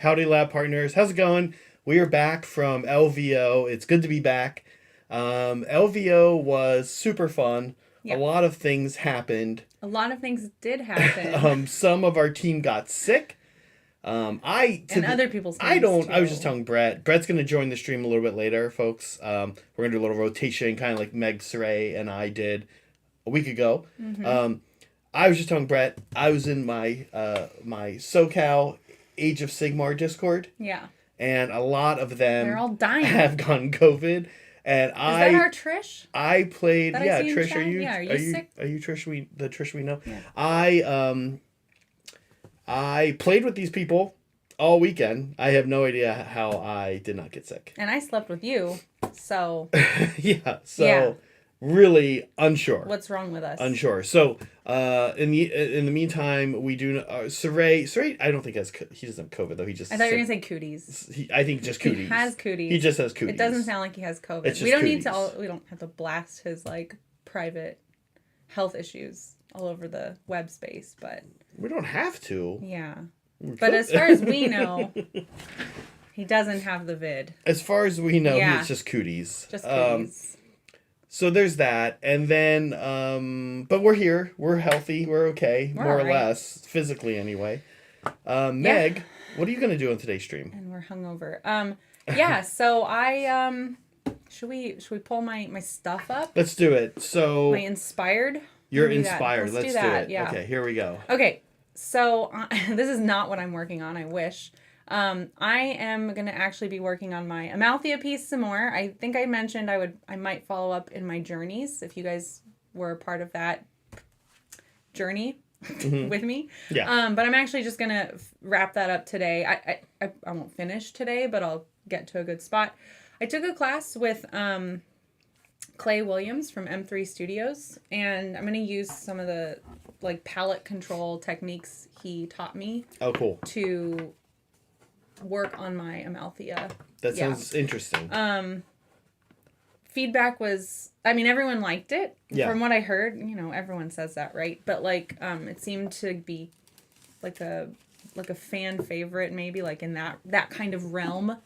Howdy Lab partners. How's it going? We are back from LVO. It's good to be back. LVO was super fun. Yeah. A lot of things happened. A lot of things did happen. Some of our team got sick. Other people's I teams, was too. just telling Brett. Brett's going to join the stream a little bit later, folks. We're going to do a little rotation, kind of like Meg Saray and I did a week ago. Mm-hmm. I was just telling Brett, I was in my my SoCal Age of Sigmar Discord. Yeah. And a lot of them They're all dying. have gotten COVID. And Is that our Trish? I played. That Yeah, I see in Trish, chat? are you? Yeah, are you sick? Are you Trish? The Trish we know. Yeah. I played with these people all weekend. I have no idea how I did not get sick. And I slept with you, so. Yeah. So really unsure. What's wrong with us? Unsure. So in the meantime, we do Saray. I don't think he doesn't have COVID though. He just. I thought you were gonna say cooties. I think just cooties. He has cooties. He just has cooties. It doesn't sound like he has COVID. It's just We don't cooties. need to. We don't have to blast his like private health issues all over the web space, but. We don't have to. Yeah. But as far as we know, he doesn't have the vid. As far as we know, Yeah. it's just cooties. Just cooties. So there's that. And then, but we're here. We're healthy. We're okay. We're more or all right. less. Physically, anyway. Meg, what are you going to do on today's stream? And we're hungover. Yeah, so I, should we pull my stuff up? Let's do it. So, My inspired? you're Do that. inspired. Let's do do that, it. yeah. Okay, here we go. Okay, so this is not what I'm working on, I wish. I am going to actually be working on my Amalthea piece some more. I think I mentioned I might follow up in my journeys if you guys were a part of that journey with me. Yeah. But I'm actually just going to wrap that up today. I won't finish today, but I'll get to a good spot. I took a class with Clay Williams from M3 Studios, and I'm going to use some of the like palette control techniques he taught me. Oh, cool. To work on my Amalthea. That sounds interesting. Feedback was, I mean, everyone liked it. Yeah. From what I heard, everyone says that, right? But like, it seemed to be like a fan favorite, maybe like in that kind of realm.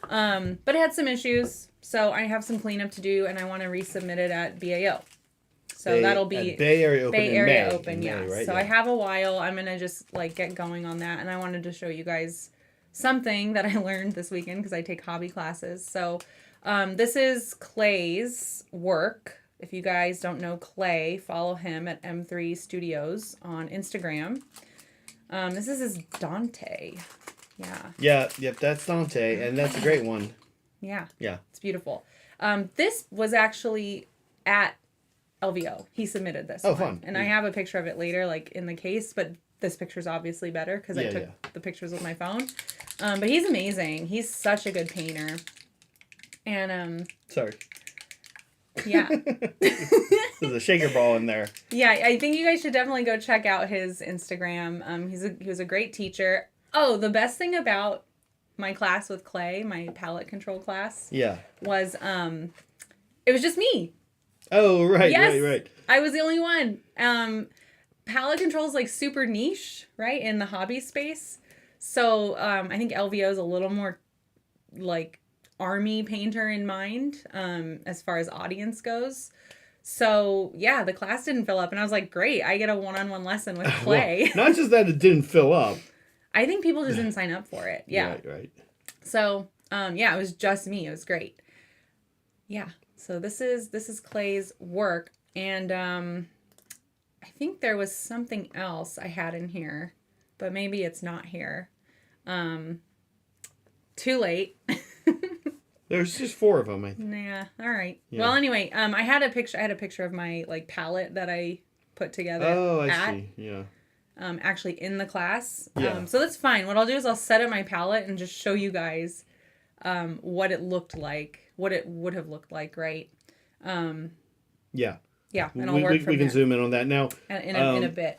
But it had some issues, so I have some cleanup to do, and I want to resubmit it at BAO. So that'll be Bay Area Open. Bay Area in May. Open, In yeah. May, right? So I have a while. I'm gonna just like get going on that, and I wanted to show you guys something that I learned this weekend because I take hobby classes. So this is Clay's work. If you guys don't know Clay, follow him at M3 Studios on Instagram. This is his Dante. Yeah. Yeah. Yep. That's Dante, and that's a great one. Yeah. Yeah. It's beautiful. This was actually at LVO. He submitted this. Oh, one. fun. And I have a picture of it later, like in the case, but this picture's obviously better because I took the pictures with my phone. But he's amazing. He's such a good painter. And Sorry. yeah. There's a shaker ball in there. Yeah, I think you guys should definitely go check out his Instagram. He was a great teacher. Oh, the best thing about my class with Clay, my palette control class, Yeah. was it was just me. Oh, right, Yes, right. I was the only one. Palette control is like super niche, right, in the hobby space. So I think LVO is a little more like army painter in mind as far as audience goes. So yeah, the class didn't fill up, and I was like, great, I get a one-on-one lesson with Clay. Well, not just that it didn't fill up. I think people just didn't sign up for it. Yeah. Right. So yeah, it was just me. It was great. Yeah. So this is Clay's work, and I think there was something else I had in here, but maybe it's not here. Too late. There's just 4 of them. Yeah. All right. Yeah. Well, anyway, I had a picture of my like palette that I put together. Oh, I see. Yeah. Actually in the class. Yeah. So that's fine. What I'll do is I'll set up my palette and just show you guys what it looked like, what it would have looked like, right? Yeah. Yeah, and I'll work from we can there. zoom in on that now. In a bit.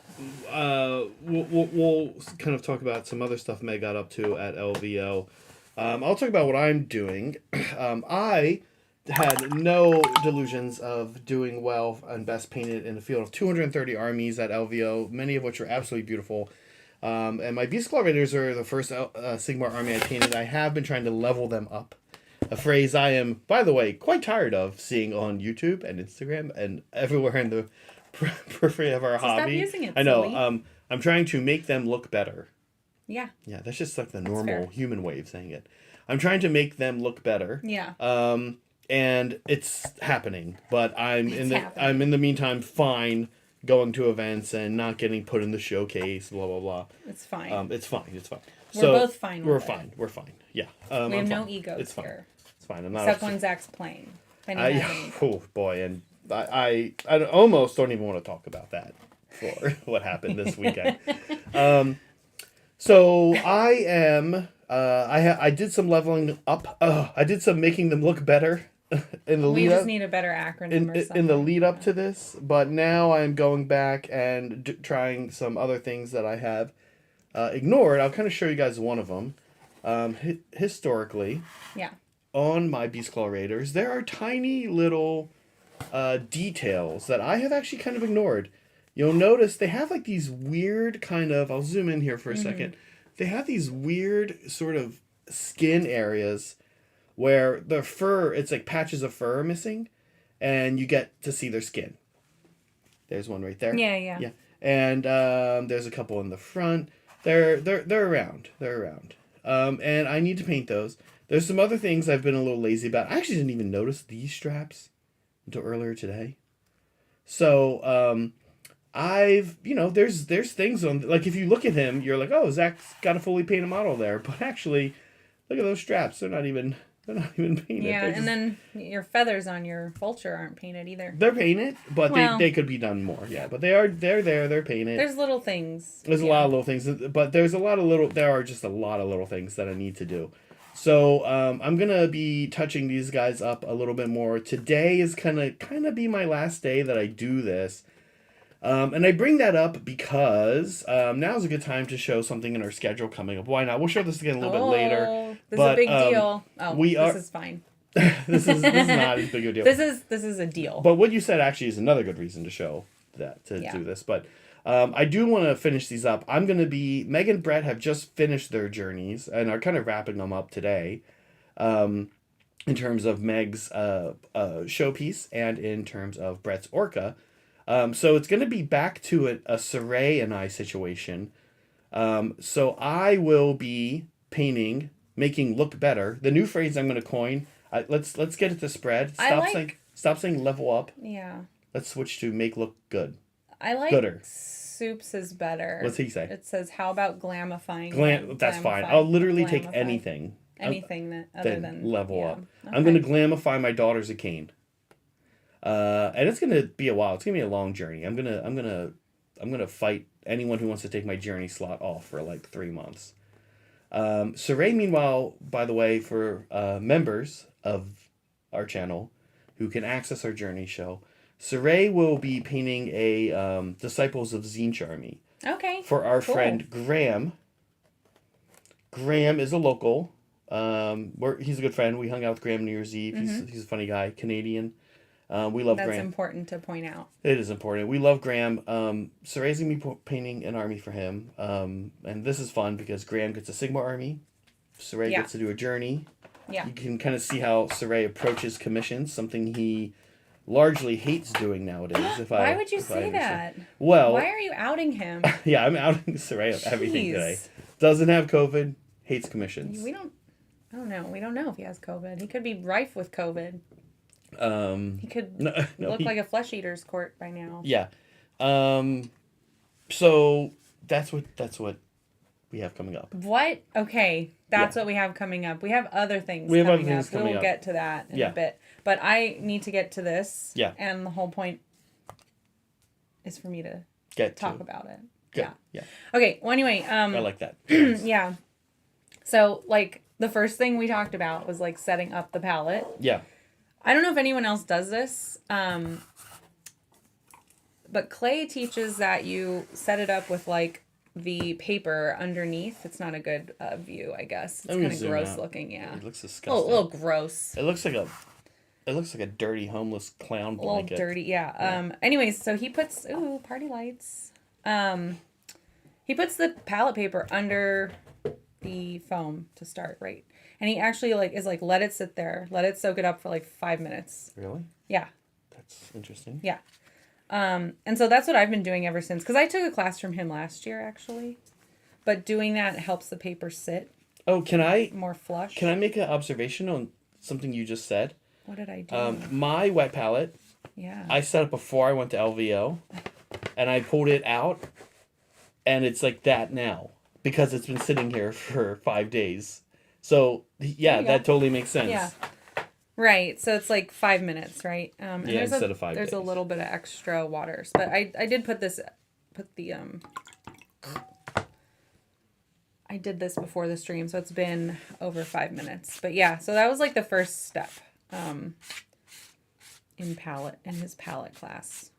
We'll kind of talk about some other stuff Meg got up to at LVO. I'll talk about what I'm doing. I had no delusions of doing well and best painted in the field of 230 armies at LVO, many of which are absolutely beautiful. And my Beast Claw Raiders are the first Sigmar army I painted. I have been trying to level them up. A phrase I am, by the way, quite tired of seeing on YouTube and Instagram and everywhere in the periphery of our hobby. Stop using it, I know. silly. I'm trying to make them look better. Yeah. Yeah, that's just like the normal fair. human way of saying it. I'm trying to make them look better. Yeah. And it's happening, but I'm happening. in the meantime fine going to events and not getting put in the showcase. Blah blah blah. It's fine. It's fine. It's fine. We're both fine. We're with fine. It. We're fine. Yeah. We have I'm no fine. egos It's fine. here. It's fine. I'm not. Except when Zach's playing. Then he has an ego. Oh boy, and I almost don't even want to talk about that for what happened this weekend. So I am. I did some leveling up. I did some making them look better in the We lead just up. need a better acronym or something. In the lead up to this, but now I'm going back and trying some other things that I have ignored. I'll kind of show you guys one of them. Historically, Yeah. on my Beast Claw Raiders, there are tiny little details that I have actually kind of ignored. You'll notice they have like these weird kind of, I'll zoom in here for a second. They have these weird sort of skin areas where the fur, it's like patches of fur are missing, and you get to see their skin. There's one right there. Yeah. Yeah. And there's a couple in the front. They're around. They're around. And I need to paint those. There's some other things I've been a little lazy about. I actually didn't even notice these straps until earlier today. So, there's things on, like, if you look at him, you're like, oh, Zach's got a fully painted model there. But actually, look at those straps. They're not even painted. Yeah, and then your feathers on your vulture aren't painted either. They're painted, but they could be done more. Yeah, but they're there. They're painted. There's little things. There's a lot of little things, but there are just a lot of little things that I need to do. So I'm gonna be touching these guys up a little bit more. Today is kind of be my last day that I do this. And I bring that up because now's a good time to show something in our schedule coming up. Why not? We'll show this again a little bit later. This is a big deal. Oh, this is fine. this is not as big a deal. This is a deal. But what you said actually is another good reason to show that do this. But I do want to finish these up. I'm going to be Meg and Brett have just finished their journeys and are kind of wrapping them up today. In terms of Meg's showpiece and in terms of Brett's Orca. So it's going to be back to a Saray and I situation. So I will be painting, making look better. The new phrase I'm going to coin. Let's get it to spread. Stop saying level up. Yeah. Let's switch to make look good. I like gooder. Soups is better. What's he say? It says, how about glamifying? That's fine. I'll literally take anything. Anything that other than level up. Okay. I'm going to glamify my daughter's a cane. And it's gonna be a while. It's gonna be a long journey. I'm gonna fight anyone who wants to take my journey slot off for like 3 months. Saray, meanwhile, by the way, for members of our channel who can access our journey show, Saray will be painting a Disciples of Zinch army. Okay. For our friend Graham. Graham is a local. He's a good friend. We hung out with Graham New Year's Eve. He's a funny guy, Canadian. We love Graham. That's important to point out. It is important. We love Graham. Saray's going to be painting an army for him. And this is fun because Graham gets a Sigma army. Saray gets to do a journey. Yeah. You can kind of see how Saray approaches commissions, something he largely hates doing nowadays. Why would you say that? Well, why are you outing him? Yeah, I'm outing Saray of everything today. Doesn't have COVID, hates commissions. I don't know. We don't know if he has COVID. He could be rife with COVID. He could look like a flesh eater's court by now. Yeah. So that's what we have coming up. What? Okay. That's what we have coming up. We have other things coming up. We'll get to that in a bit. But I need to get to this. Yeah. And the whole point is for me to talk about it. Good. Yeah. Okay. Well, anyway. I like that. Yeah. So, like, the first thing we talked about was, like, setting up the palette. Yeah. I don't know if anyone else does this, but Clay teaches that you set it up with, like, the paper underneath. It's not a good view, I guess. It's kind of gross looking, yeah. It looks disgusting. A little gross. It looks like a dirty homeless clown blanket. A little dirty, yeah. Anyways, so he puts party lights. He puts the palette paper under the foam to start, right? And he actually is like, let it sit there, let it soak it up for like 5 minutes. Really? Yeah. That's interesting. Yeah. And so that's what I've been doing ever since. Because I took a class from him last year, actually. But doing that helps the paper sit. Oh, more flush? Can I make an observation on something you just said? What did I do? My wet palette. Yeah. I set it before I went to LVO, and I pulled it out, and it's like that now because it's been sitting here for 5 days. So yeah, that totally makes sense. Yeah. Right. So it's like 5 minutes, right? And yeah, instead of 5 days. There's a little bit of extra water, but I did put the I did this before the stream, so it's been over 5 minutes. But yeah, so that was like the first step in his palette class.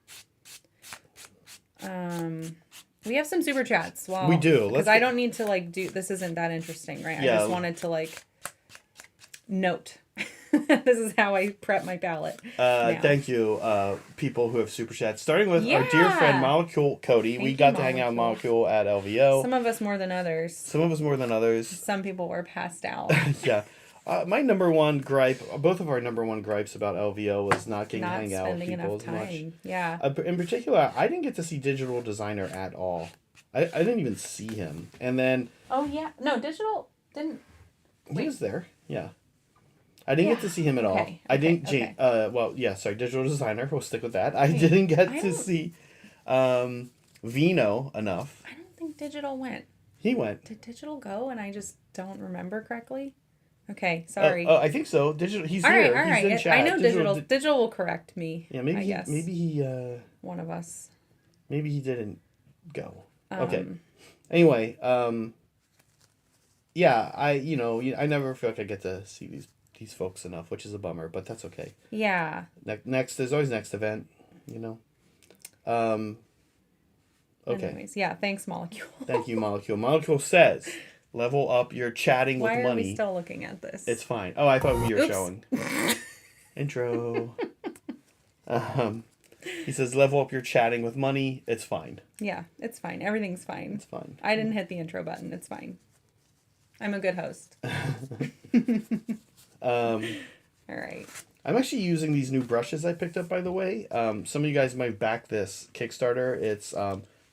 We have some super chats. Well, we do. Because I don't need to this isn't that interesting, right? Yeah. I just wanted to note. This is how I prep my palette. Thank you, people who have super chats. Starting with our dear friend Molecule Cody. We got to hang out with Molecule at LVO. Some of us more than others. Some people were passed out. Yeah. My number one gripe, both of our number one gripes about LVO was not getting to hang out with people as much. Yeah. In particular, I didn't get to see Digital Designer at all. I didn't even see him. And then... Oh, yeah. No, Digital didn't... He was there. Yeah. I didn't get to see him at all. I didn't... Digital Designer. We'll stick with that. I didn't get to see Vino enough. I don't think Digital went. He went. Did Digital go and I just don't remember correctly? Okay, sorry. Oh, I think so. Digital. He's here. All right. He's in chat. I know Digital. Digital will correct me. Yeah, maybe. Maybe he. One of us. Maybe he didn't go. Okay. Anyway, yeah, I never feel like I get to see these folks enough, which is a bummer, but that's okay. Yeah. Next, there's always next event, Okay. Anyways, yeah. Thanks, Molecule. Thank you, Molecule. Molecule says. Level up your chatting with money. Why are we still looking at this? It's fine. Oh, I thought we were showing. Intro. He says, level up your chatting with money. It's fine. Yeah, it's fine. Everything's fine. It's fine. I didn't hit the intro button. It's fine. I'm a good host. All right. I'm actually using these new brushes I picked up, by the way. Some of you guys might back this Kickstarter. It's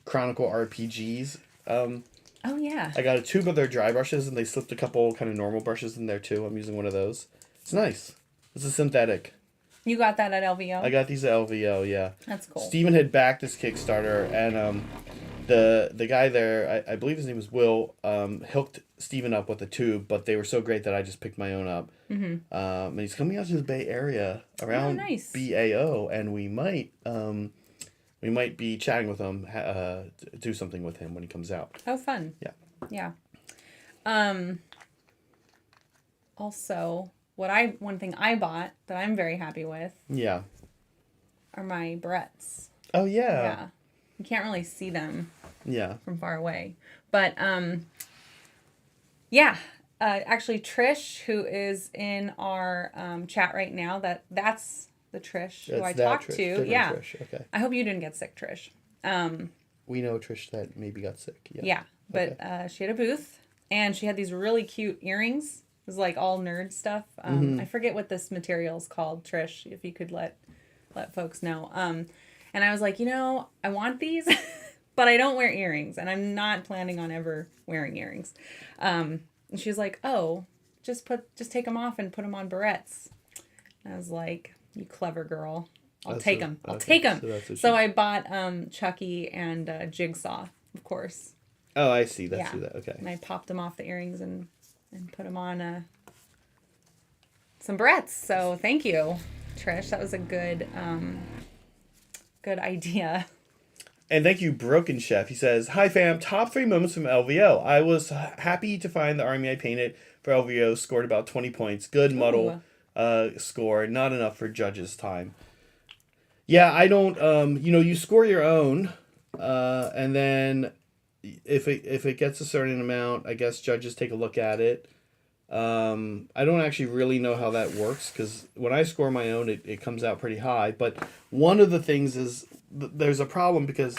Chronicle RPGs. Oh, yeah. I got a tube of their dry brushes, and they slipped a couple kind of normal brushes in there, too. I'm using one of those. It's nice. It's a synthetic. You got that at LVO? I got these at LVO, yeah. That's cool. Steven had backed this Kickstarter, and the guy there, I believe his name was Will, hooked Steven up with a tube, but they were so great that I just picked my own up. Mm-hmm. And he's coming out to the Bay Area around BAO, and we might be chatting with him, do something with him when he comes out. Oh, fun. Yeah. Yeah. Also, one thing I bought that I'm very happy with. Yeah. Are my barrettes. Oh, yeah. Yeah. You can't really see them. Yeah. From far away. But, yeah. Actually, Trish, who is in our chat right now, that's the Trish who I talked to. Yeah. Trish. Okay. I hope you didn't get sick, Trish. We know Trish that maybe got sick. Yeah. Yeah. But she had a booth, and she had these really cute earrings. It was like all nerd stuff. I forget what this material is called, Trish, if you could let folks know. And I was like, I want these, but I don't wear earrings, and I'm not planning on ever wearing earrings. And she was like, oh, just take them off and put them on barrettes. And I was like, you clever girl. I'll take them. So I bought Chucky and Jigsaw, of course. Oh, I see. That. Okay. And I popped them off the earrings and put them on some barrettes. So thank you, Trish. That was a good idea. And thank you, Broken Chef. He says, hi, fam. Top 3 moments from LVO. I was happy to find the army I painted for LVO scored about 20 points. Good muddle score. Not enough for judges' time. Yeah, I don't... you score your own. And then if it gets a certain amount, I guess judges take a look at it. I don't actually really know how that works, because when I score my own, it comes out pretty high. But one of the things is there's a problem, because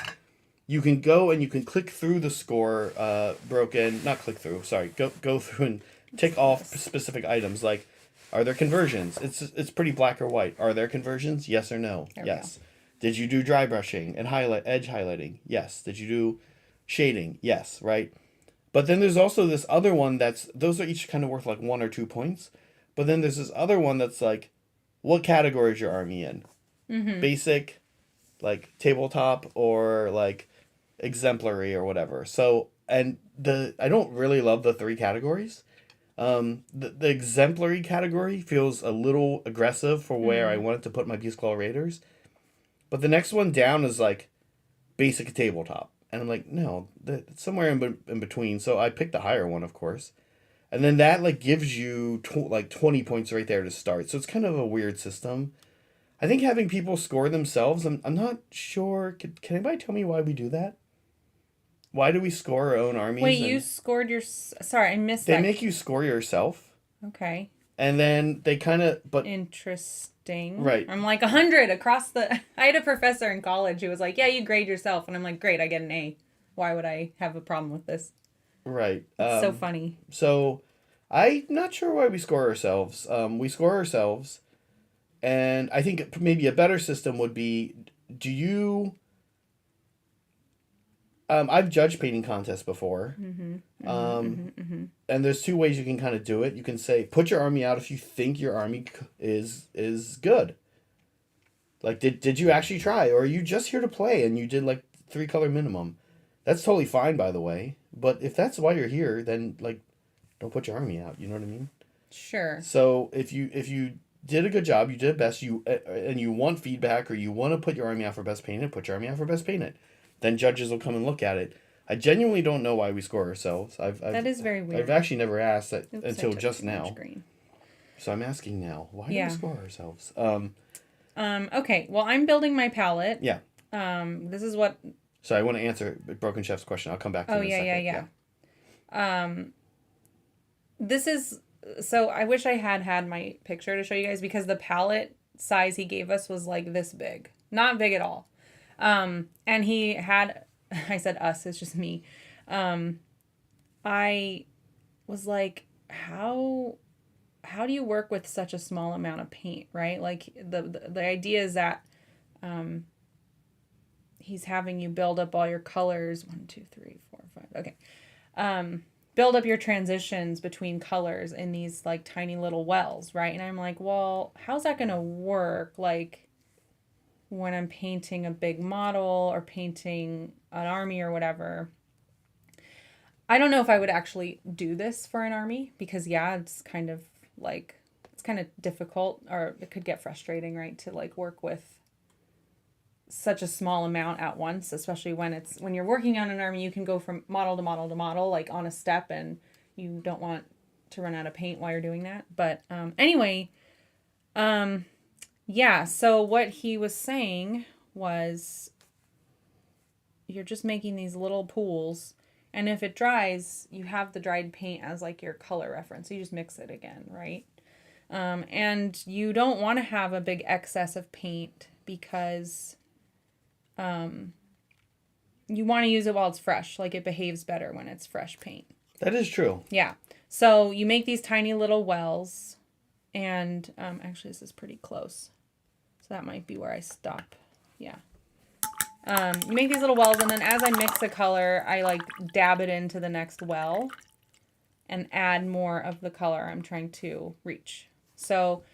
you can go and you can click through the score not click through, sorry, go through and tick off specific items, like, are there conversions? It's pretty black or white. Are there conversions? Yes or no? Yes. Did you do dry brushing and edge highlighting? Yes. Did you do shading? Yes, right? But then there's also this other one those are each kind of worth like 1 or 2 points. But then there's this other one that's like, what category is your army in? Mm-hmm. Basic, like tabletop, or like exemplary or whatever. So, and I don't really love the 3 categories. The exemplary category feels a little aggressive for where I wanted to put my Peace Claw Raiders. But the next one down is like basic tabletop. And I'm like, no, it's somewhere in between. So I picked the higher one, of course. And then that like gives you like 20 points right there to start. So it's kind of a weird system. I think having people score themselves, I'm not sure. Can anybody tell me why we do that? Why do we score our own armies? Wait, you scored your... Sorry, I missed They that. make you score yourself. Okay. And then they kind of... Interesting. Right. I'm like 100 across the... I had a professor in college who was like, yeah, you grade yourself. And I'm like, great, I get an A. Why would I have a problem with this? Right. It's so funny. So I'm not sure why we score ourselves. We score ourselves. And I think maybe a better system would be, do you... I've judged painting contests before. And there's 2 ways you can kind of do it. You can say, put your army out if you think your army is good. Like, did you actually try? Or are you just here to play and you did like 3-color minimum? That's totally fine, by the way. But if that's why you're here, then like, don't put your army out. You know what I mean? Sure. So if you did a good job, you did best, and you want feedback, or you want to put your army out for best painted, put your army out for best painted. Then judges will come and look at it. I genuinely don't know why we score ourselves. That is very weird. I've actually never asked that Oops, until just now. Green. So I'm asking now. Why do we score ourselves? Okay. Well, I'm building my palette. Yeah. This is what... So I want to answer Broken Chef's question. I'll come back to it in a second. Yeah. This is... So I wish I had my picture to show you guys, because the palette size he gave us was like this big. Not big at all. And he had, I said us, it's just me. I was like, how do you work with such a small amount of paint, right? Like the idea is that, he's having you build up all your colors. 1, 2, 3, 4, 5. Okay. Build up your transitions between colors in these like tiny little wells, right? And I'm like, well, how's that going to work? Like, when I'm painting a big model or painting an army or whatever. I don't know if I would actually do this for an army, because it's kind of difficult, or it could get frustrating, right? To like work with such a small amount at once, especially when you're working on an army, you can go from model to model to model, like on a step, and you don't want to run out of paint while you're doing that. But anyway, yeah, so what he was saying was, you're just making these little pools, and if it dries, you have the dried paint as like your color reference. You just mix it again, right? And you don't want to have a big excess of paint, because you want to use it while it's fresh. Like, it behaves better when it's fresh paint. That is true. Yeah. So you make these tiny little wells, and actually this is pretty close. So that might be where I stop. Yeah. You make these little wells, and then as I mix a color, I like dab it into the next well and add more of the color I'm trying to reach. So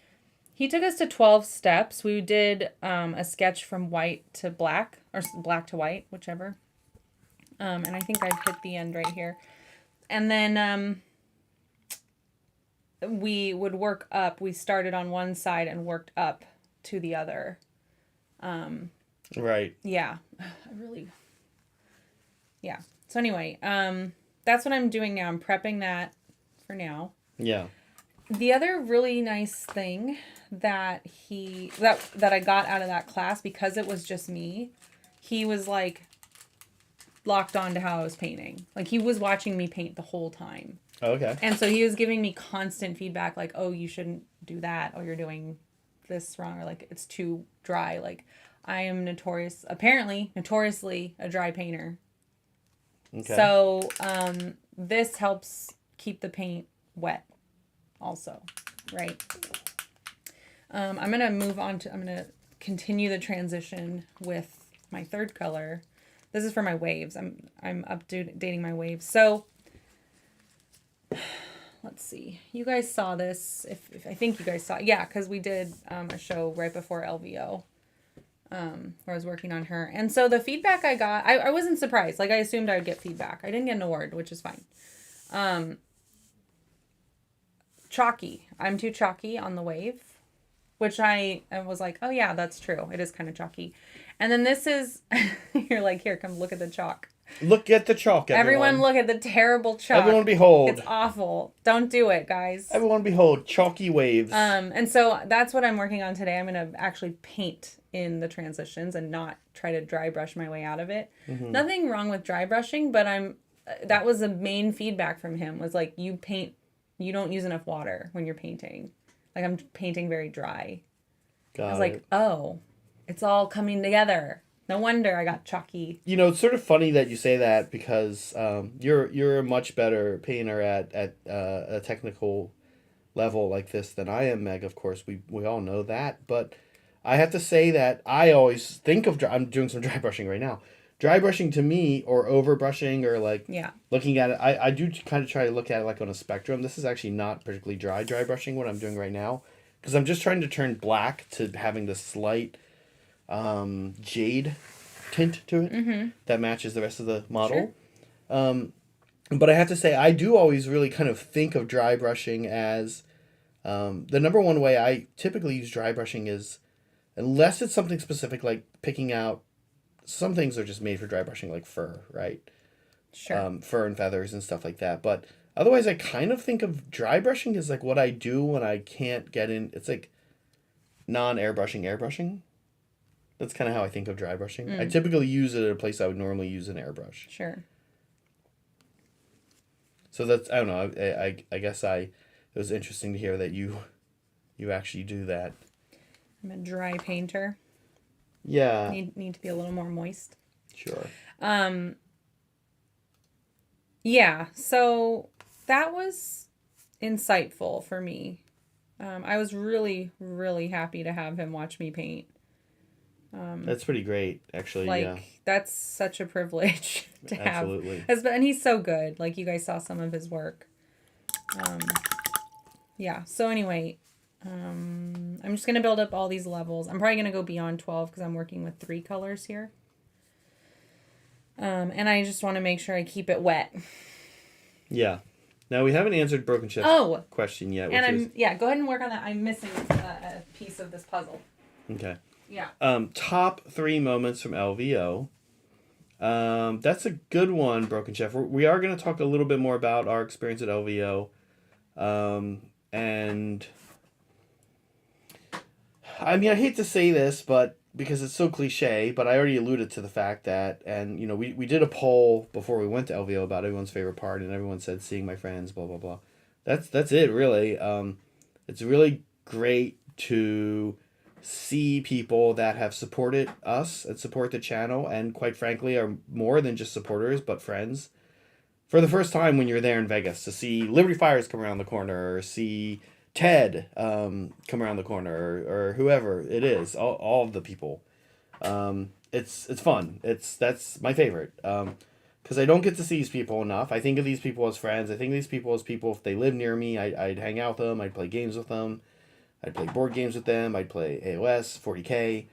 he took us to 12 steps. We did a sketch from white to black, or black to white, whichever. And I think I've hit the end right here. And then we would work up. We started on one side and worked up to the other. Right. Yeah. Yeah. So anyway, that's what I'm doing now. I'm prepping that for now. Yeah. The other really nice thing that that I got out of that class, because it was just me, he was like locked on to how I was painting. Like, he was watching me paint the whole time. Okay. And so he was giving me constant feedback, like, oh, you shouldn't do that, or you're doing this wrong, or like it's too dry. Like, I am apparently notoriously a dry painter. Okay. So this helps keep the paint wet also, right? I'm going to continue the transition with my third color. This is for my waves. I'm updating my waves. So let's see. You guys saw this. If I think you guys saw it. Yeah, because we did a show right before LVO. Where I was working on her. And so the feedback I got, I wasn't surprised. Like, I assumed I would get feedback. I didn't get an award, which is fine. Chalky. I'm too chalky on the wave, which I was like, oh yeah, that's true. It is kind of chalky. And then this is, you're like, here, come look at the chalk. Look at the chalk, everyone. Everyone look at the terrible chalk. Everyone behold. It's awful. Don't do it, guys. Everyone behold, chalky waves. And so that's what I'm working on today. I'm going to actually paint in the transitions and not try to dry brush my way out of it. Mm-hmm. Nothing wrong with dry brushing, but that was the main feedback from him was like, you don't use enough water when you're painting. Like, I'm painting very dry. I was like, oh, it's all coming together. No wonder I got chalky. You know, it's sort of funny that you say that because you're a much better painter at a technical level like this than I am, Meg. Of course, we all know that. But I have to say that I always think of I'm doing some dry brushing right now. Dry brushing to me, or over brushing, or like looking at it, I do kind of try to look at it like on a spectrum. This is actually not particularly dry brushing what I'm doing right now, because I'm just trying to turn black to having this slight jade tint to it that matches the rest of the model. Sure. But I have to say, I do always really kind of think of dry brushing as the number one way I typically use dry brushing is, unless it's something specific like picking out, some things are just made for dry brushing, like fur, right? Sure. Fur and feathers and stuff like that. But otherwise, I kind of think of dry brushing as like what I do when I can't get in. It's like airbrushing. That's kind of how I think of dry brushing. I typically use it at a place I would normally use an airbrush. Sure. So that's, I don't know, I guess it was interesting to hear that you actually do that. I'm a dry painter. Yeah. Need to be a little more moist. Sure. Yeah, so that was insightful for me. I was really, really happy to have him watch me paint. That's pretty great, actually. Like, that's such a privilege to have. Absolutely. And he's so good. Like, you guys saw some of his work. Yeah, so anyway, I'm just going to build up all these levels. I'm probably going to go beyond 12 because I'm working with 3 colors here. And I just want to make sure I keep it wet. Yeah. Now, we haven't answered Broken Chef's question yet. Go ahead and work on that. I'm missing a piece of this puzzle. Okay. Yeah. Top 3 moments from LVO. That's a good one, Broken Chef. We are going to talk a little bit more about our experience at LVO. And I mean, I hate to say this, but because it's so cliche, but I already alluded to the fact that, and you know, we did a poll before we went to LVO about everyone's favorite part, and everyone said seeing my friends, blah blah blah. That's it, really. It's really great to see people that have supported us and support the channel, and quite frankly are more than just supporters but friends. For the first time when you're there in Vegas, to see Liberty Fires come around the corner, or see Ted come around the corner, or whoever it is, all of the people. It's fun. That's my favorite. Because I don't get to see these people enough. I think of these people as friends. I think of these people as people, if they live near me, I'd hang out with them. I'd play games with them. I'd play board games with them. I'd play AOS, 40K.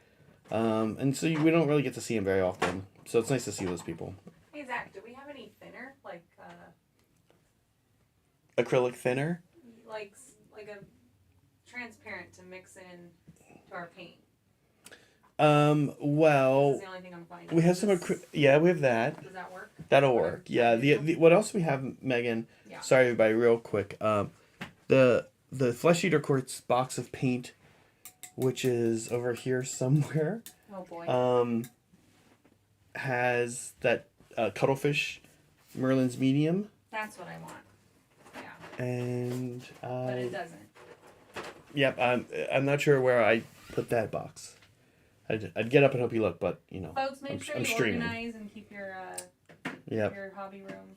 And so we don't really get to see them very often. So it's nice to see those people. Hey, Zach, do we have any thinner? Like, acrylic thinner? Like a transparent to mix in to our paint. Well, This is the only thing I'm finding. we have some yeah, we have that. Does that work? That'll work. Yeah. The what else we have, Megan? Yeah. Sorry, everybody, real quick. The Flesh Eater Quartz box of paint, which is over here somewhere. Oh boy. Has that Cuttlefish Merlin's medium. That's what I want. Yeah. And but it doesn't. Yep. I'm not sure where I put that box. I'd get up and help you look, but Folks, make sure I'm you streaming. organize and keep your hobby room.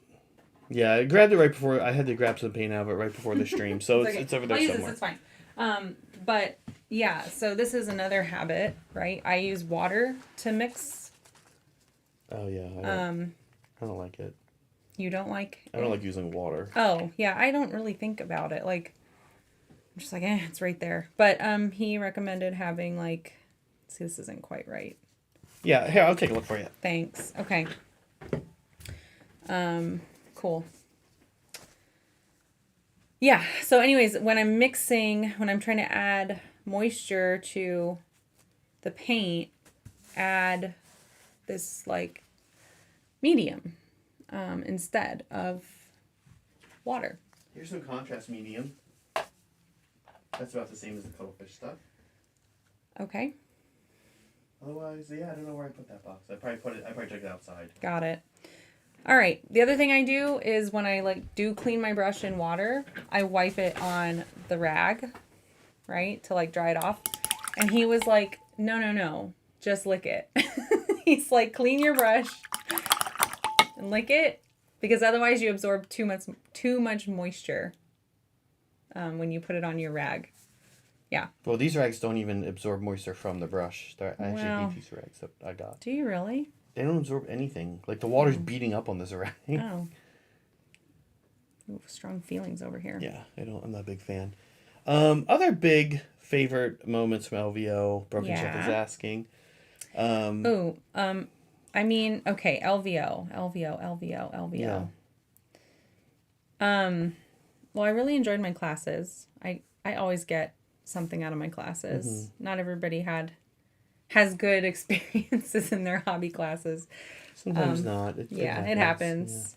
Yeah, I grabbed it right before. I had to grab some paint out of it right before the stream, so it's, okay. it's over there I'll use somewhere. This, it's fine. But yeah, so this is another habit, right? I use water to mix. Oh yeah. I don't like it. You don't like I don't like using water. Oh, yeah, I don't really think about it. Like, I'm just like, it's right there. But he recommended having like, see, this isn't quite right. Yeah, here, I'll take a look for you. Thanks. Okay. Cool. Yeah, so anyways, when I'm trying to add moisture to the paint, add this like medium instead of water. Here's some contrast medium. That's about the same as the cuttlefish stuff. Okay. Otherwise, yeah, I don't know where I put that box. I probably took it outside. Got it. All right. The other thing I do is when I do clean my brush in water, I wipe it on the rag, right, to dry it off. And he was like, no, just lick it. He's like, clean your brush and lick it, because otherwise you absorb too much moisture when you put it on your rag. Yeah. Well, these rags don't even absorb moisture from the brush. I actually hate these rags that I got. Do you really? They don't absorb anything. Like, the water's beating up on this rag. Oh. Ooh, strong feelings over here. Yeah, I'm not a big fan. Other big favorite moments from LVO, Broken Chef is asking. Okay, LVO. Yeah. Well, I really enjoyed my classes. I always get something out of my classes. Mm-hmm. Not everybody has good experiences in their hobby classes. Sometimes not. It happens.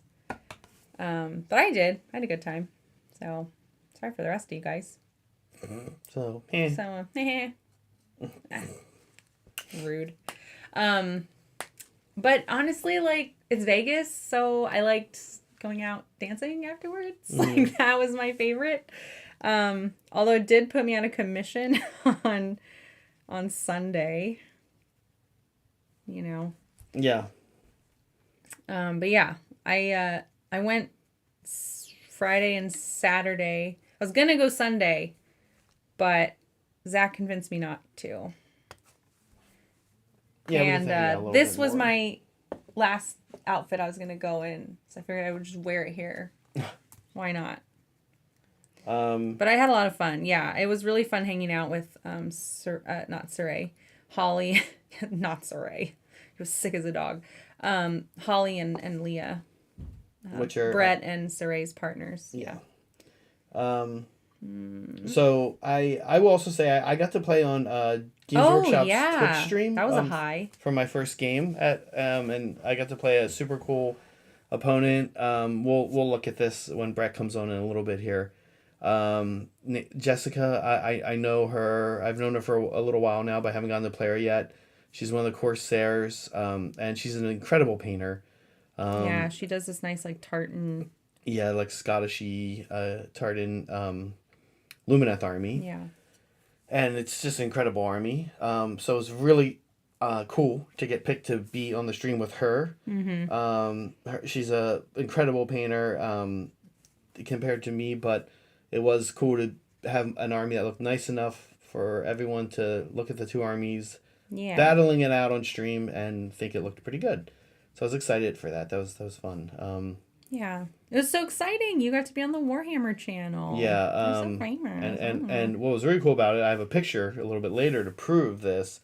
Yeah. But I did. I had a good time. So, sorry for the rest of you guys. So, rude. But honestly, it's Vegas, so I liked going out dancing afterwards. Mm. That was my favorite. Although it did put me out of commission on Sunday. Yeah. But yeah, I went Friday and Saturday. I was gonna go Sunday, but Zach convinced me not to. Yeah, and this was my last outfit I was gonna go in, so I figured I would just wear it here. Why not? But I had a lot of fun. Yeah, it was really fun hanging out with Holly, not Saray. He was sick as a dog. Holly and Leah, which are Brett and Saray's partners. Yeah. So I will also say I got to play on Games Workshop's Twitch stream. That was a high for my first game and I got to play a super cool opponent. We'll look at this when Brett comes on in a little bit here. Jessica, I know her. I've known her for a little while now, but I haven't gotten to play her yet. She's one of the Corsairs, and she's an incredible painter. Yeah, she does this nice tartan. Yeah, Scottish-y tartan Lumineth army. Yeah. And it's just an incredible army. So it's really cool to get picked to be on the stream with her. Mm-hmm. She's a incredible painter compared to me, but it was cool to have an army that looked nice enough for everyone to look at the two armies, battling it out on stream and think it looked pretty good. So I was excited for that. That was fun. Yeah, it was so exciting. You got to be on the Warhammer channel. Yeah, so famous. And what was really cool about it, I have a picture a little bit later to prove this,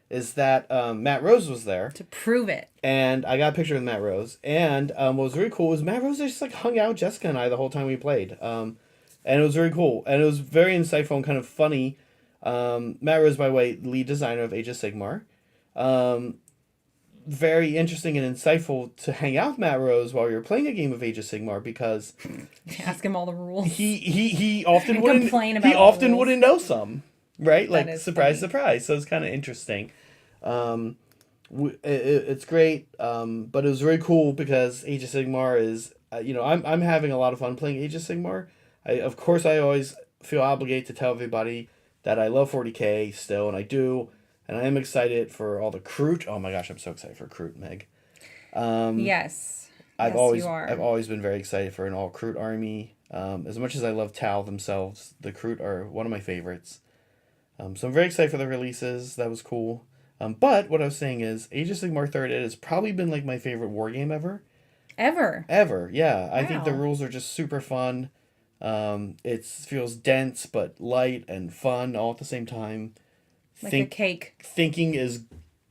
is that Matt Rose was there. To prove it. And I got a picture with Matt Rose. And what was really cool was Matt Rose just hung out with Jessica and I the whole time we played. And it was really cool. And it was very insightful and kind of funny. Matt Rose, by the way, lead designer of Age of Sigmar. Very interesting and insightful to hang out with Matt Rose while you're playing a game of Age of Sigmar, because ask him all the rules. He often wouldn't complain about. He often wouldn't know some, right? Surprise, funny. surprise. So it's kind of interesting. It's great, but it was really cool because Age of Sigmar is, I'm having a lot of fun playing Age of Sigmar. Of course, I always feel obligated to tell everybody that I love 40K still, and I do. And I am excited for all the Kroot. Oh my gosh, I'm so excited for Kroot, Meg. Yes. I've You are. always been very excited for an all Kroot army. As much as I love Tau themselves, the Kroot are one of my favorites. So I'm very excited for the releases. That was cool. But what I was saying is, Age of Sigmar Third Ed has probably been like my favorite war game ever. Ever, yeah. Wow. I think the rules are just super fun. It feels dense but light and fun all at the same time. Like a cake. Thinking is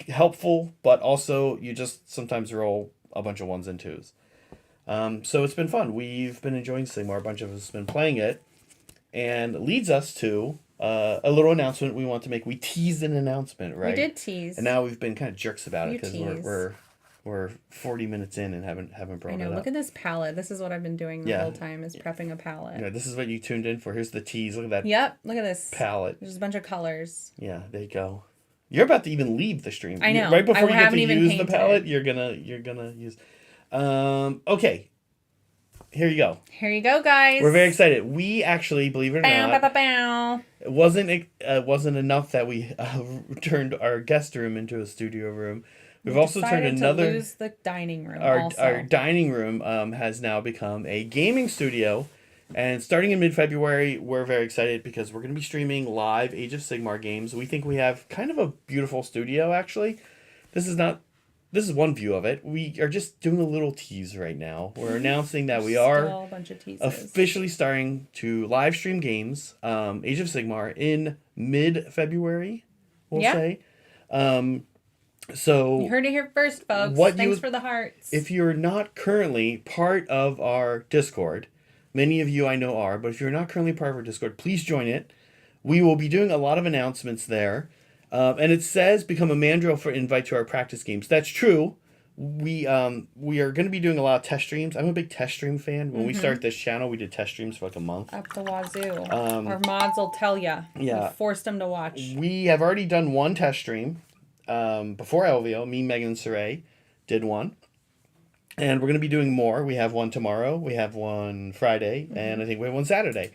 helpful, but also you just sometimes roll a bunch of 1s and 2s. So it's been fun. We've been enjoying Sigmar. A bunch of us have been playing it. And leads us to a little announcement we want to make. We teased an announcement, right? We did tease. And now we've been kind of jerks about it because we're 40 minutes in and haven't brought it up. I know. Look at this palette. This is what I've been doing the whole time, is prepping a palette. Yeah, this is what you tuned in for. Here's the tease. Look at that. Yep. Look at this palette. There's a bunch of colors. Yeah, there you go. You're about to even leave the stream. I know. Right before you get to use the palette, you're gonna use. Okay. Here you go. Here you go, guys. We're very excited. We actually, believe it or not, it wasn't enough that we turned our guest room into a studio room. We've also turned another. To lose the dining room. Our dining room has now become a gaming studio, and starting in mid-February, we're very excited because we're going to be streaming live Age of Sigmar games. We think we have kind of a beautiful studio. Actually, this is one view of it. We are just doing a little tease right now. We're announcing that we are a bunch of officially starting to live stream games, Age of Sigmar, in mid-February, we'll say. So you heard it here first, folks. Thanks for the hearts. If you're not currently part of our Discord, many of you I know are, but if you're not currently part of our Discord, please join it. We will be doing a lot of announcements there. And it says become a mandrill for invite to our practice games. That's true. We are going to be doing a lot of test streams. I'm a big test stream fan. When we started this channel, we did test streams for like a month. Up the wazoo. Our mods will tell ya. Yeah. We forced them to watch. We have already done one test stream before LVO. Me, Megan, and Saray did one. And we're going to be doing more. We have one tomorrow. We have one Friday. And I think we have one Saturday.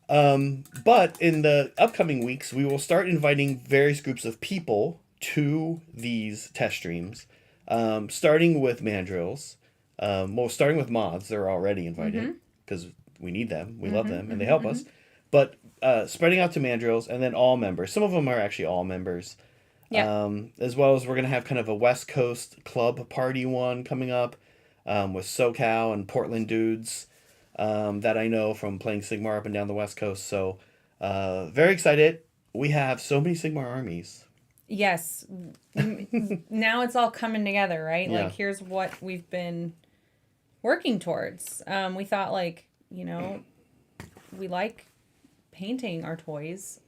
But in the upcoming weeks, we will start inviting various groups of people to these test streams, starting with mandrills, starting with mods. They're already invited because we need them. We love them and they help us. But spreading out to mandrills and then all members. Some of them are actually all members. Yeah. As well as we're going to have kind of a West Coast club party one coming up with SoCal and Portland dudes. That I know from playing Sigmar up and down the West Coast. So, very excited. We have so many Sigmar armies. Yes. Now it's all coming together, right? Yeah. Like, here's what we've been working towards. We thought, we like painting our toys.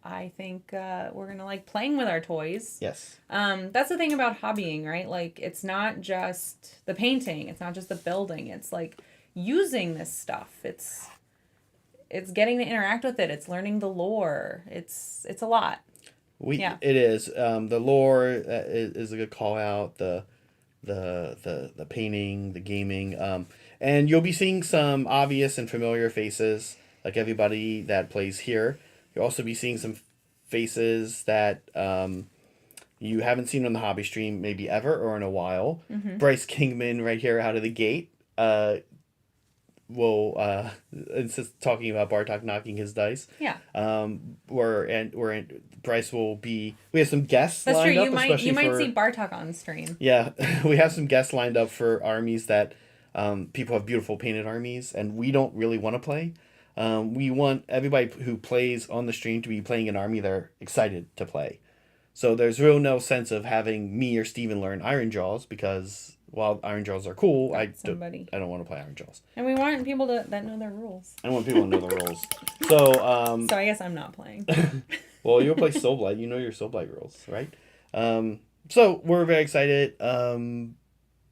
I think we're going to like playing with our toys. Yes. That's the thing about hobbying, right? Like, it's not just the painting. It's not just the building. It's like using this stuff. It's getting to interact with it. It's learning the lore. It's a lot. It is. The lore is a good call out. The painting, the gaming, and you'll be seeing some obvious and familiar faces like everybody that plays here. You'll also be seeing some faces that you haven't seen on the hobby stream maybe ever or in a while. Bryce Kingman right here out of the gate. Will insist talking about Bartok knocking his dice. Yeah. Bryce will be. We have some guests. That's lined true. up, You might see Bartok on stream. Yeah, we have some guests lined up for armies that people have beautiful painted armies, and we don't really want to play. We want everybody who plays on the stream to be playing an army they're excited to play. So there's real no sense of having me or Steven learn Iron Jaws because while Iron Jaws are cool, I don't want to play Iron Jaws. And we want people that know their rules. I want people to know the rules. So I guess I'm not playing. Well, you'll play Soulblight. You know your Soulblight rules, right? So we're very excited.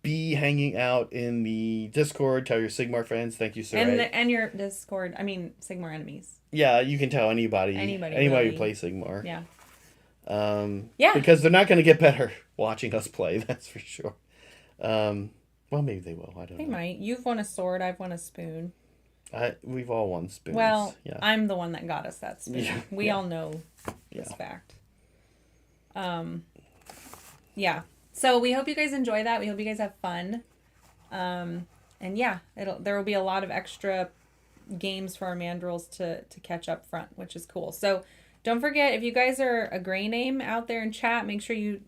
Be hanging out in the Discord. Tell your Sigmar friends. Thank you, Saray. And your Discord. I mean, Sigmar enemies. Yeah, you can tell anybody really. Who plays Sigmar. Yeah. Because they're not going to get better watching us play. That's for sure. Well, maybe they will. I don't know. They might. You've won a sword. I've won a spoon. We've all won spoons. Well, yeah. I'm the one that got us that spoon. We all know this fact. Yeah. So we hope you guys enjoy that. We hope you guys have fun. And yeah, there will be a lot of extra games for our mandrills to catch up front, which is cool. So don't forget, if you guys are a gray name out there in chat, make sure you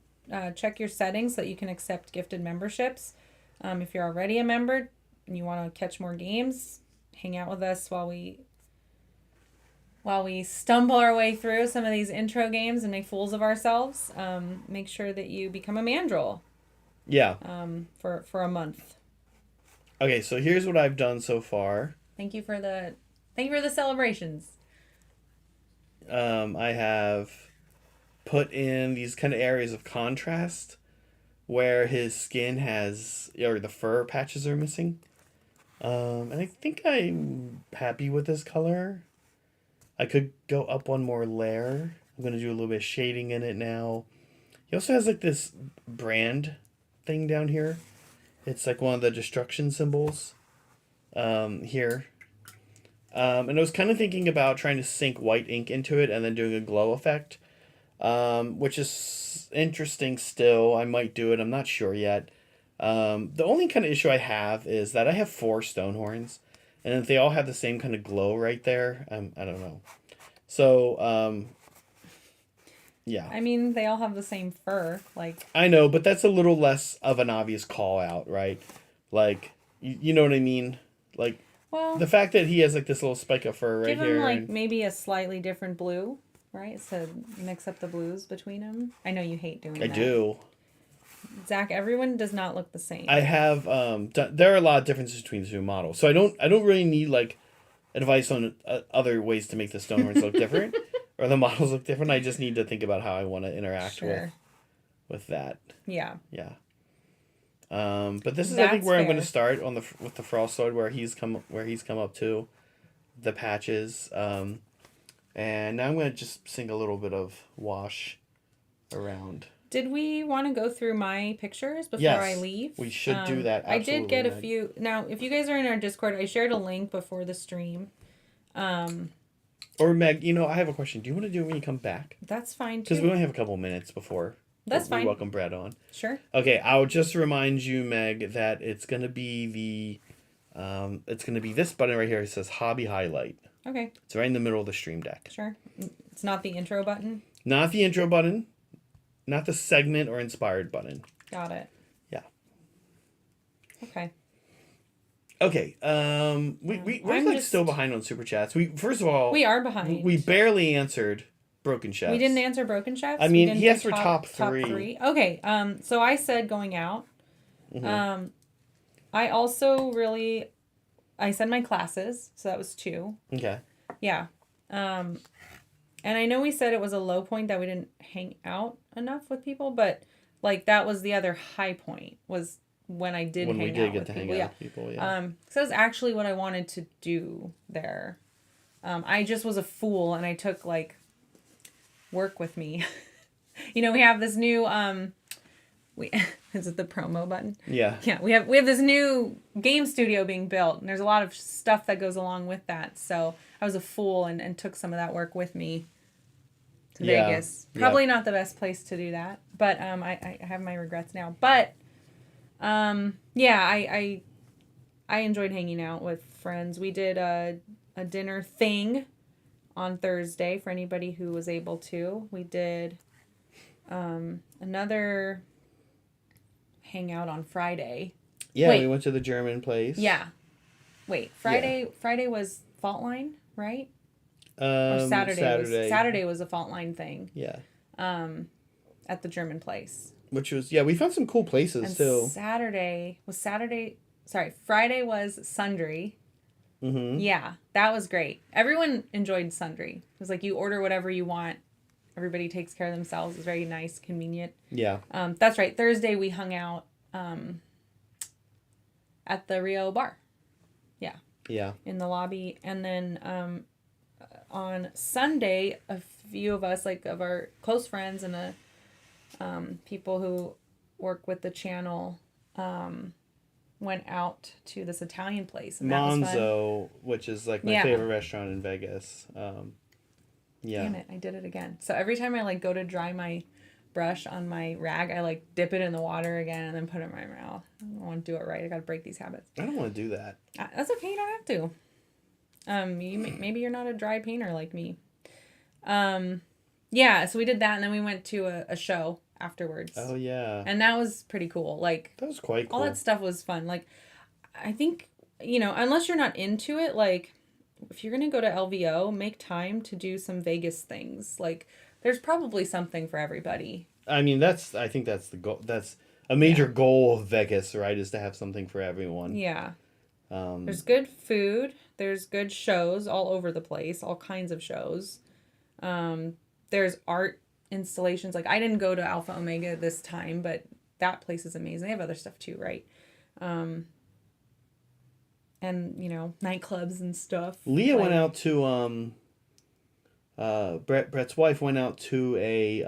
check your settings so that you can accept gifted memberships. If you're already a member and you want to catch more games, hang out with us while we stumble our way through some of these intro games and make fools of ourselves. Make sure that you become a mandrill. Yeah. For a month. Okay, so here's what I've done so far. Thank you for the celebrations. I have put in these kind of areas of contrast where his skin or the fur patches are missing. And I think I'm happy with this color. I could go up one more layer. I'm going to do a little bit of shading in it now. He also has like this brand thing down here. It's like one of the destruction symbols here. And I was kind of thinking about trying to sink white ink into it and then doing a glow effect, which is interesting still. I might do it. I'm not sure yet. The only kind of issue I have is that I have 4 stone horns, and if they all have the same kind of glow right there, I don't know. So, yeah. I mean, they all have the same fur. I know, but that's a little less of an obvious call out, right? Like, you know what I mean? Like, well, the fact that he has like this little spike of fur right here. Give him maybe a slightly different blue, right? So mix up the blues between them. I know you hate doing that. I do. Zach, everyone does not look the same. I have there are a lot of differences between the 2 models, so I don't really need like advice on other ways to make the stone horns look different or the models look different. I just need to think about how I want to interact with that. Yeah. Yeah. But this is I think where I'm going to start with the frost sword where he's come up to the patches. And now I'm going to just sing a little bit of wash around. Did we want to go through my pictures before I leave? We should do that. Absolutely. I did get a few. Now, if you guys are in our Discord, I shared a link before the stream. Or Meg, I have a question. Do you want to do it when you come back? That's fine, too. Because we only have a couple minutes before. That's fine. We welcome Brad on. Sure. Okay, I'll just remind you, Meg, that it's going to be this button right here. It says Hobby Highlight. Okay. It's right in the middle of the stream deck. Sure. It's not the intro button? Not the intro button. Not the segment or inspired button. Got it. Yeah. Okay. Okay. We're still behind on super chats. We are behind. We barely answered Broken Chefs. We didn't answer Broken Chefs? I mean, he asked for top 3. Top 3. Okay. So I said going out. Mm-hmm. I also I said my classes, so that was 2. Okay. Yeah. And I know we said it was a low point that we didn't hang out enough with people, but that was the other high point was when I did hang out with people. Yeah. So that's actually what I wanted to do there. I just was a fool and I took work with me. We have this new is it the promo button? Yeah. Yeah, we have this new game studio being built and there's a lot of stuff that goes along with that. So I was a fool and took some of that work with me to Vegas. Probably not the best place to do that, but I have my regrets now. But I enjoyed hanging out with friends. We did a dinner thing on Thursday for anybody who was able to. We did another hangout on Friday. Yeah, we went to the German place. Yeah. Wait, Friday was Fault Line, right? Or Saturday was a Fault Line thing. Yeah. At the German place. Which was we found some cool places too. Friday was Sundry. Mm-hmm. Yeah, that was great. Everyone enjoyed Sundry. It was you order whatever you want. Everybody takes care of themselves. It's very nice, convenient. Yeah. That's right. Thursday we hung out at the Rio bar. Yeah. Yeah. In the lobby. And then on Sunday, a few of us, of our close friends and people who work with the channel, went out to this Italian place. And Monzo, which is my favorite restaurant in Vegas. Yeah. Damn it, I did it again. So every time I go to dry my toothbrush on my rag, I like dip it in the water again and then put it in my mouth. I don't want to do it right. I got to break these habits. I don't want to do that. That's okay. You don't have to. Maybe you're not a dry painter like me. Yeah, so we did that, and then we went to a show afterwards. Oh, yeah. And that was pretty cool. Like, that was quite cool. All that stuff was fun. Like, I think, unless you're not into it, like, if you're going to go to LVO, make time to do some Vegas things. Like, there's probably something for everybody. I mean, I think that's the goal. That's a major goal of Vegas, right? Is to have something for everyone. Yeah. There's good food. There's good shows all over the place. All kinds of shows. There's art installations. Like, I didn't go to Alpha Omega this time, but that place is amazing. They have other stuff too, right? And nightclubs and stuff. Leah went out to Brett's wife went out to a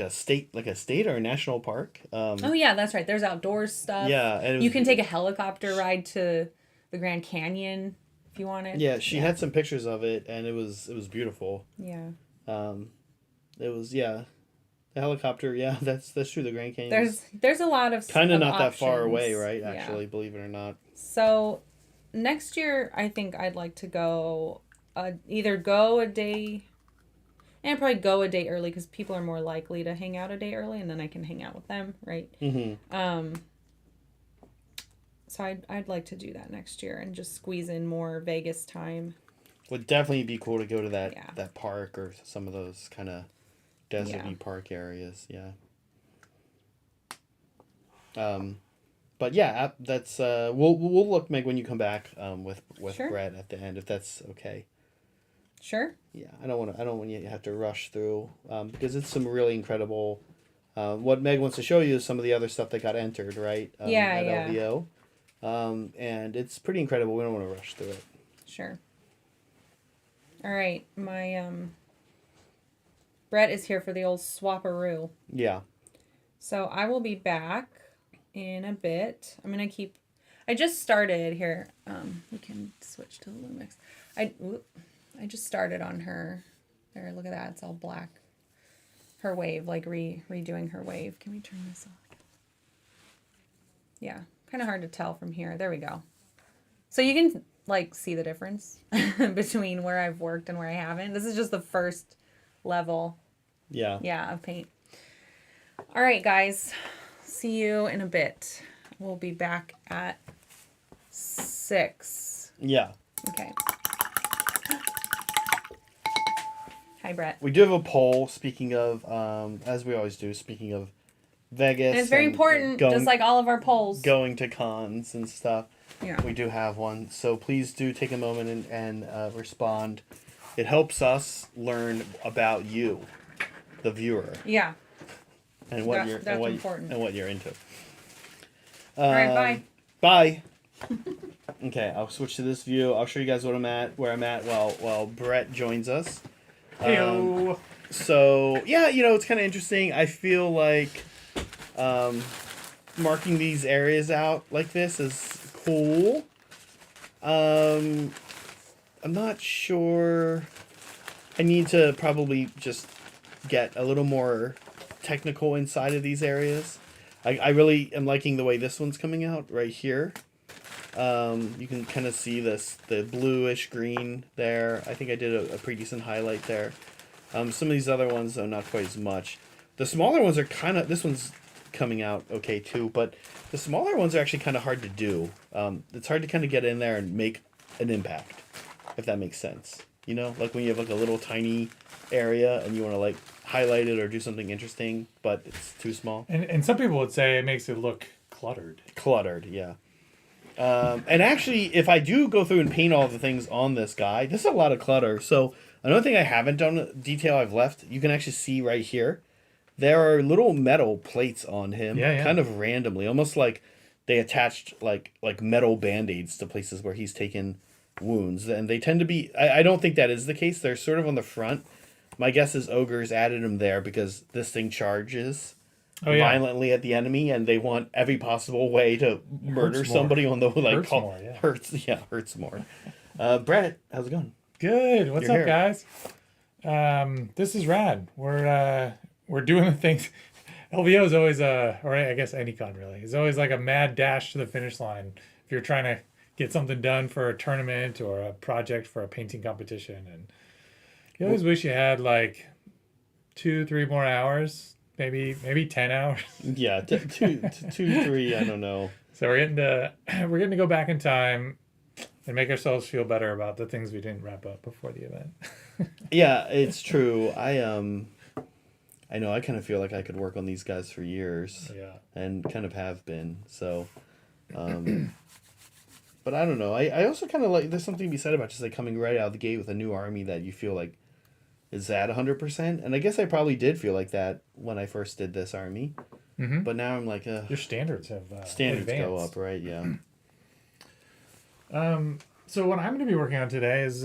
state or a national park. Oh yeah, that's right. There's outdoors stuff. Yeah, and you can take a helicopter ride to the Grand Canyon if you want it. Yeah, she had some pictures of it, and it was beautiful. Yeah. It was the helicopter. Yeah, that's true. The Grand Canyon. There's a lot of kind of not options. That far away, right? Actually, believe it or not. So, next year I think I'd like to go. Either go a day, and probably go a day early because people are more likely to hang out a day early, and then I can hang out with them, right? Mm-hmm. So I'd like to do that next year and just squeeze in more Vegas time. Would definitely be cool to go to that park or some of those kind of desert-y park areas. Yeah. But yeah, that's we'll look, Meg, when you come back with sure. Brett at the end, if that's okay. Sure. Yeah, I don't want you to have to rush through because it's some really incredible. What Meg wants to show you is some of the other stuff that got entered, right? At LVO, and it's pretty incredible. We don't want to rush through it. Sure. All right, my Brett is here for the old swaparoo. Yeah. So I will be back in a bit. I just started here. We can switch to the Lumix. I just started on her. There, look at that. It's all black. Her wave, like redoing her wave. Can we turn this off? Yeah, kind of hard to tell from here. There we go. So you can see the difference between where I've worked and where I haven't. This is just the first level. Yeah. Yeah, of paint. All right, guys. See you in a bit. We'll be back at 6. Yeah. Okay. Hi, Brett. We do have a poll, speaking of, as we always do, speaking of Vegas. And it's very important, just like all of our polls. Going to cons and stuff. Yeah. We do have one. So please do take a moment and respond. It helps us learn about you, the viewer. Yeah. And what you're important. And what you're into. All right, bye. Bye. Okay, I'll switch to this view. I'll show you guys where I'm at while Brett joins us. Heyo. So yeah, it's kind of interesting. I feel like marking these areas out like this is cool. I'm not sure. I need to probably just get a little more technical inside of these areas. I really am liking the way this one's coming out right here. You can kind of see the bluish green there. I think I did a pretty decent highlight there. Some of these other ones, though, not quite as much. The smaller ones are this one's coming out okay too, but the smaller ones are actually kind of hard to do. It's hard to kind of get in there and make an impact, if that makes sense. Like when you have a little tiny area and you want to highlight it or do something interesting, but it's too small. And some people would say it makes it look cluttered. Cluttered, yeah. And actually, if I do go through and paint all the things on this guy, this is a lot of clutter. So another thing I haven't done, detail I've left, you can actually see right here. There are little metal plates on him, kind of randomly, almost like they attached like metal band-aids to places where he's taken wounds. And they tend to be, I don't think that is the case. They're sort of on the front. My guess is Ogres added them there because this thing charges violently at the enemy, and they want every possible way to murder somebody on the hurts more. Brett, how's it going? Good. What's up, guys? This is rad. We're doing the things. LVO is always or I guess any con really, is always like a mad dash to the finish line. If you're trying to get something done for a tournament or a project for a painting competition, and you always wish you had like 2, 3 more hours, maybe 10 hours. Yeah, two, 3. I don't know. So we're getting to go back in time and make ourselves feel better about the things we didn't wrap up before the event. Yeah, it's true. I know I kind of feel like I could work on these guys for years. Yeah. And kind of have been. So, but I don't know. I also kind of like, there's something to be said about just like coming right out of the gate with a new army that you feel like is at 100%. And I guess I probably did feel like that when I first did this army. Mm-hmm. But now I'm like, your standards have standards advanced. go up, right? Yeah. So what I'm going to be working on today is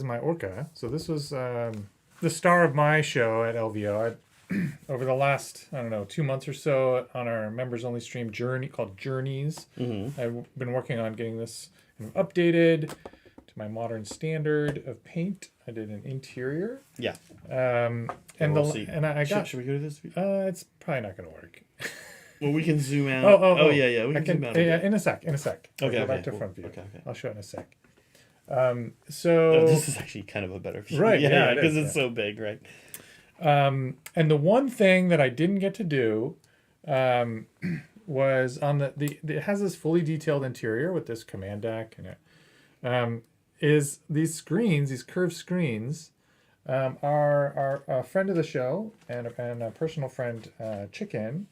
my Orca. So this was the star of my show at LVO. Over the last, I don't know, 2 months or so on our members only stream called Journeys. Mm-hmm. I've been working on getting this updated to my modern standard of paint. I did an interior. Yeah. And we'll see. and I got. Should we go to this? It's probably not going to work. Well, we can zoom out. Oh, yeah. We can zoom out. Yeah, in a sec. I'll Okay. go back to Cool. front view. Okay. I'll show it in a sec. Oh, So this is actually kind of a better view. Right, yeah, it because is, it's so big, right? and the one thing that I didn't get to do was on it has this fully detailed interior with this command deck and it is these curved screens are a friend of the show and a personal friend, Chicken,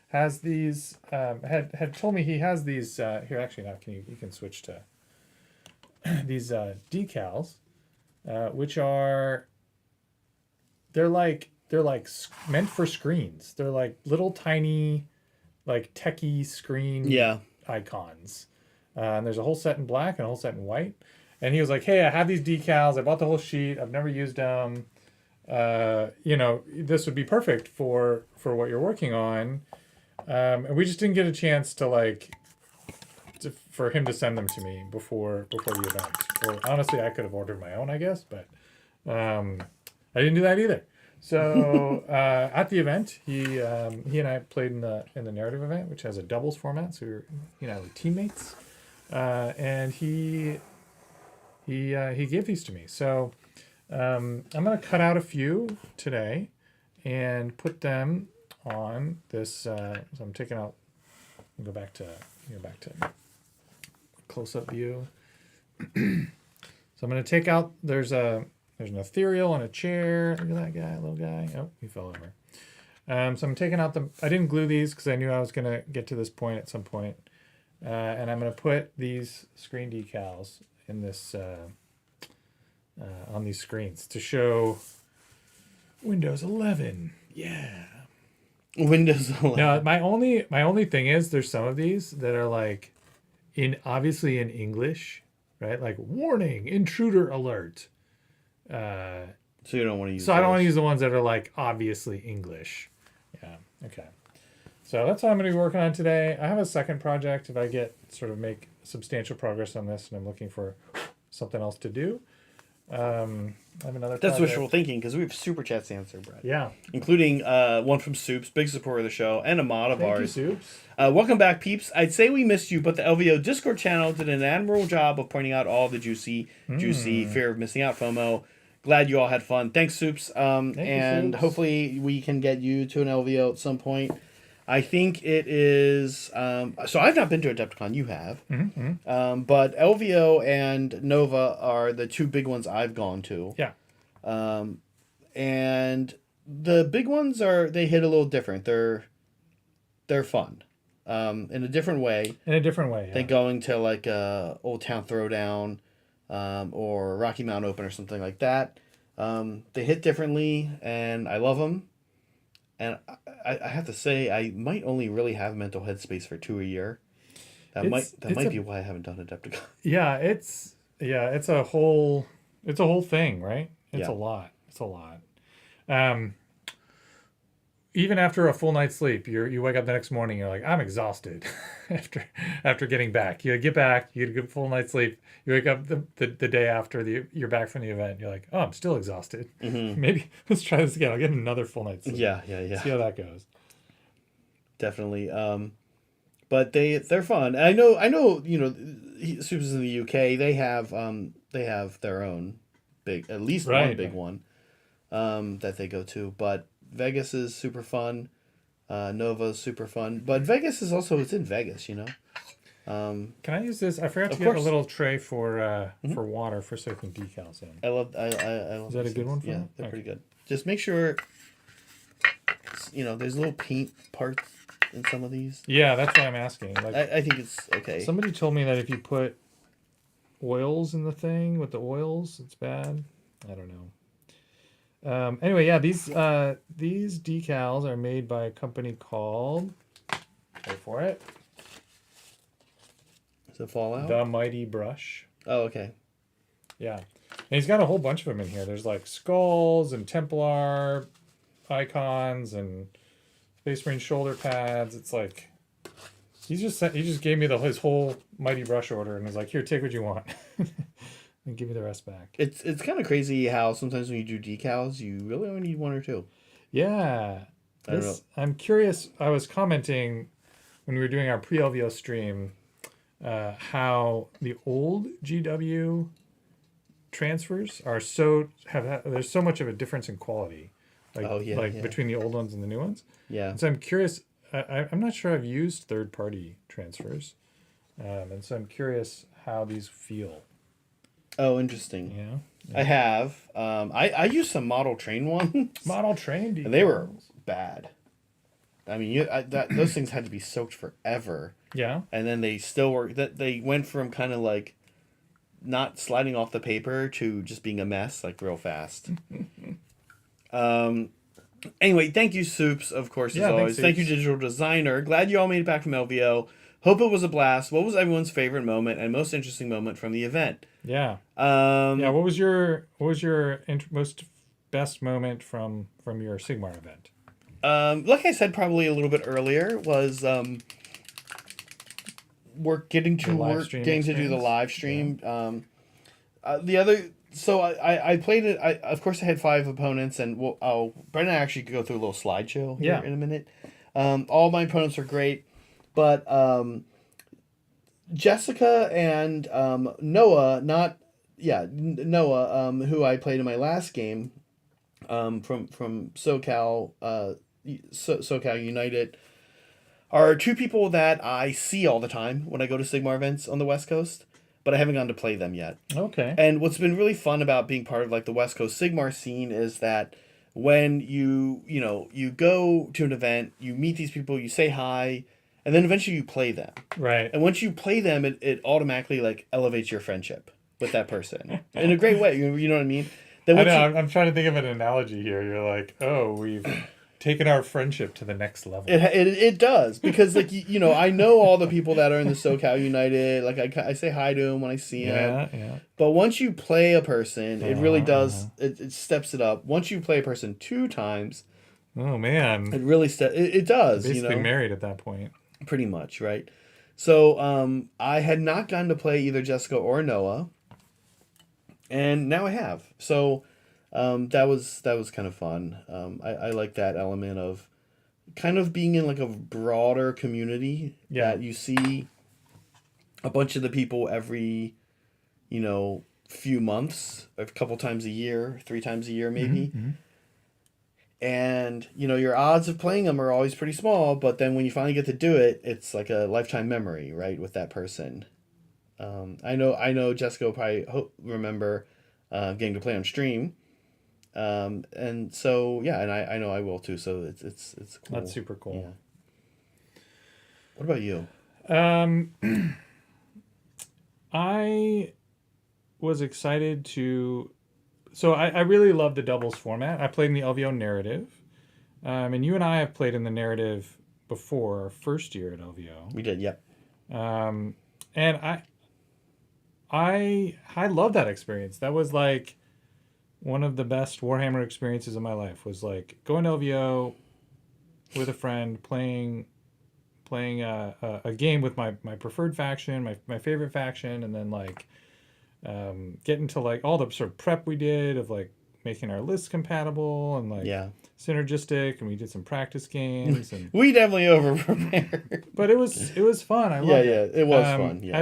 has these had told me he has these here actually now you can switch to these decals which are they're like meant for screens. They're like little tiny like techie screen icons. And there's a whole set in black and a whole set in white. And he was like, "Hey, I have these decals. I bought the whole sheet. I've never used them. This would be perfect for what you're working on." And we just didn't get a chance to for him to send them to me before the event. Or honestly, I could have ordered my own, I guess, but I didn't do that either. So at the event, he and I played in the narrative event, which has a doubles format. So we're teammates, and he gave these to me. So I'm gonna cut out a few today and put them on this. So I'm taking out. Go back to close-up view. So I'm gonna take out. There's an ethereal and a chair. Look at that guy, little guy. Oh, he fell over. So I'm taking out I didn't glue these because I knew I was gonna get to this point at some point. And I'm gonna put these screen decals in this on these screens to show Windows 11. Yeah. Windows 11. Now my only thing is there's some of these that are like obviously in English, right? Like warning, intruder alert. So you don't want to use. So I don't want to use the ones that are like obviously English. Yeah. Okay. So that's what I'm going to be working on today. I have a second project if I make substantial progress on this, and I'm looking for something else to do. I have another. That's project. wishful thinking because we have super chats to answer, Brett. Yeah. Including one from Soups, big supporter of the show, and a mod of ours. Thank you, Soups. Welcome back, peeps. I'd say we missed you, but the LVO Discord channel did an admirable job of pointing out all the juicy fear of missing out FOMO. Glad you all had fun. Thanks, Soups. Thank you, Soups. Hopefully we can get you to an LVO at some point. I think it is. So I've not been to Adepticon. You have. Mm-hmm. But LVO and Nova are the two big ones I've gone to. Yeah. And the big ones they hit a little different. They're fun. In a different way. Yeah. Than going to like Old Town Throwdown, or Rocky Mountain Open or something like that. They hit differently, and I love them. And I have to say, I might only really have mental headspace for 2 a year. That might be why I haven't done Adepticon. Yeah, it's a whole thing, right? It's a lot. even after a full night's sleep, you wake up the next morning, you're like, I'm exhausted after getting back. You get back, you get a good full night's sleep. You wake up the day after you're back from the event. You're like, oh, I'm still exhausted. Mm-hmm. Maybe let's try this again. I'll get another full night's sleep. Yeah. See how that goes. Definitely. But they're fun. And I know. Supers in the UK. They have their own at least one big one, that they go to. But Vegas is super fun. Nova's super fun. But Vegas is also, it's in Vegas, Can I use this? I forgot to get a little tray for water for soaking decals in. I love. Is that a good one for Yeah, me? they're pretty good. Just make sure. There's little paint parts in some of these. Yeah, that's why I'm asking. Like, I think it's okay. somebody told me that if you put oils in the thing with the oils, it's bad. I don't know. Anyway, yeah, these decals are made by a company called. Wait for it. Is it Fallout? The Mighty Brush. Oh, okay. Yeah, and he's got a whole bunch of them in here. There's like skulls and Templar icons and Space Marine shoulder pads. It's like he just gave me his whole Mighty Brush order and was like, here, take what you want, and give me the rest back. It's kind of crazy how sometimes when you do decals, you really only need one or two. Yeah, I don't know. I'm curious. I was commenting when we were doing our pre-LVO stream how the old GW transfers are there's so much of a difference in quality. Between the old ones and the new ones. Yeah. And so I'm curious. I'm not sure I've used third-party transfers, and so I'm curious how these feel. Oh, interesting. Yeah. I have. I used some model train ones. Model train decals. And they were bad. I mean, those things had to be soaked forever. Yeah. And then they still were. They went from kind of like not sliding off the paper to just being a mess, like real fast. Anyway, thank you, Soups, of course, as always. Thank you, Digital Designer. Glad you all made it back from LVO. Hope it was a blast. What was everyone's favorite moment and most interesting moment from the event? Yeah. What was your most best moment from your Sigmar event? Like I said, probably a little bit earlier, was getting to do the live stream. Yeah. So I played it. Of course I had 5 opponents, and Brent and I actually could go through a little slideshow here in a minute. All my opponents are great, but Jessica and Noah, who I played in my last game, from SoCal United, are 2 people that I see all the time when I go to Sigmar events on the West Coast, but I haven't gone to play them yet. Okay. And what's been really fun about being part of like the West Coast Sigmar scene is that when you go to an event, you meet these people, you say hi, and then eventually you play them. Right. And once you play them, it automatically like elevates your friendship with that person in a great way. You know what I mean? I'm trying to think of an analogy here. You're like, oh, we've taken our friendship to the next level. It does, because like I know all the people that are in the SoCal United. Like I say hi to them when I see them. Yeah. But once you play a person, it really does. It steps it up. Once you play a person 2 times, oh man, it really it does. Basically married at that point. Pretty much, right? So I had not gotten to play either Jessica or Noah, and now I have. So that was kind of fun. I like that element of kind of being in like a broader community that you see a bunch of the people every few months, a couple times a year, 3 times a year maybe. Mm-hmm. And your odds of playing them are always pretty small, but then when you finally get to do it, it's like a lifetime memory, right, with that person. I know Jessica will probably remember getting to play on stream. And so and I know I will too. So it's cool. That's super cool. Yeah. What about you? I was excited to. So I really love the doubles format. I played in the LVO narrative, and you and I have played in the narrative before our first year at LVO. We did, yep. And I love that experience. That was like one of the best Warhammer experiences of my life. Was like going to LVO, with a friend playing a game with my preferred faction, my favorite faction, and then like getting to like all the sort of prep we did of like making our lists compatible and like synergistic, and we did some practice games and we definitely over prepared. But it was fun. I loved it. It was fun. Yeah.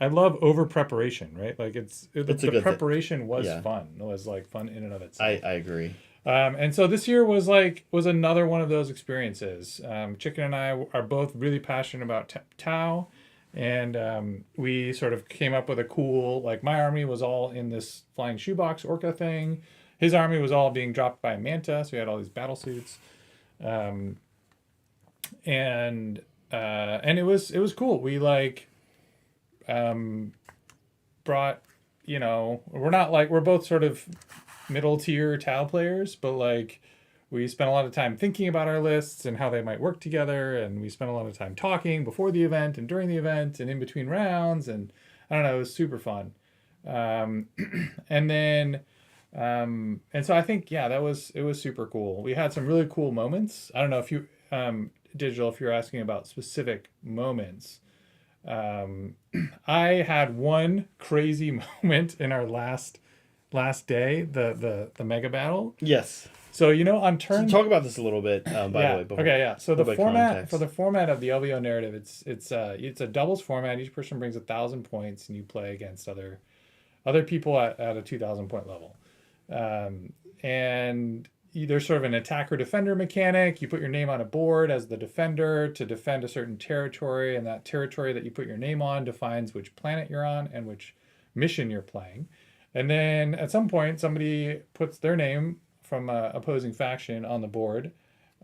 I love over preparation, right? Like the preparation was fun. It was like fun in and of itself. I agree. And so this year was another one of those experiences. Chicken and I are both really passionate about Tau, and we sort of came up with a cool, like, my army was all in this flying shoebox orca thing. His army was all being dropped by a manta, so we had all these battle suits. And it was cool. We like brought, we're both sort of middle tier Tau players, but like we spent a lot of time thinking about our lists and how they might work together, and we spent a lot of time talking before the event and during the event and in between rounds, and I don't know, it was super fun. And so I think it was super cool. We had some really cool moments. I don't know if you Digital, if you're asking about specific moments. I had one crazy moment in our last day, the mega battle. Yes. So on turn. So talk about this a little bit. By the way. Okay. Yeah. So the format of the LVO narrative, it's a doubles format. Each person brings 1,000 points, and you play against other people at a 2,000 point level. And there's sort of an attacker defender mechanic. You put your name on a board as the defender to defend a certain territory, and that territory that you put your name on defines which planet you're on and which mission you're playing. And then at some point, somebody puts their name from an opposing faction on the board,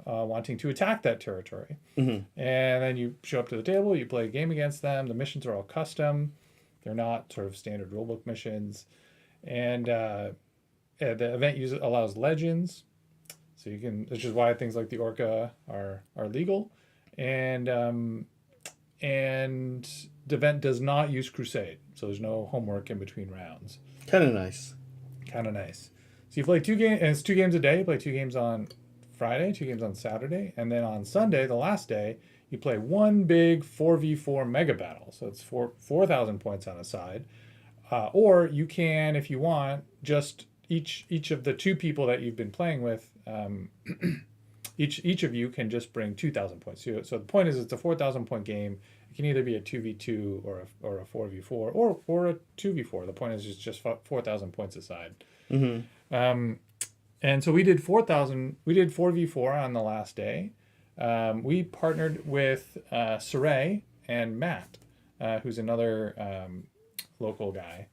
wanting to attack that territory. Mm-hmm. And then you show up to the table, you play a game against them. The missions are all custom. They're not sort of standard rulebook missions. And the event allows legends. So you can, which is why things like the Orca are legal. And the event does not use Crusade. So there's no homework in between rounds. Kind of nice. So you play 2 games, and it's 2 games a day. You play 2 games on Friday, 2 games on Saturday, and then on Sunday, the last day, you play one big 4v4 mega battle. So it's 4,000 points on a side. Or you can, if you want, just each of the 2 people that you've been playing with, each of you can just bring 2,000 points. So the point is, it's a 4,000 point game. It can either be a 2v2 or a 4v4 or a 2v4. The point is, it's just 4,000 points aside. Mm-hmm. And so we did 4,000. We did 4v4 on the last day. We partnered with Saray and Matt, who's another local guy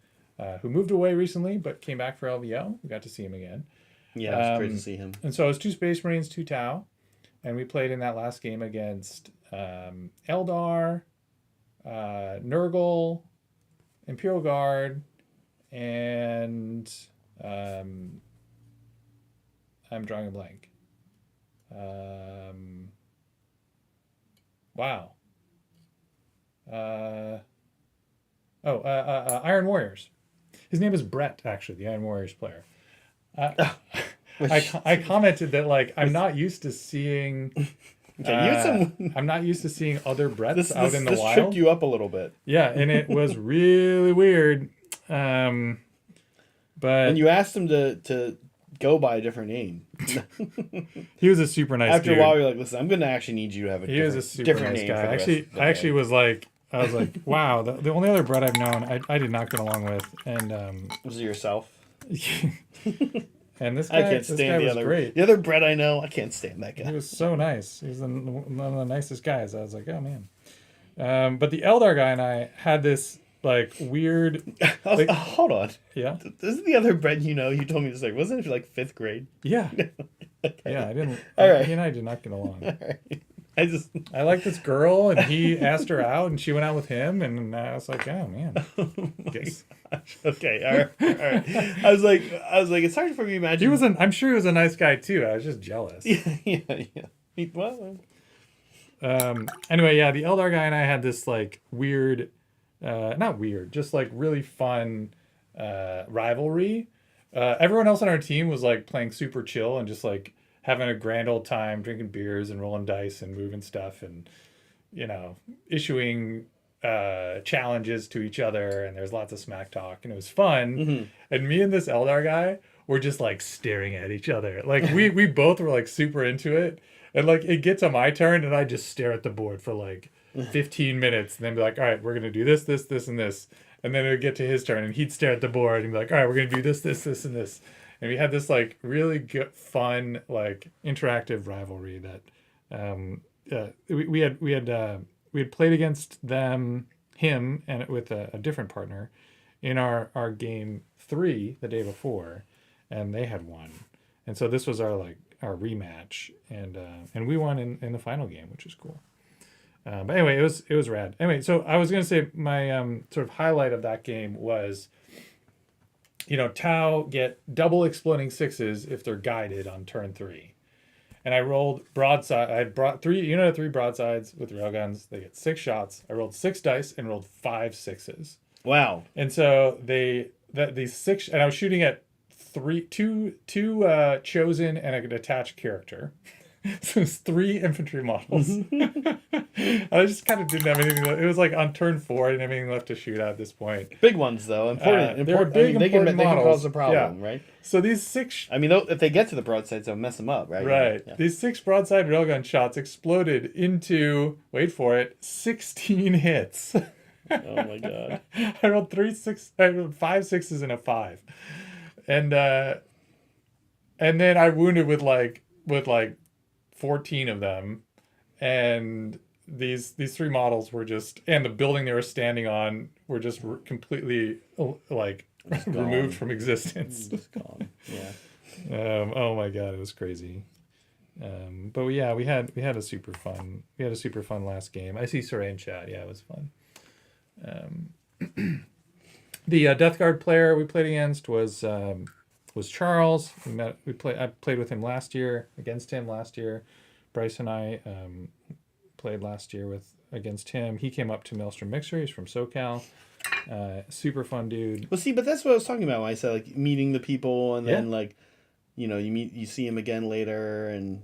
who moved away recently but came back for LVO. We got to see him again. Yeah, it's great to see him. And so it was 2 Space Marines, 2 Tau, and we played in that last game against Eldar, Nurgle, Imperial Guard, and I'm drawing a blank. Wow. Iron Warriors. His name is Brett, actually, the Iron Warriors player. I commented that, like, I'm not used to seeing. I'm not used to seeing other Bretts out in the wild. This tripped you up a little bit. Yeah, and it was really weird. But and you asked him to go by a different name. He was a super nice After dude. a while, you're like, listen, I'm going to actually need you to have a different nice name. Guy. I actually was like, wow, the only other Brett I've known, I did not get along with, and was it yourself? And this guy, I can't stand was great. The other Brett I know, I can't stand that guy. He was so nice. He was one of the nicest guys. I was like, oh man. But the Eldar guy and I had this like weird. Hold on. Yeah. This is the other Brett you know. You told me this, like, wasn't it like 5th grade? Yeah. Okay. Yeah, I didn't. All right. He and I did not get along. All right. I liked this girl, and he asked her out, and she went out with him, and I was like, oh man. Okay, all right. I was like, it's hard for me to imagine. I'm sure he was a nice guy too. I was just jealous. Yeah. Well. Anyway, yeah, the Eldar guy and I had this like weird, not weird, just like really fun rivalry. Everyone else on our team was like playing super chill and just like having a grand old time, drinking beers and rolling dice and moving stuff and, issuing challenges to each other. And there's lots of smack talk and it was fun. Mm-hmm. And me and this Eldar guy were just like staring at each other. Like we both were like super into it. And like it gets to my turn and I just stare at the board for like 15 minutes and then be like, all right, we're going to do this, this, this, and this. And then it would get to his turn and he'd stare at the board and be like, all right, we're going to do this, this, this, and this. And we had this like really good, fun, like interactive rivalry that we had played against him and with a different partner in our game 3 the day before, and they had won. And so this was our rematch, and we won in the final game, which is cool. But anyway, it was rad. Anyway, so I was gonna say my sort of highlight of that game was, Tau get double exploding 6s if they're guided on turn 3, and I rolled broadside. I brought 3 3 broadsides with railguns. They get 6 shots. I rolled 6 dice and rolled 5 6s. Wow! And so these 6, and I was shooting at two chosen and an attached character. So it's 3 infantry models. I just kind of didn't have anything. It was like on turn 4, I didn't have anything left to shoot at this point. Big ones though, important. They're big, they can models. cause a problem, right? So these 6. I mean, if they get to the broadsides, they'll mess them up, right? Right. Yeah. These 6 broadside railgun shots exploded into, wait for it, 16 hits. Oh my god! I rolled 5 6s and a 5, and then I wounded with like 14 of them, and these 3 models were just, and the building they were standing on were just completely removed from existence. Just gone. Yeah. Oh my god, it was crazy. But yeah, we had a super fun last game. I see Saray in chat. Yeah, it was fun. The Death Guard player we played against was Charles. I played with him against him last year. Bryce and I played last year against him. He came up to Maelstrom Mixer. He's from SoCal. Super fun dude. Well, see, but that's what I was talking about when I said like meeting the people, and then you see him again later, and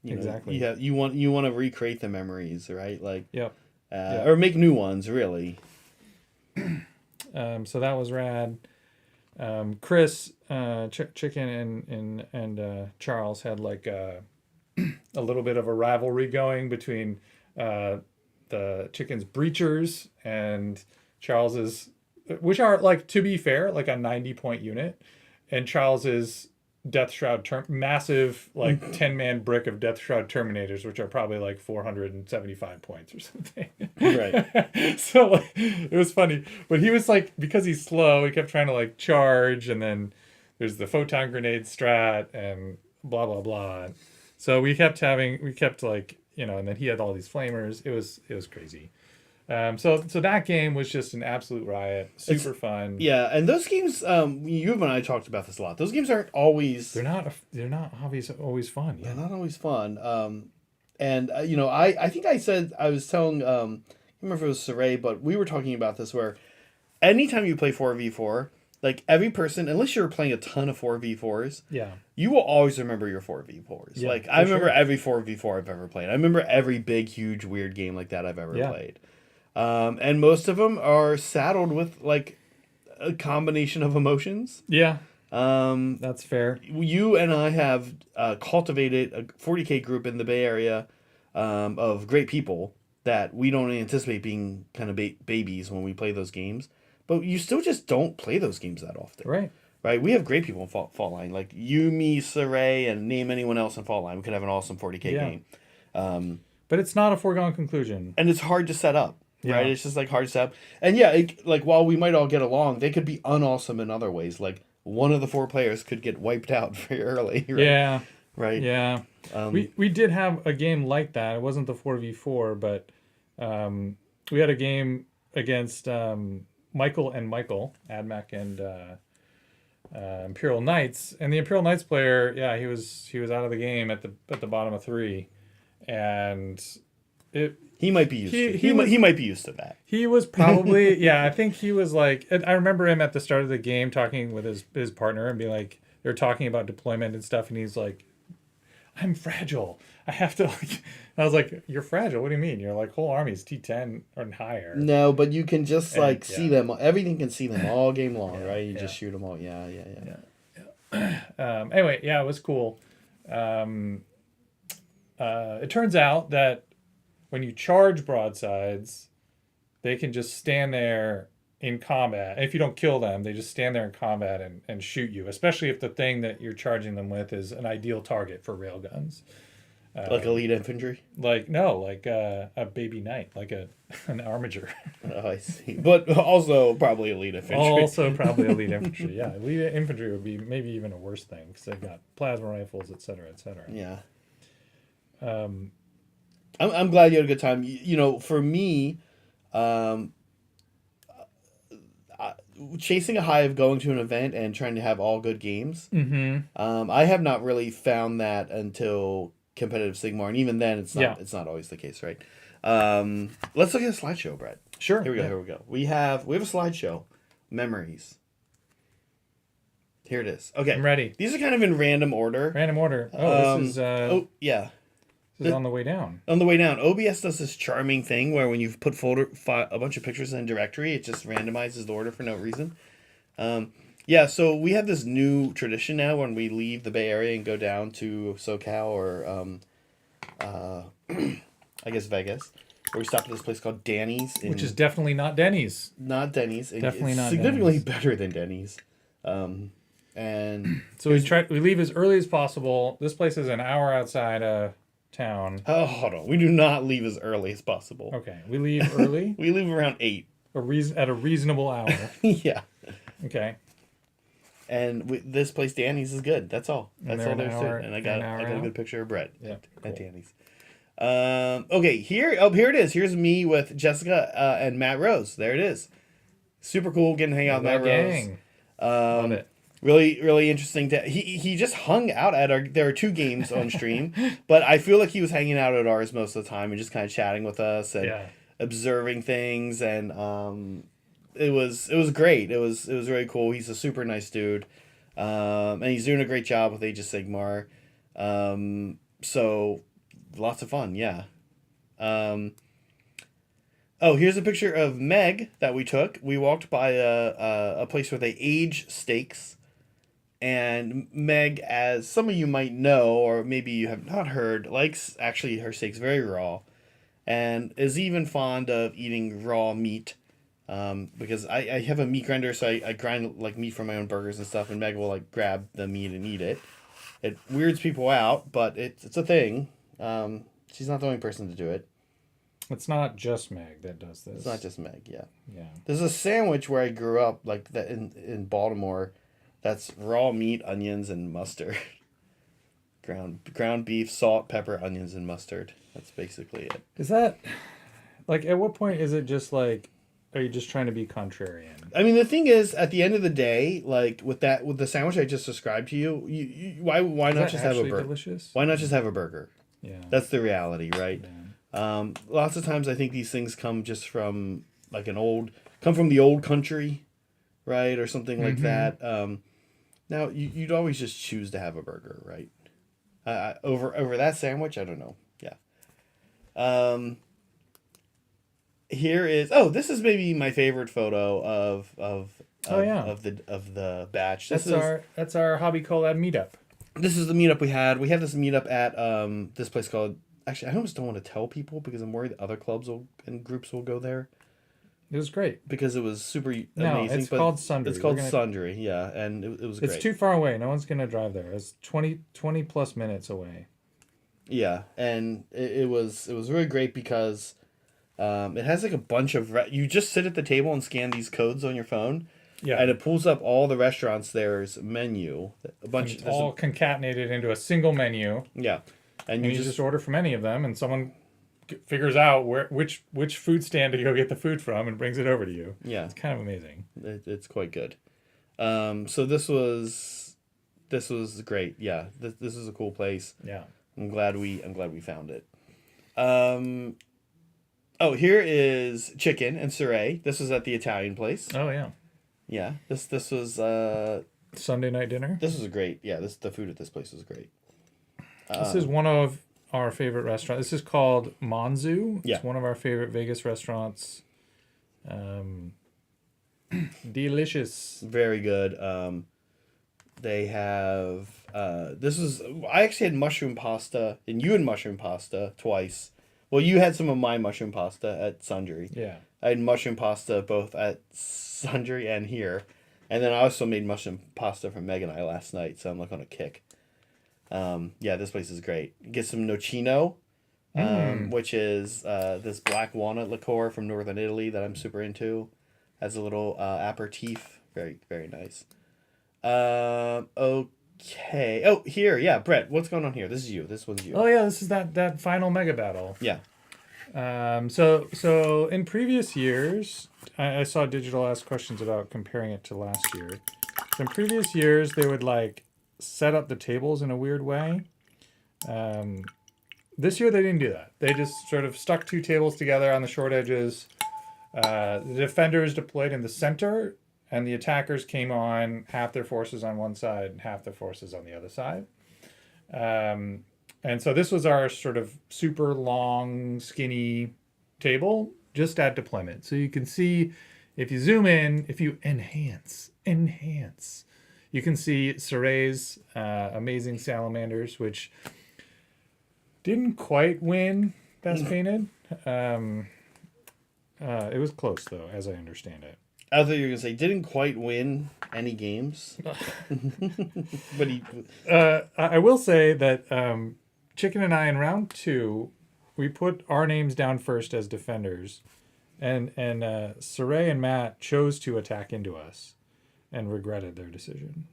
exactly. You want to recreate the memories, right? Like Yep. or make new ones, really. So that was rad. Chris, Chicken, and Charles had like a little bit of a rivalry going between the Chicken's breachers and Charles's, which are like, to be fair, like a 90-point unit, and Charles's Death Shroud massive 10-man brick of Death Shroud Terminators, which are probably like 475 points or something. Right. So it was funny, but he was like, because he's slow, he kept trying to charge, and then there's the photon grenade strat and blah blah blah. So we kept and then he had all these flamers. It was crazy. So that game was just an absolute riot. Super fun. Yeah, and those games, you and I talked about this a lot. Those games aren't always. They're not always fun. Yeah. They're not always fun. I think I said, I was telling, I don't remember if it was Saray, but we were talking about this where anytime you play 4v4, like every person, unless you're playing a ton of 4v4s, you will always remember your 4v4s. Yeah, I remember every 4v4 I've ever played. I remember every big, huge, weird game like that I've ever played. And most of them are saddled with a combination of emotions. Yeah. That's fair. You and I have cultivated a 40K group in the Bay Area of great people that we don't anticipate being kind of babies when we play those games. But you still just don't play those games that often. Right. Right? We have great people in Fault Line. Like you, me, Saray, and name anyone else in Fault Line. We could have an awesome 40K game. But it's not a foregone conclusion. And it's hard to set up. Yeah. Right? It's just hard to set up. And yeah, while we might all get along, they could be unawesome in other ways. Like one of the 4 players could get wiped out very early. Right? Yeah. Right? Yeah. We did have a game like that. It wasn't the 4v4, but we had a game against Michael, Admac and Imperial Knights, and the Imperial Knights player, he was out of the game at the bottom of 3, and he might be used he might be used to that. He was probably I think he was I remember him at the start of the game talking with his partner and be like, they're talking about deployment and stuff, and he's like, I'm fragile. I have to like. I was like, you're fragile. What do you mean? Your like whole army's T10 or higher. No, but you can just And, like see them. Everything can see them all game long, Yeah, right? You yeah. just shoot them all. Yeah. Anyway, yeah, it was cool. It turns out that when you charge broadsides, they can just stand there in combat. And if you don't kill them, they just stand there in combat and shoot you, especially if the thing that you're charging them with is an ideal target for railguns. Like elite infantry. Like a baby knight, like an armiger. Oh, I see. But also probably elite infantry. Also probably elite infantry. Yeah, elite infantry would be maybe even a worse thing because they've got plasma rifles, etc., etc. Yeah. I'm glad you had a good time. For me, chasing a high of going to an event and trying to have all good games. Mm-hmm. I have not really found that until competitive Sigmar, and even then, it's not always the case, right? Let's look at a slideshow, Brett. Sure. Here we go. We have a slideshow, memories. Here it is. Okay, I'm ready. These are kind of in random order. Random order. Oh, this is yeah. This is on the way down. On the way down, OBS does this charming thing where when you put a bunch of pictures in a directory, it just randomizes the order for no reason. Yeah, so we have this new tradition now when we leave the Bay Area and go down to SoCal or I guess Vegas, where we stop at this place called Danny's, Which is definitely not Denny's. not Denny's. Definitely it's not significantly Denny's. better than Denny's. And So we leave as early as possible. This place is an hour outside of town. oh, hold on, we do not leave as early as possible. Okay, we leave early. We leave around 8. At a reasonable hour. Yeah. Okay. And this place, Danny's, is good. That's all. That's all there's to it. And I got a out? good picture of Brett Yeah, at cool. Danny's. Okay, here it is. Here's me with Jessica and Matt Rose. There it is. Super cool getting to hang out with Matt Gang. Rose. Love it. Really, really interesting. He just hung out at there are 2 games on stream, but I feel like he was hanging out at ours most of the time and just kind of chatting with us and observing things, and it was great. It was really cool. He's a super nice dude, and he's doing a great job with Age of Sigmar. So lots of fun, yeah. Oh, here's a picture of Meg that we took. We walked by a place where they age steaks. And Meg, as some of you might know, or maybe you have not heard, likes actually her steaks very raw. And is even fond of eating raw meat. Because I have a meat grinder, so I grind like meat for my own burgers and stuff. And Meg will like grab the meat and eat it. It weirds people out, but it's a thing. She's not the only person to do it. It's not just Meg that does this. It's not just Meg, yeah. Yeah. There's a sandwich where I grew up, like that in Baltimore, that's raw meat, onions, and mustard. ground beef, salt, pepper, onions, and mustard. That's basically it. Is that like at what point is it just like, are you just trying to be contrarian? I mean, the thing is, at the end of the day, like with the sandwich I just described to you, why not just have a burger? Delicious? Why not just have a burger? Yeah. That's the reality, right? Yeah. Lots of times I think these things come just from like come from the old country, right, or something like that. Now you'd always just choose to have a burger, right? Over that sandwich, I don't know. Yeah. Here is this is maybe my favorite photo of the batch. That's our hobby collab meetup. This is the meetup we had. We have this meetup at this place called. Actually, I almost don't want to tell people because I'm worried other clubs and groups will go there. It was great. Because it was super amazing. It's called Sundry. It's called Sundry, yeah, and it was great. It's too far away. No one's going to drive there. It's 20 plus minutes away. Yeah, and it was really great because it has like a bunch of... you just sit at the table and scan these codes on your phone, and it pulls up all the restaurants there's menu. It's all concatenated into a single menu. Yeah. And you just order from any of them, and someone figures out which food stand to go get the food from and brings it over to you. Yeah, it's kind of amazing. It's quite good. So this was great. Yeah, this is a cool place. Yeah, I'm glad we found it. Here is chicken and Surrey. This was at the Italian place. Oh yeah. Yeah, this was Sunday night dinner. This was great. Yeah, the food at this place was great. This is one of our favorite restaurants. This is called Monzu. Yeah. It's one of our favorite Vegas restaurants. Delicious. Very good. They have I actually had mushroom pasta, and you had mushroom pasta twice. Well, you had some of my mushroom pasta at Sundry. Yeah. I had mushroom pasta both at Sundry and here. And then I also made mushroom pasta for Meg and I last night, so I'm like on a kick. Yeah, this place is great. Get some nocino, which is this black walnut liqueur from northern Italy that I'm super into. As a little aperitif. Very, very nice. Okay. Oh, here. Yeah, Brett, what's going on here? This is you. This one's you. Oh yeah, this is that final mega battle. Yeah. So in previous years, I saw Digital ask questions about comparing it to last year. So in previous years, they would like set up the tables in a weird way. This year they didn't do that. They just sort of stuck two tables together on the short edges. The defenders deployed in the center, and the attackers came on half their forces on one side and half their forces on the other side. And so this was our sort of super long, skinny table just at deployment. So you can see, if you zoom in, if you enhance, you can see Surrey's amazing salamanders, which didn't quite win Best Painted. It was close, though, as I understand it. I thought you were going to say, didn't quite win any games. But he... I will say that Chicken and I, in round 2, we put our names down first as defenders. And Saray and Matt chose to attack into us and regretted their decision.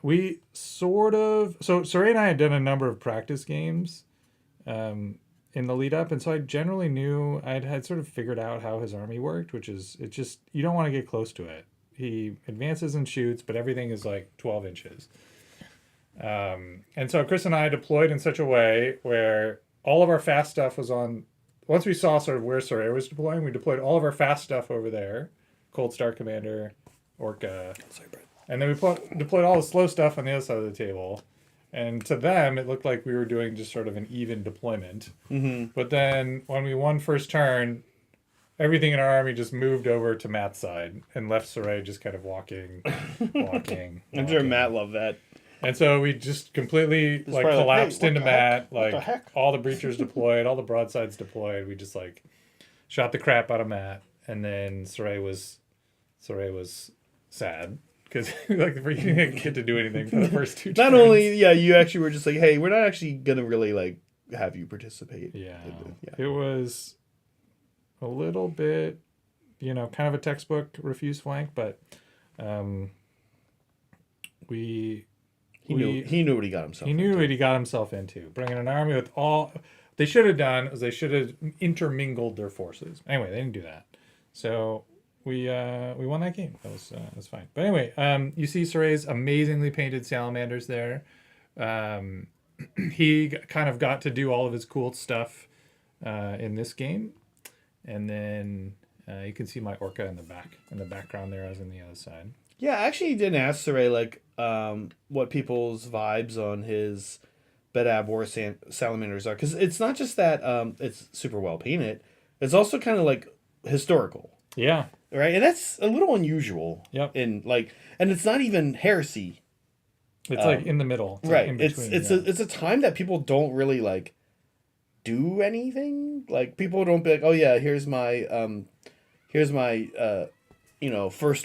We sort of... So Saray and I had done a number of practice games in the lead up, and so I generally knew I had sort of figured out how his army worked, which is, it's just, you don't want to get close to it. He advances and shoots, but everything is like 12 inches. And so Chris and I deployed in such a way where all of our fast stuff was on, once we saw sort of where Saray was deploying, we deployed all of our fast stuff over there, Cold Star Commander, Orca, and then we deployed all the slow stuff on the other side of the table. And to them, it looked like we were doing just sort of an even deployment. Mm-hmm. But then when we won first turn, everything in our army just moved over to Matt's side and left Saray just kind of walking. I'm sure Matt loved that. And so we just completely collapsed into Matt. All the breachers deployed, all the broadsides deployed. We just like shot the crap out of Matt. And then Saray was sad. Because like we didn't get to do anything for the first 2 turns. Not only, you actually were just like, hey, we're not actually gonna really like have you participate. Yeah. It was a little bit, kind of a textbook refuse flank, but he knew what he got himself. He knew what he got himself into. Bringing an army with all they should have done is they should have intermingled their forces. Anyway, they didn't do that, so. We won that game. That was fine. But anyway, you see Saray's amazingly painted salamanders there. He kind of got to do all of his cool stuff in this game, and then you can see my Orca in the background there, as in the other side. Yeah, I actually didn't ask Saray what people's vibes on his Bedab War salamanders are, because it's not just that it's super well painted. It's also kind of like historical. Yeah. Right, and that's a little unusual. Yep. And it's not even heresy. It's like in the middle. It's right. Like in between, it's a time that people don't really like do anything. Like people don't be like, oh yeah, here's my first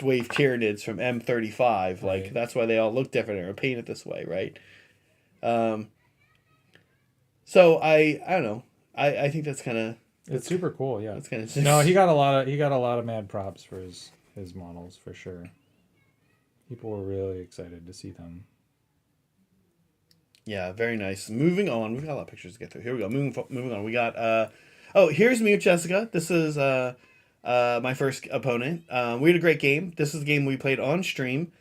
wave Tyranids from M35. Right. Like that's why they all look different and are painted this way, right? So I don't know. I think that's kind of. It's super cool, yeah. It's kind of no. He got a lot of mad props for his models for sure. People were really excited to see them. Yeah, very nice. Moving on, we've got a lot of pictures to get through. Here we go. Moving on. We got here's me with Jessica. This is my first opponent. We had a great game. This is the game we played on stream.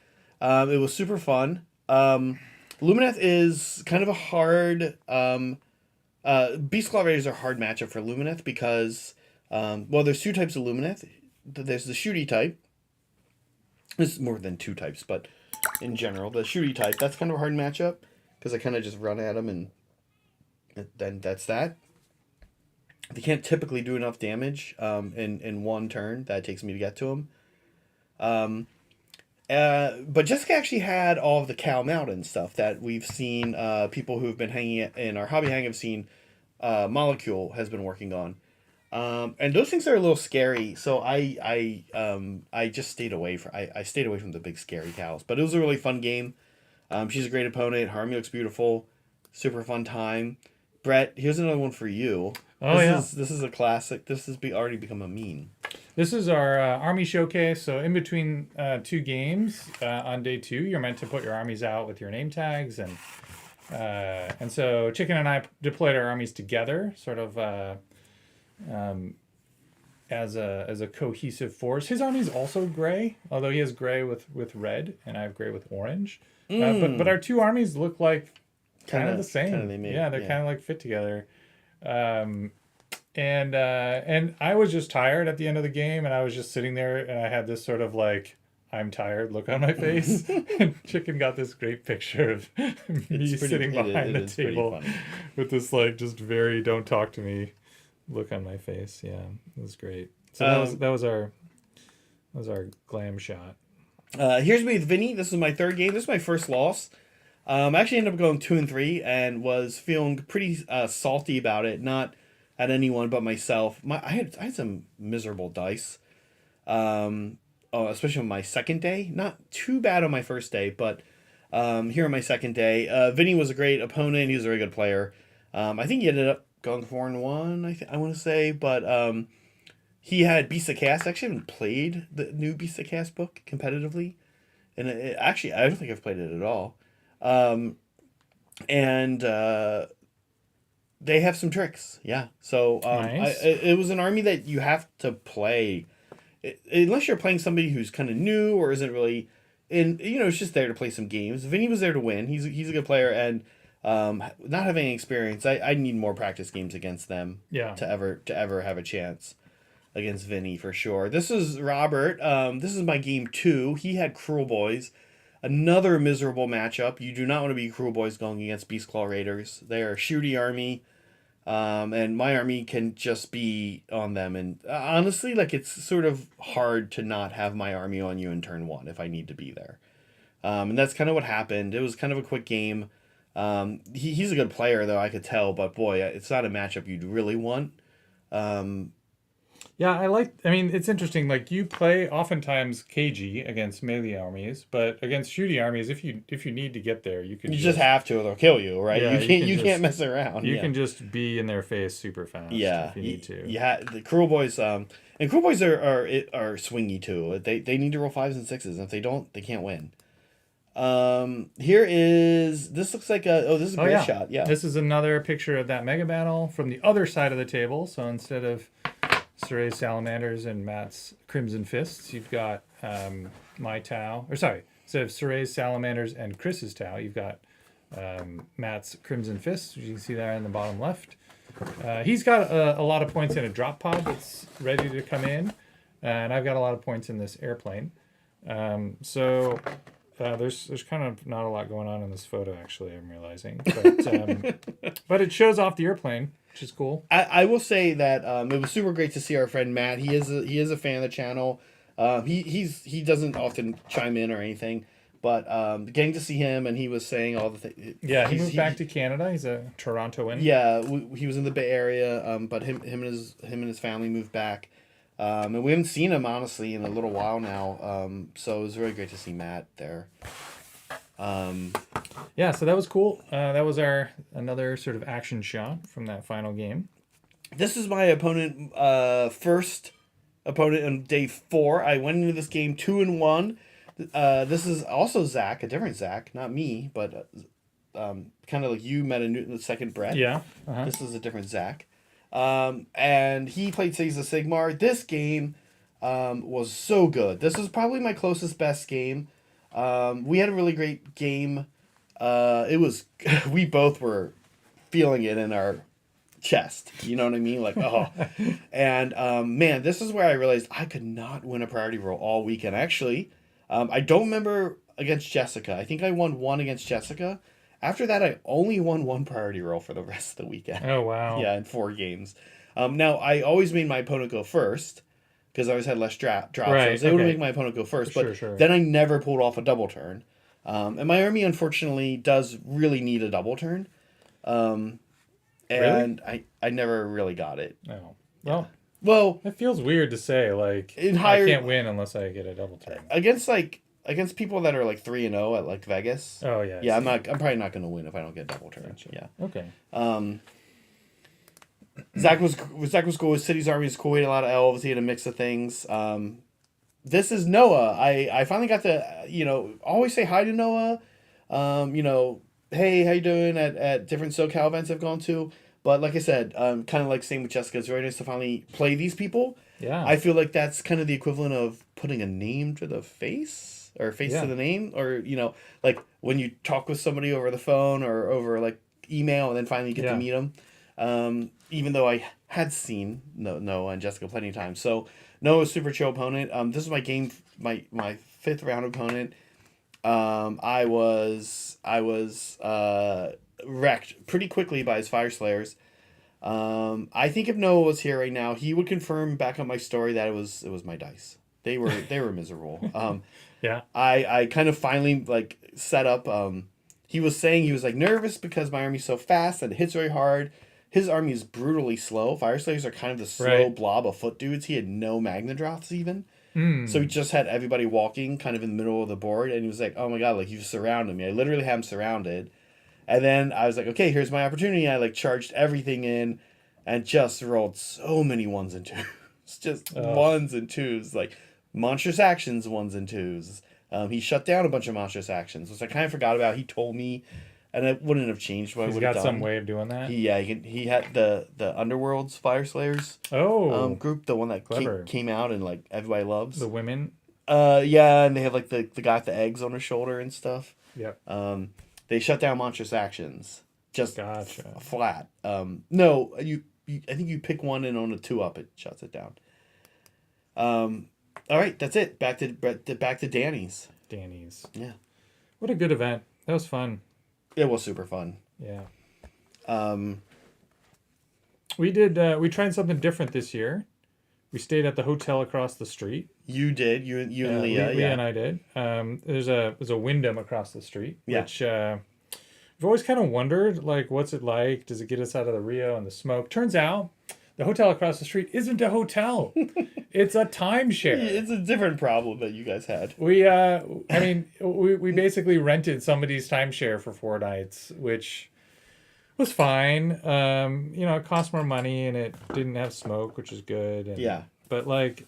It was super fun. Lumineth is kind of a hard. Beast Claw Raiders are a hard matchup for Lumineth because, there's 2 types of Lumineth. There's the shooty type. There's more than 2 types, but in general. The shooty type, that's kind of a hard matchup because I kind of just run at them and then that's that. They can't typically do enough damage in one turn that it takes me to get to them. But Jessica actually had all of the Cal Mountain stuff that we've seen. People who've been hanging in our hobby hang have seen. Molecule has been working on, and those things are a little scary. So I just stayed away from. I stayed away from the big scary cows. But it was a really fun game. She's a great opponent. Harmony looks beautiful. Super fun time. Brett, here's another one for you. Oh, This is a classic. This has already become a meme. This is our army showcase. So in between 2 games on day 2, you're meant to put your armies out with your name tags, and so Chicken and I deployed our armies together, sort of as a cohesive force. His army is also gray, although he has gray with red, and I have gray with orange. But our 2 armies look like kind of the same. They're kind of like fit together. And I was just tired at the end of the game, and I was just sitting there, and I had this sort of like, I'm tired look on my face. And Chicken got this great picture of me sitting behind the table with this like just very don't talk to me look on my face. Yeah, it was great. So that was our glam shot. Here's me with Vinny. This is my 3rd game. This is my first loss. I actually ended up going 2-3 and was feeling pretty salty about it. Not at anyone but myself. I had some miserable dice. Especially on my second day. Not too bad on my first day, but here on my second day. Vinny was a great opponent. He was a very good player. I think he ended up going 4-1, I want to say. But he had Beast of Cast. I actually haven't played the new Beast of Cast book competitively. And actually, I don't think I've played it at all. And they have some tricks. Yeah. So Nice. it was an army that you have to play. Unless you're playing somebody who's kind of new or isn't really it's just there to play some games. Vinny was there to win. He's a good player, and not having any experience, I need more practice games against them. Yeah. To ever have a chance against Vinny for sure. This is Robert. This is my game 2. He had Cruel Boys, another miserable matchup. You do not want to be Cruel Boys going against Beast Claw Raiders. They are a shooty army. And my army can just be on them. And honestly, like, it's sort of hard to not have my army on you in turn 1 if I need to be there. And that's kind of what happened. It was kind of a quick game. He's a good player, though, I could tell. But, boy, it's not a matchup you'd really want. Yeah, it's interesting. Like, you play oftentimes KG against melee armies, but against shooty armies, if you need to get there, you just have to, or they'll kill you, right? Yeah, you can't mess around. You can just be in their face super fast. Yeah, if you need to. Yeah, the Cruel Boys, and Cruel Boys are swingy too. They need to roll 5s and 6s, and if they don't, they can't win. This looks like this is a great shot. Yeah, this is another picture of that mega battle from the other side of the table. So instead of Surrey's Salamanders and Matt's Crimson Fists, you've got my Tau. Instead of Surrey's Salamanders and Chris's Tau, you've got Matt's Crimson Fists, which you can see there in the bottom left. He's got a lot of points in a drop pod that's ready to come in, and I've got a lot of points in this airplane. So there's kind of not a lot going on in this photo, actually, I'm realizing. But it shows off the airplane, which is cool. I will say that it was super great to see our friend Matt. He is a fan of the channel. He doesn't often chime in or anything, but getting to see him, and he was saying all the things. Yeah, he moved back to Canada. He's a Torontoan. Yeah, he was in the Bay Area, but him and his family moved back, and we haven't seen him honestly in a little while now. So it was really great to see Matt there. Yeah, so that was cool. That was another sort of action shot from that final game. This is my opponent, first opponent on day 4. I went into this game 2-1. This is also Zach, a different Zach, not me, but kind of like you met the second Brett. Yeah. This is a different Zach. And he played Cities of Sigmar. This game was so good. This is probably my closest best game. We had a really great game. We both were feeling it in our chest. You know what I mean? Like, oh. And man, this is where I realized I could not win a priority roll all weekend. Actually, I don't remember against Jessica. I think I won one against Jessica. After that, I only won one priority roll for the rest of the weekend. Oh, wow. Yeah, in 4 games. Now, I always made my opponent go first, because I always had less drops. So I was able to make my opponent go first, but then I never pulled off a double turn. And my army, unfortunately, does really need a double turn. And really? I never really got it. No. Well, it feels weird to say, like, I can't win unless I get a double turn. Against people that are like 3-0 at like Vegas. Oh yeah. Yeah, I'm probably not going to win if I don't get a double turn. Gotcha. Yeah. Okay. Zach was cool. City's army is cool. He had a lot of elves. He had a mix of things. This is Noah. I finally got to always say hi to Noah. Hey, how you doing at different SoCal events I've gone to. But like I said, kind of like same with Jessica. It's very nice to finally play these people. Yeah. I feel like that's kind of the equivalent of putting a name to the face. Or face to the name, or like when you talk with somebody over the phone or over like email, and then finally you get to meet them. Even though I had seen Noah and Jessica plenty of times, so Noah's super chill opponent. This is my game, my 5th round opponent. I was wrecked pretty quickly by his Fire Slayers. I think if Noah was here right now, he would confirm back on my story that it was my dice. They were miserable. Yeah. I kind of finally like set up. He was saying he was like nervous because my army's so fast and it hits very hard. His army is brutally slow. Fire Slayers are kind of the slow blob of foot dudes. He had no Magnadroths even. So he just had everybody walking kind of in the middle of the board, and he was like, oh my god, like you've surrounded me. I literally have him surrounded. And then I was like, okay, here's my opportunity. I like charged everything in and just rolled so many 1s and 2s. Just 1s and 2s, like monstrous actions, 1s and 2s. He shut down a bunch of monstrous actions, which I kind of forgot about. He told me, and it wouldn't have changed what I would have done. He's got some way of doing that? He had the Underworld's Fire Slayers group, the one that came out and like everybody loves. The women? Yeah, and they have like the guy with the eggs on his shoulder and stuff. Yep. They shut down monstrous actions. Just flat. No, I think you pick one and on a 2-up, it shuts it down. All right, that's it. Back to Danny's. Danny's. Yeah. What a good event. That was fun. It was super fun. Yeah. We tried something different this year. We stayed at the hotel across the street. You did. You and Leah. Leah and I did. There's a Wyndham across the street, which I've always kind of wondered, like, what's it like? Does it get us out of the Rio and the smoke? Turns out, the hotel across the street isn't a hotel. It's a timeshare. It's a different problem that you guys had. We basically rented somebody's timeshare for 4 nights, which was fine. It cost more money and it didn't have smoke, which is good. But like,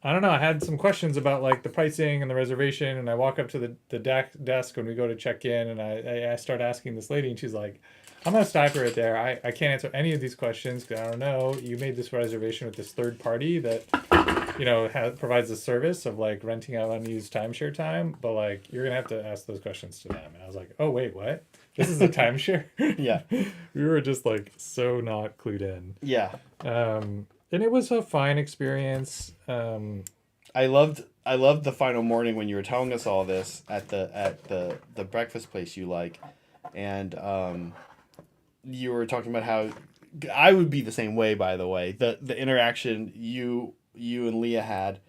I don't know. I had some questions about like the pricing and the reservation, and I walk up to the desk when we go to check in, and I start asking this lady, and she's like, I'm going to stop her right there. I can't answer any of these questions because I don't know. You made this reservation with this third party that, provides the service of like renting out unused timeshare time. But like, you're going to have to ask those questions to them. And I was like, oh, wait, what? This is a timeshare? Yeah. We were just like so not clued in. Yeah. And it was a fine experience. I loved the final morning when you were telling us all this at the breakfast place you like. And, you were talking about how I would be the same way, by the way. The interaction you and Leah had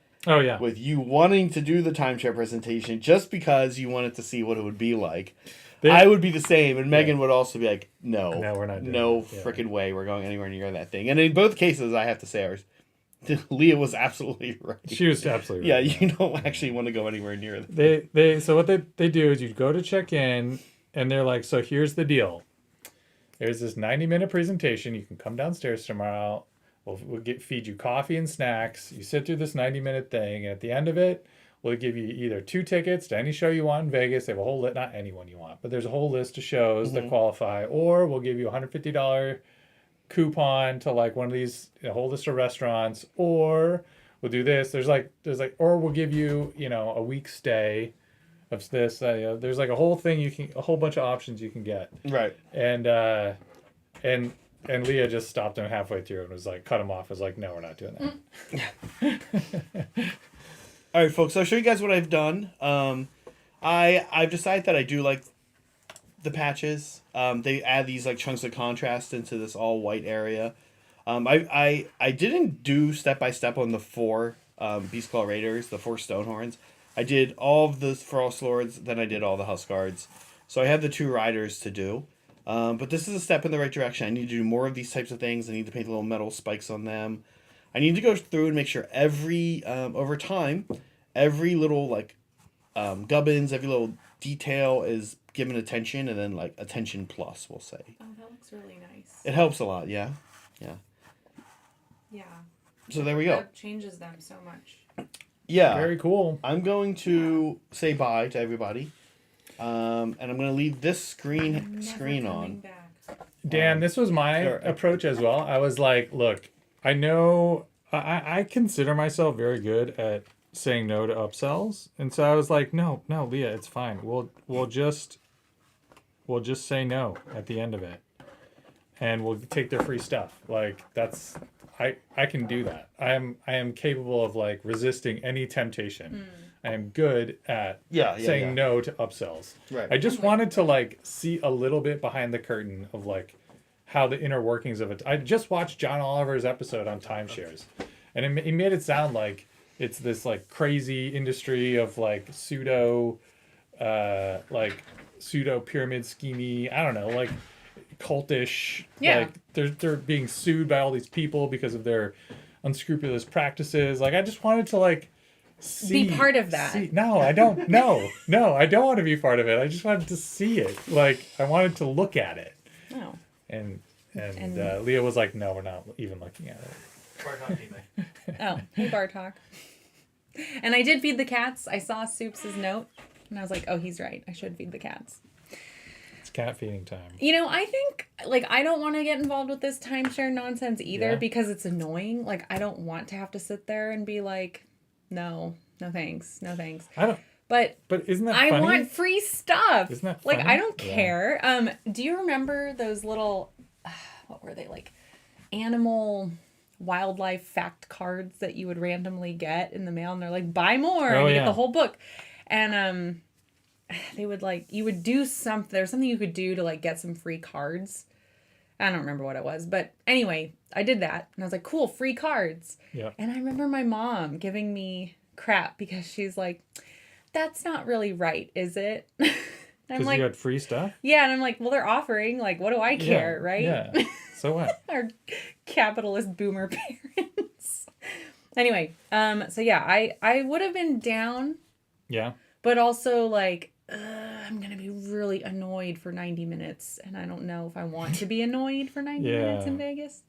with you wanting to do the timeshare presentation just because you wanted to see what it would be like. I would be the same, and Megan would also be like, no, we're not doing no freaking way we're going anywhere near that thing. And in both cases, I have to say, Leah was absolutely right. She was absolutely right. Yeah, you don't actually want to go anywhere near that. So what they do is you go to check in, and they're like, so here's the deal. There's this 90-minute presentation. You can come downstairs tomorrow. We'll feed you coffee and snacks. You sit through this 90-minute thing. And at the end of it, we'll give you either 2 tickets to any show you want in Vegas. They have a whole list, not anyone you want, but there's a whole list of shows that qualify. Or we'll give you a $150 coupon to like one of these, a whole list of restaurants. Or we'll do this. Or we'll give you, a week's stay of this. There's like a whole thing a whole bunch of options you can get. Right. And Leah just stopped him halfway through and was like, cut him off. Was like, no, we're not doing that. All right, folks. I'll show you guys what I've done. I've decided that I do like the patches. They add these like chunks of contrast into this all white area. I didn't do step by step on the 4 Beastclaw Raiders, the 4 Stonehorns. I did all of the Frost Lords, then I did all the Huskards. So I have the 2 Riders to do. But this is a step in the right direction. I need to do more of these types of things. I need to paint little metal spikes on them. I need to go through and make sure every over time, every little like gubbins, every little detail is given attention, and then like attention plus, we'll say. Oh, that looks really nice. It helps a lot, yeah. Yeah. So there we go. That changes them so much. Yeah. Very cool. I'm going to say bye to everybody. And I'm going to leave this screen on. Back. Dan, this was my approach as well. I was like, look, I know I consider myself very good at saying no to upsells. And so I was like, no, Leah, it's fine. We'll just say no at the end of it. And we'll take their free stuff. Like that's I can do that. I am capable of like resisting any temptation. I am good at saying no to upsells. Right. I just wanted to like see a little bit behind the curtain of like how the inner workings of it. I just watched John Oliver's episode on timeshares, and he made it sound like it's this like crazy industry of like pseudo pyramid schemey. I don't know, like cultish. Yeah. Like they're being sued by all these people because of their unscrupulous practices. Like I just wanted to like be part of that. No, I don't. No, I don't want to be part of it. I just wanted to see it. Like I wanted to look at it. Oh. And Leah was like, "No, we're not even looking at it." Oh, hey Bartok. And I did feed the cats. I saw Soups' note, and I was like, "Oh, he's right. I should feed the cats." It's cat feeding time. You know, I think like I don't want to get involved with this timeshare nonsense either because it's annoying. Like I don't want to have to sit there and be like, no thanks. I don't. But isn't that funny? I want free stuff. Isn't that funny? Like I don't care. Do you remember those little what were they, like animal wildlife fact cards that you would randomly get in the mail, and they're like buy more and you get the whole book. And they would like you would do something, there's something you could do to like get some free cards. I don't remember what it was, but anyway, I did that and I was like, cool, free cards. Yeah. And I remember my mom giving me crap because she's like, that's not really right, is it? Because like, you had free stuff? Yeah, and I'm like, well, they're offering, like, what do I care, right? Yeah. So what? Our capitalist boomer parents. Anyway, so yeah, I would have been down. Yeah. But also like, I'm gonna be really annoyed for 90 minutes, and I don't know if I want to be annoyed for 90 minutes in Vegas.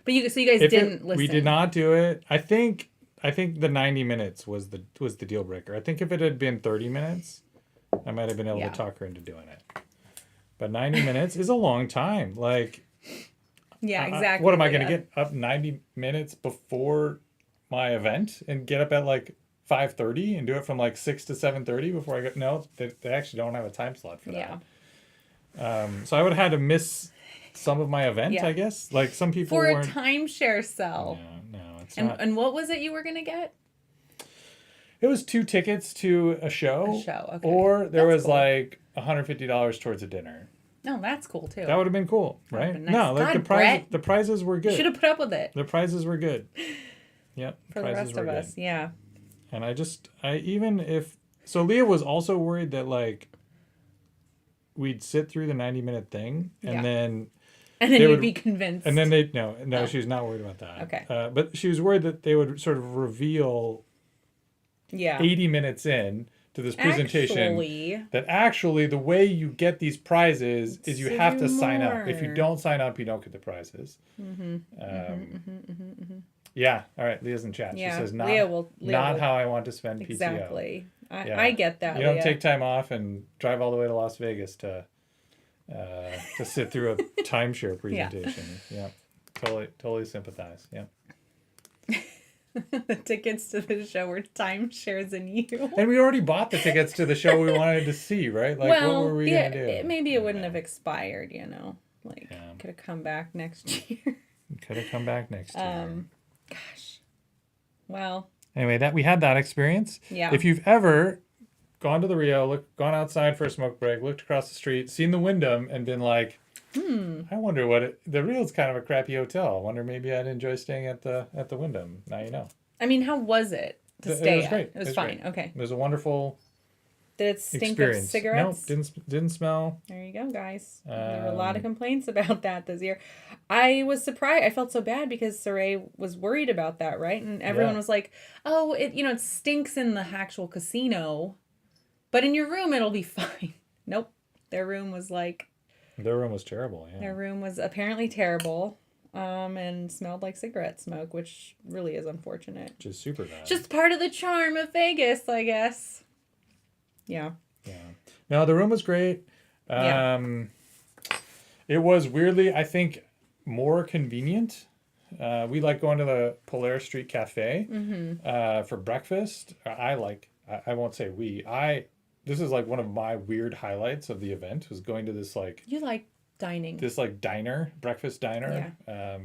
But you guys didn't listen. We did not do it. I think the 90 minutes was the deal breaker. I think if it had been 30 minutes, I might have been able to talk her into doing it. But 90 minutes is a long time. Like, yeah, exactly. What am I going to get up 90 minutes before my event and get up at like 5:30 and do it from like 6 to 7:30 before I get? No, they actually don't have a time slot for that. Yeah. So I would have had to miss some of my event, I guess. Like some people for weren't. A timeshare sell. No, it's not. not. And what was it you were going to get? It was 2 tickets to a show. Okay. Or there was cool. Like $150 towards a dinner. No, that's cool too. That would have been cool, right? Been nice. No, like the prizes were good. Should have put up with it. The prizes were good. Yep. For the rest of us, yeah. And so Leah was also worried that like we'd sit through the 90-minute thing and then you'd be convinced. And then she was not worried about that. Okay. But she was worried that they would sort of reveal 80 minutes in to this presentation that actually the way you get these prizes is you have to sign up. If you don't sign up, you don't get the prizes. Yeah. All right. Leah's in chat. Yeah. She says not how I want to spend PTO. Exactly. I get that. You don't take time off and drive all the way to Las Vegas to sit through a timeshare presentation. Yeah. Totally sympathize. Yeah. The tickets to the show were timeshares and you. And we already bought the tickets to the show we wanted to see, right? Like, what were we going to do? Maybe it wouldn't have expired, Like, could have come back next year. Could have come back next year. Gosh. Well. Anyway, we had that experience. Yeah. If you've ever gone to the Rio, gone outside for a smoke break, looked across the street, seen the Wyndham, and been like, I wonder the Rio's kind of a crappy hotel. I wonder maybe I'd enjoy staying at the Wyndham. Now you know. I mean, how was it to stay It was at? great. It was fine. Great. Okay. It was a wonderful Did it stink experience. of cigarettes? Nope, didn't smell. There you go, guys. There were a lot of complaints about that this year. I was surprised. I felt so bad because Saray was worried about that, right? And everyone was like, "Oh, it stinks in the actual casino, but in your room it'll be fine." Nope. Their room was terrible. Yeah. Their room was apparently terrible, and smelled like cigarette smoke, which really is unfortunate. Which is super bad. Just part of the charm of Vegas, I guess. Yeah. Yeah. No, the room was great. It was weirdly, I think, more convenient. We like going to the Polaire Street Cafe for breakfast. I won't say we. This is like one of my weird highlights of the event was going to this like. You like dining. This like breakfast diner. Yeah.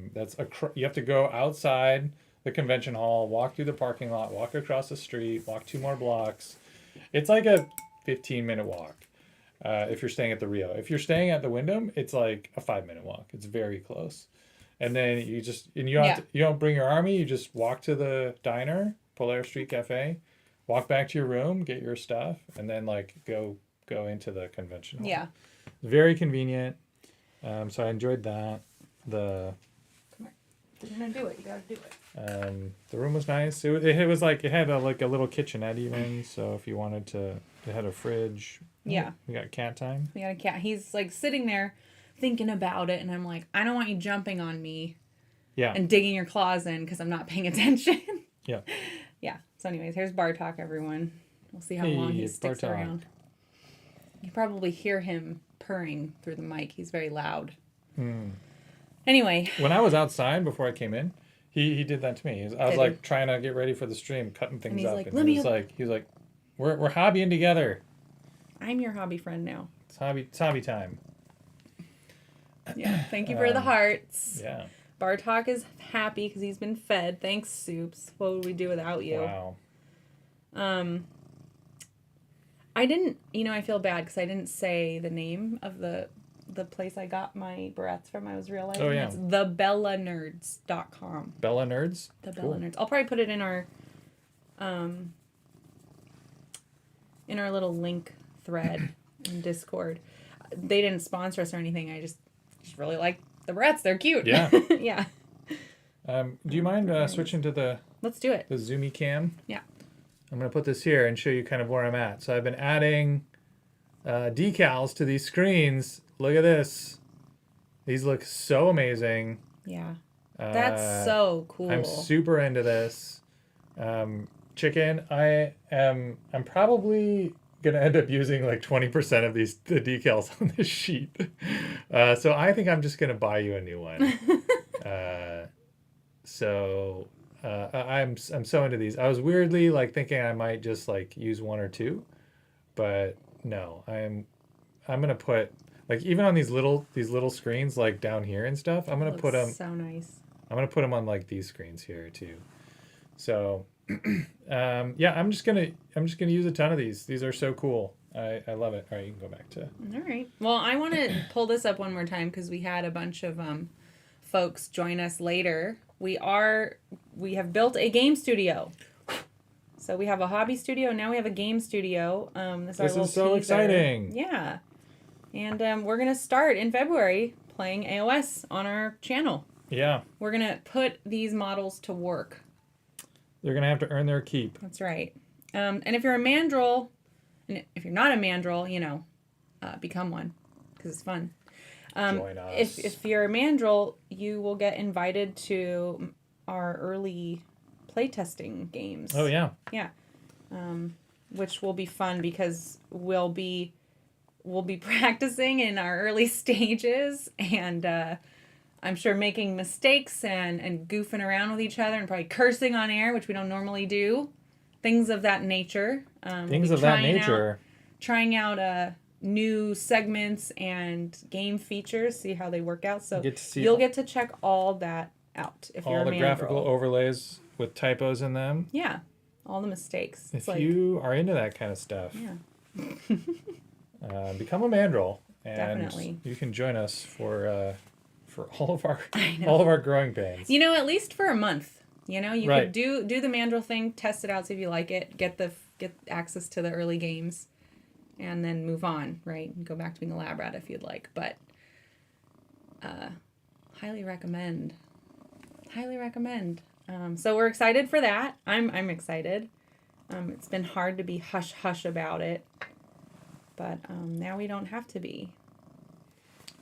You have to go outside the convention hall, walk through the parking lot, walk across the street, walk 2 more blocks. It's like a 15-minute walk if you're staying at the Rio. If you're staying at the Wyndham, it's like a 5-minute walk. It's very close. And then you don't bring your army. You just walk to the diner, Polaire Street Cafe, walk back to your room, get your stuff, and then like go into the convention hall. Yeah. Very convenient. So I enjoyed that. Come here. You're gonna do it. You gotta do it. The room was nice. It was like it had a little kitchenette even. So if you wanted to, it had a fridge. Yeah. We got cat time. We got a cat. He's like sitting there thinking about it, and I'm like, I don't want you jumping on me. Yeah. And digging your claws in because I'm not paying attention. Yeah. Yeah. So, anyways, here's Bartok, everyone. We'll see how long he sticks around. You probably hear him purring through the mic. He's very loud. Anyway. When I was outside before I came in, he did that to me. I was like trying to get ready for the stream, cutting things up. And he was like, we're hobbying together. I'm your hobby friend now. It's hobby time. Yeah. Thank you for the hearts. Yeah. Bartok is happy because he's been fed. Thanks, Soups. What would we do without you? Wow. I didn't, I feel bad because I didn't say the name of the place I got my barrettes from. I was realizing it's thebellanerds.com. Bella Nerds? The Bella Nerds. I'll probably put it in our little link thread in Discord. They didn't sponsor us or anything. I just really like the barrettes. They're cute. Yeah. Yeah. Do you mind switching to the... Let's do it. The zoomy cam? Yeah. I'm going to put this here and show you kind of where I'm at. So I've been adding decals to these screens. Look at this. These look so amazing. Yeah. That's so cool. I'm super into this. Chicken, I'm probably going to end up using like 20% of the decals on this sheet. So I think I'm just going to buy you a new one. I'm so into these. I was weirdly like thinking I might just like use 1 or 2, but no, I'm gonna put like even on these little screens like down here and stuff. I'm gonna put them. So nice. I'm gonna put them on like these screens here too. So, yeah, I'm just gonna use a ton of these. These are so cool. I love it. All right, you can go back to. All right. Well, I want to pull this up one more time because we had a bunch of folks join us later. We have built a game studio. So we have a hobby studio. Now we have a game studio. This is so exciting. Yeah. And we're going to start in February playing AOS on our channel. Yeah. We're going to put these models to work. They're going to have to earn their keep. That's right. And if you're a mandrel, and if you're not a mandrel, become one because it's fun. Join us. If you're a mandrel, you will get invited to our early playtesting games. Oh yeah. Yeah. Which will be fun because we'll be practicing in our early stages and I'm sure making mistakes and goofing around with each other and probably cursing on air, which we don't normally do. Things of that nature. Trying out new segments and game features, see how they work out. So you'll get to check all that out if you're a all the mandrel. graphical overlays with typos in them. Yeah. all the mistakes. If you are into that kind of stuff, become a mandrel, and Definitely. you can join us for all of our growing pains. You know, at least for a month. You know, you Right. could do the mandrel thing, test it out, see if you like it, get access to the early games, and then move on, right? And go back to being a lab rat if you'd like. But highly recommend. Highly recommend. So we're excited for that. I'm excited. It's been hard to be hush hush about it, but now we don't have to be.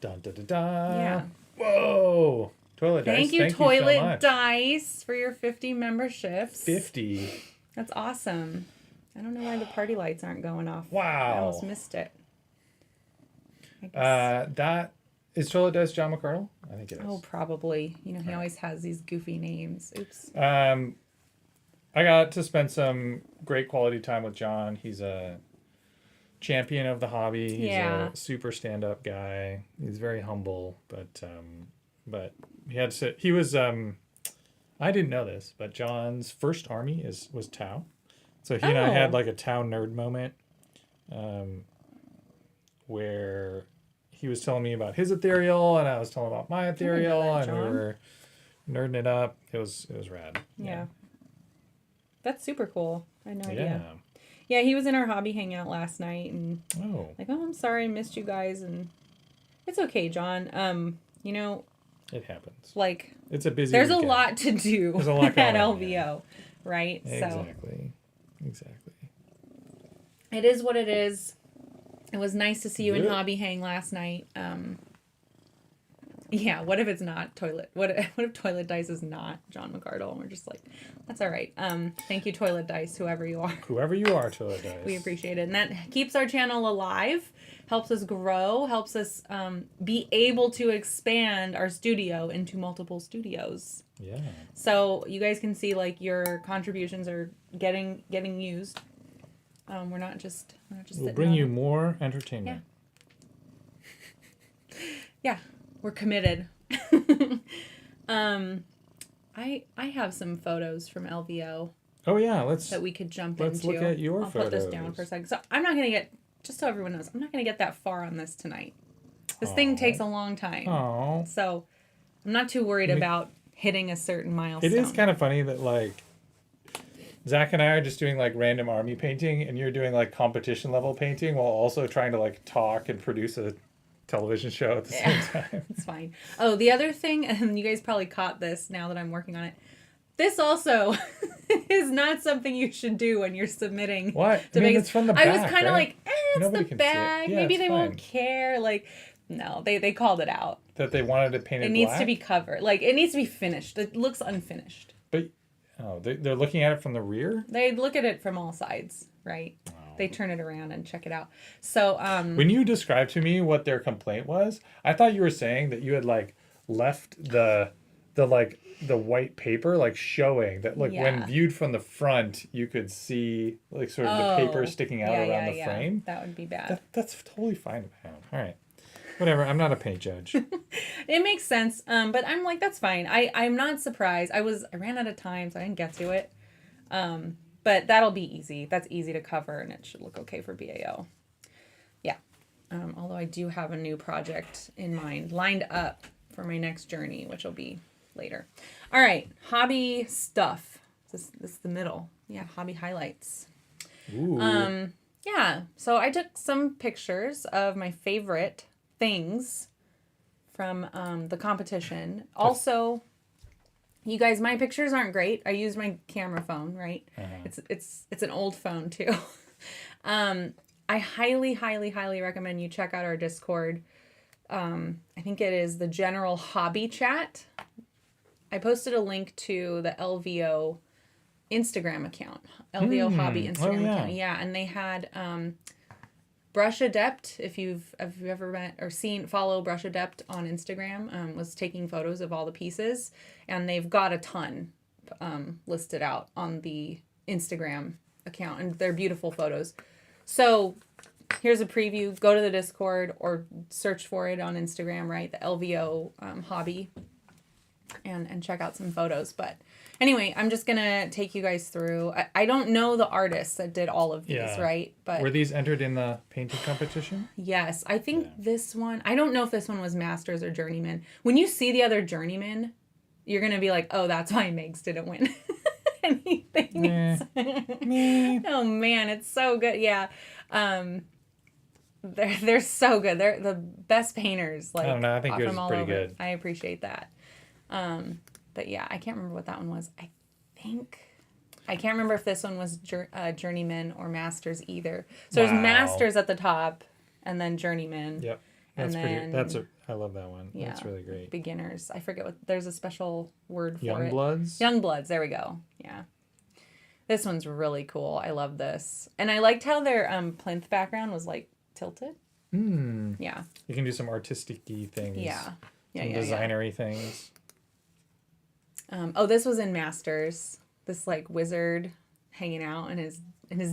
Dun, dun, dun, dun. Yeah. Whoa. Toilet Dice. Thank you, so Toilet much. Dice, for your 50 memberships. 50. That's awesome. I don't know why the party lights aren't going off. Wow. I almost missed it. I guess. That is Toilet Dice John McCardle? I think it is. Oh, probably. You know, he always has these goofy names. Oops. I got to spend some great quality time with John. He's a champion of the hobby. He's a super stand-up guy. He's very humble, but he was I didn't know this, but John's first army was Tau. So he and I had like a Tau nerd moment, where he was telling me about his ethereal and I was telling him about my ethereal, and we were nerding it up. It was rad. Yeah. That's super cool. I had no idea. Yeah. Yeah, he was in our hobby hangout last night and Oh. I'm sorry I missed you guys, and it's okay, John. You know, It happens. like It's a busy there's weekend. a lot to do There's a lot at going on, LVO, right? Exactly. So it is what it is. It was nice to see you in Yeah. hobby hang last night. Yeah, what if it's not Toilet? What if Toilet Dice is not John McCardle? And we're just like, that's all right. Thank you, Toilet Dice, whoever you are. Whoever you are, Toilet Dice. We appreciate it. And that keeps our channel alive, helps us grow, helps us be able to expand our studio into multiple studios. Yeah. So you guys can see like your contributions are getting used. We're not just We'll sitting bring on you it. more entertainment. Yeah, we're committed. I have some photos from LVO Oh yeah, let's that we could jump let's into. look at your I'll photos. put this down for a second. So I'm not gonna get, just so everyone knows, I'm not gonna get that far on this tonight. This thing takes a long time. Oh. So I'm not too worried about hitting a certain milestone. It is kind of funny that like Zach and I are just doing like random army painting and you're doing like competition level painting while also trying to like talk and produce a television show at the same time. It's fine. Oh, the other thing, and you guys probably caught this now that I'm working on it. This also is not something you should do when you're submitting. What? To I mean, make it's from the I back, was kind of right? like, it's Nobody the can see it. bag. Yeah, Maybe it's they fine. won't care. Like, no, they called it out. That they wanted it painted It needs black? to be covered. Like, it needs to be finished. It looks unfinished. But they're looking at it from the rear? They look at it from all sides, right? Oh. They turn it around and check it out. So, When you described to me what their complaint was, I thought you were saying that you had like left the white paper like showing that like when Yeah. viewed from the front you could see like sort of the paper sticking out around the frame. That would be bad. That's totally fine with him. All right. Whatever. I'm not a paint judge. It makes sense. But I'm like, that's fine. I'm not surprised. I ran out of time, so I didn't get to it. But that'll be easy. That's easy to cover, and it should look okay for BAO. Yeah. Although I do have a new project in mind, lined up for my next journey, which will be later. All right. Hobby stuff. This is the middle. Yeah. Hobby highlights. Ooh. Yeah. So I took some pictures of my favorite things from the competition. Also, you guys, my pictures aren't great. I use my camera phone, right? It's an old phone too. I highly, highly, highly recommend you check out our Discord. I think it is the general hobby chat. I posted a link to the LVO Instagram account, LVO hobby Instagram account. Yeah, and they had Brush Adept. If you've ever met or follow Brush Adept on Instagram, was taking photos of all the pieces, and they've got a ton listed out on the Instagram account, and they're beautiful photos. So here's a preview. Go to the Discord or search for it on Instagram, right? The LVO hobby. and check out some photos. But anyway, I'm just gonna take you guys through. I don't know the artists that did all of these, right? But were these entered in the painting competition? Yes, I think this one. I don't know if this one was Masters or Journeyman. When you see the other Journeyman, you're gonna be like, oh, that's why Megs didn't win anything. Oh man, it's so good. Yeah. They're so good. They're the best painters. Like, I don't know. I think yours is pretty good. I appreciate that. But yeah, I can't remember what that one was. I can't remember if this one was Journeyman or Masters either. So there's Masters at the top, and then Journeyman. Yep, that's pretty. I love that one. Yeah, that's really great. Beginners. I forget what. There's a special word for it. Youngbloods. Youngbloods. There we go. Yeah. This one's really cool. I love this, and I liked how their plinth background was like tilted. Yeah. You can do some artistic-y things. Yeah. Designery things. This was in Masters. This like wizard hanging out in his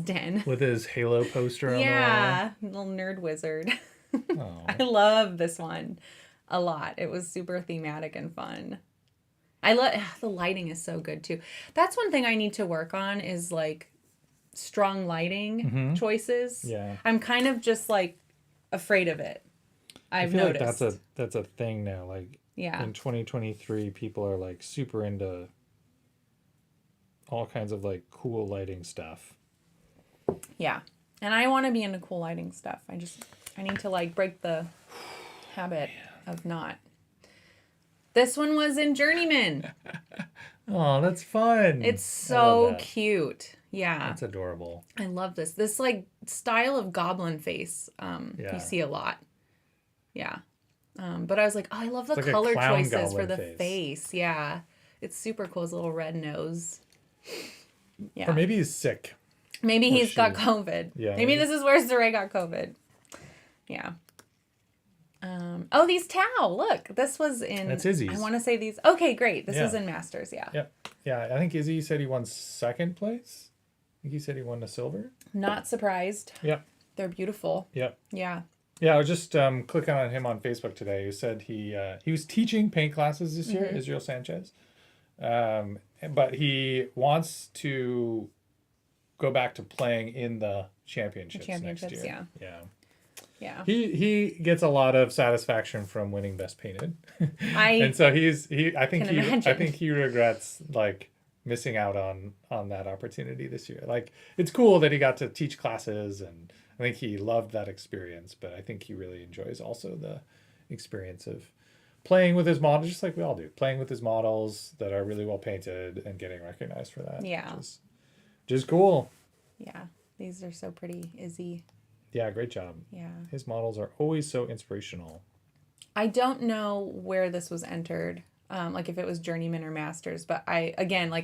den with his Halo poster on the wall. Yeah, little nerd wizard. I love this one a lot. It was super thematic and fun. I love the lighting is so good too. That's one thing I need to work on is like strong lighting choices. Yeah. I'm kind of just like afraid of it. I've noticed. Like that's a thing now. Like in 2023, people are like super into all kinds of like cool lighting stuff. Yeah. And I want to be into cool lighting stuff. I need to like break the habit of not. This one was in Journeyman. Oh, that's fun. It's so cute. Yeah. That's adorable. I love this. This like style of goblin face. You see a lot. Yeah. But I was like, oh, I love the like color choices for the face. Yeah. It's super cool. His little red nose. Yeah. Or maybe he's sick. Maybe he's got COVID. Yeah. Maybe this is where Saray got COVID. Yeah. These Tao. Look, this was in. That's Izzy's. I want to say these. Okay, great. This was in Masters. Yeah. Yep. Yeah, I think Izzy said he won second place. I think he said he won the silver. Not surprised. Yep. They're beautiful. Yep. Yeah. Yeah, I was just clicking on him on Facebook today. He said he was teaching paint classes this year, Israel Sanchez. But he wants to go back to playing in the championships next year. Yeah. Yeah. Yeah. He gets a lot of satisfaction from winning Best Painted. And so I think he regrets like missing out on that opportunity this year. Like it's cool that he got to teach classes, and I think he loved that experience, but I think he really enjoys also the experience of playing with his models, just like we all do, playing with his models that are really well painted and getting recognized for that. Yeah. Which is cool. Yeah. These are so pretty. Izzy. Yeah, great job. Yeah. His models are always so inspirational. I don't know where this was entered, like if it was Journeyman or Masters, but I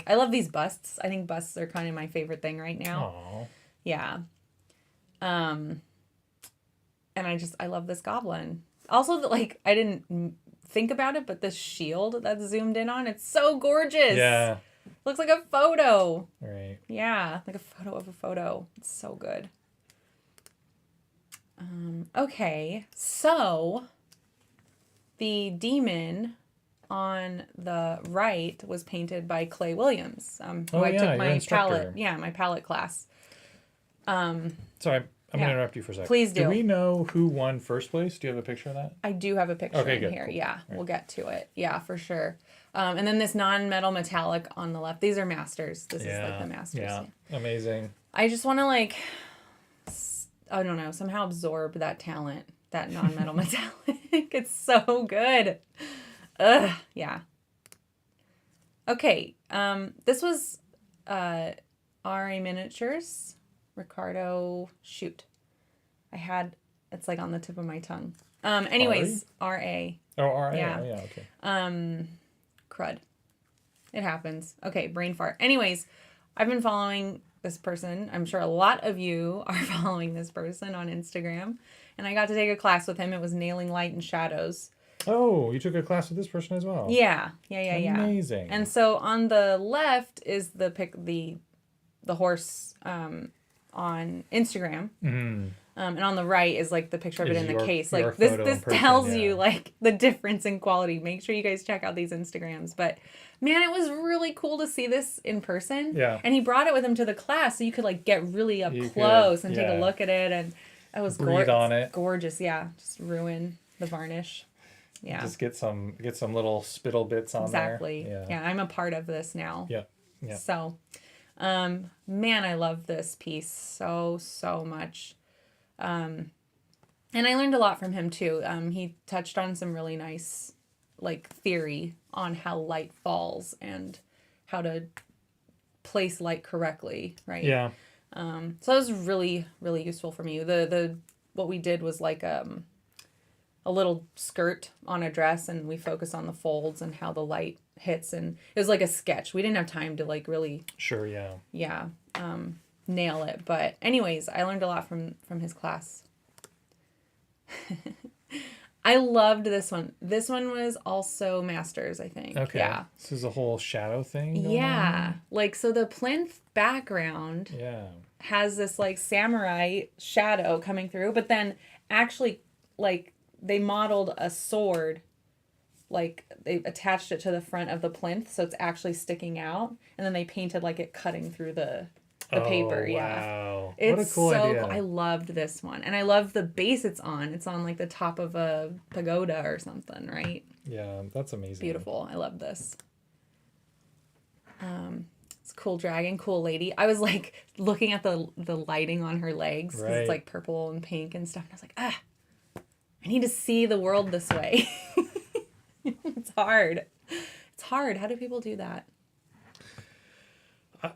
love these busts. I think busts are kind of my favorite thing right now. Aww. Yeah. And I love this goblin. Also, like, I didn't think about it, but the shield that's zoomed in on, it's so gorgeous. Yeah. Looks like a photo. Right. Yeah, like a photo of a photo. It's so good. Okay, so the demon on the right was painted by Clay Williams, who I took my palette class. Sorry, I'm going to interrupt you for a second. Please do. Do we know who won first place? Do you have a picture of that? I do have a picture in here. Cool. Yeah, right. We'll get to it. Yeah, for sure. And then this non-metal metallic on the left. These are Masters. This is like the Masters. Yeah, amazing. I just want to like, I don't know, somehow absorb that talent, that non-metal metallic. It's so good. Ugh, yeah. Okay, this was RA Miniatures. Ricardo, shoot. It's like on the tip of my tongue. Anyways, RA. Oh, RA. Yeah. Oh, yeah, okay. Crud. It happens. Okay, brain fart. Anyways, I've been following this person. I'm sure a lot of you are following this person on Instagram. And I got to take a class with him. It was Nailing Light and Shadows. Oh, you took a class with this person as well? Yeah. Amazing. And so on the left is the horse on Instagram. And on the right is like the picture of it Is in the case. your Like this photo in person, tells yeah. you like the difference in quality. Make sure you guys check out these Instagrams. But man, it was really cool to see this in person. Yeah. And he brought it with him to the class so you could like get really up You close could, and take a yeah. look at it, and it was Breathe on it. gorgeous. Yeah, just ruin the varnish. Yeah. Just get some little spittle bits on Exactly. there. Yeah, I'm a part of this now. Yeah. Yeah. So, man, I love this piece so much. And I learned a lot from him too. He touched on some really nice, like, theory on how light falls and how to place light correctly, right? Yeah. So that was really, really useful for me. The what we did was like a little skirt on a dress, and we focused on the folds and how the light hits, and it was like a sketch. We didn't have time to like really Sure. Yeah. nail it, but anyways, I learned a lot from his class. I loved this one. This one was also masters, I think. Okay. Yeah. This is a whole shadow thing. Going Yeah. Like, so the plinth background On? Yeah. has this like samurai shadow coming through, but then actually, like, they modeled a sword, like they attached it to the front of the plinth, so it's actually sticking out, and then they painted like it cutting through the paper. Yeah. Wow. It's What a cool so idea. I loved this one. And I love the base it's on. It's on like the top of a pagoda or something, right? Yeah, that's amazing. Beautiful. I love this. It's cool dragon, cool lady. I was like looking at the lighting on her legs because Right. it's like purple and pink and stuff. And I was like, I need to see the world this way. It's hard. It's hard. How do people do that?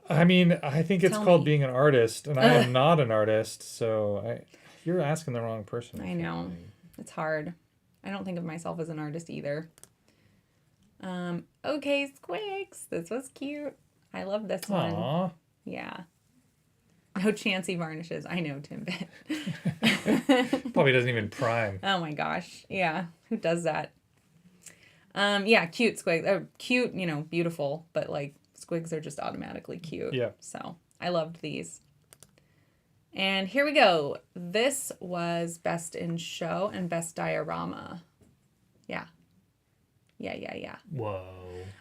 I mean, I think it's Tell called me. being an artist, and I am not an artist, so you're asking the wrong person. I know. It's hard. I don't think of myself as an artist either. Okay, Squigs. This was cute. I love this one. Aww. Yeah. No chancy varnishes. I know, Timbit. Probably doesn't even prime. Oh my gosh. Yeah. Who does that? Yeah, cute Squigs. Cute, beautiful, but like Squigs are just automatically cute. Yeah. So I loved these. And here we go. This was best in show and best diorama. Yeah. Yeah. Whoa.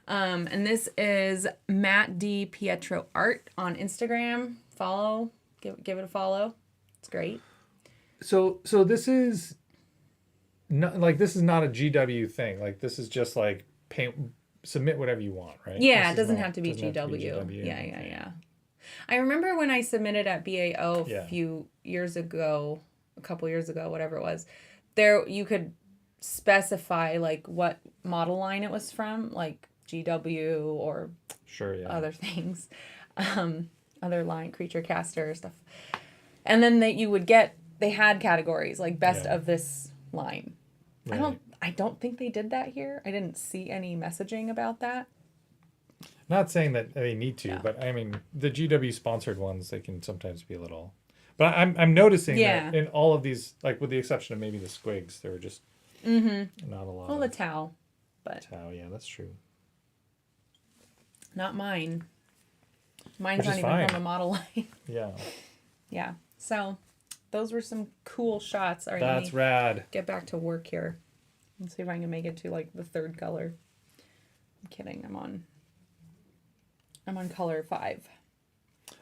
And this is Matt D. Pietro Art on Instagram. Follow. Give it a follow. It's great. So this is not this is not a GW thing. Like, this is just like submit whatever you want, right? Yeah, This it doesn't is not- have to be doesn't have to be GW. Yeah. I remember when I submitted at BAO Yeah. a couple years ago, whatever it was, there you could specify like what model line it was from, like GW or Sure, yeah. other things, other line, creature caster stuff. And then they had categories like best Yeah. of this line. Right. I don't think they did that here. I didn't see any messaging about that. Not saying that they need to, Yeah. but I mean, the GW sponsored ones, they can sometimes be a little. But I'm noticing Yeah. that in all of these, like with the exception of maybe the Squigs, there were just not a lot Well, the of Tau, but Tau. Yeah, that's true. not mine. Mine's Which not is even fine. from a model line. Yeah, Yeah. So those were some cool shots. All right, that's let me rad. get back to work here. Let's see if I can make it to like the third color. I'm kidding. I'm on color 5.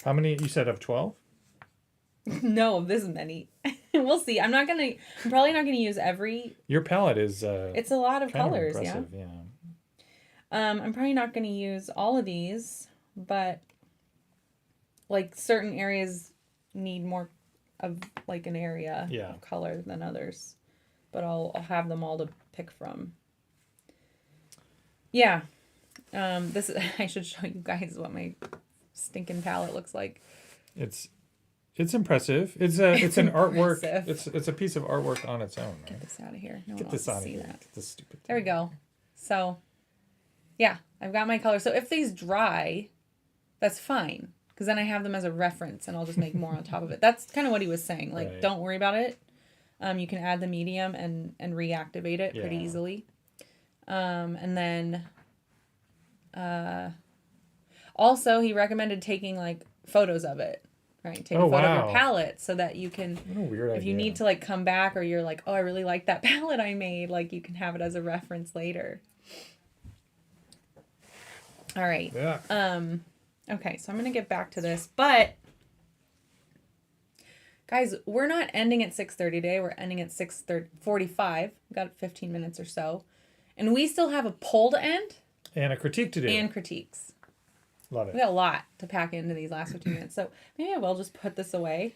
How many you said of 12? No, this many. We'll see. I'm probably not gonna use every. Your palette is It's a lot of kind colors, of yeah. impressive. Yeah. I'm probably not gonna use all of these, but like certain areas need more of like an area Yeah. of color than others. But I'll have them all to pick from. Yeah. This I should show you guys what my stinking palette looks like. It's impressive. It's an artwork. Impressive. It's a piece of artwork on its own. Get Right? this out of here. No Get one this wants out to of see here. that. Get this stupid. There we go. So, yeah, I've got my color. So if these dry, that's fine. Because then I have them as a reference and I'll just make more on top of it. That's kind of what he was saying. Like, Right. don't worry about it. You can add the medium and reactivate it pretty Yeah. easily. And then also he recommended taking like photos of it. Right. Take a photo of your palette so that you can, what a weird if idea. you need to like come back or you're like, oh, I really like that palette I made, like you can have it as a reference later. All right. Yeah. Okay, so I'm going to get back to this, but guys, we're not ending at 6:30 today. We're ending at 6:45. We've got 15 minutes or so. And we still have a poll to end. And a critique to do. And critiques. Love it. We got a lot to pack into these last 15 minutes. So maybe I will just put this away.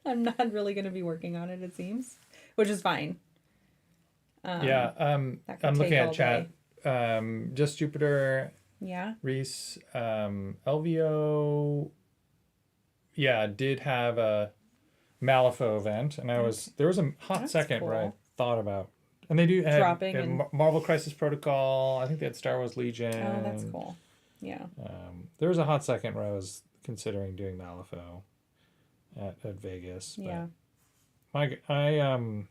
I'm not really going to be working on it, it sees. Which is fine. I'm looking at chat. Just Jupiter. Yeah. Reese. LVO. Yeah, did have a Malifaux event. And there was a hot second where I thought about. And they do have dropping Marvel Crisis Protocol. I think they had Star Wars Legion. Oh, that's cool. Yeah. There was a hot second where I was considering doing Malifaux at Vegas. But yeah. I'm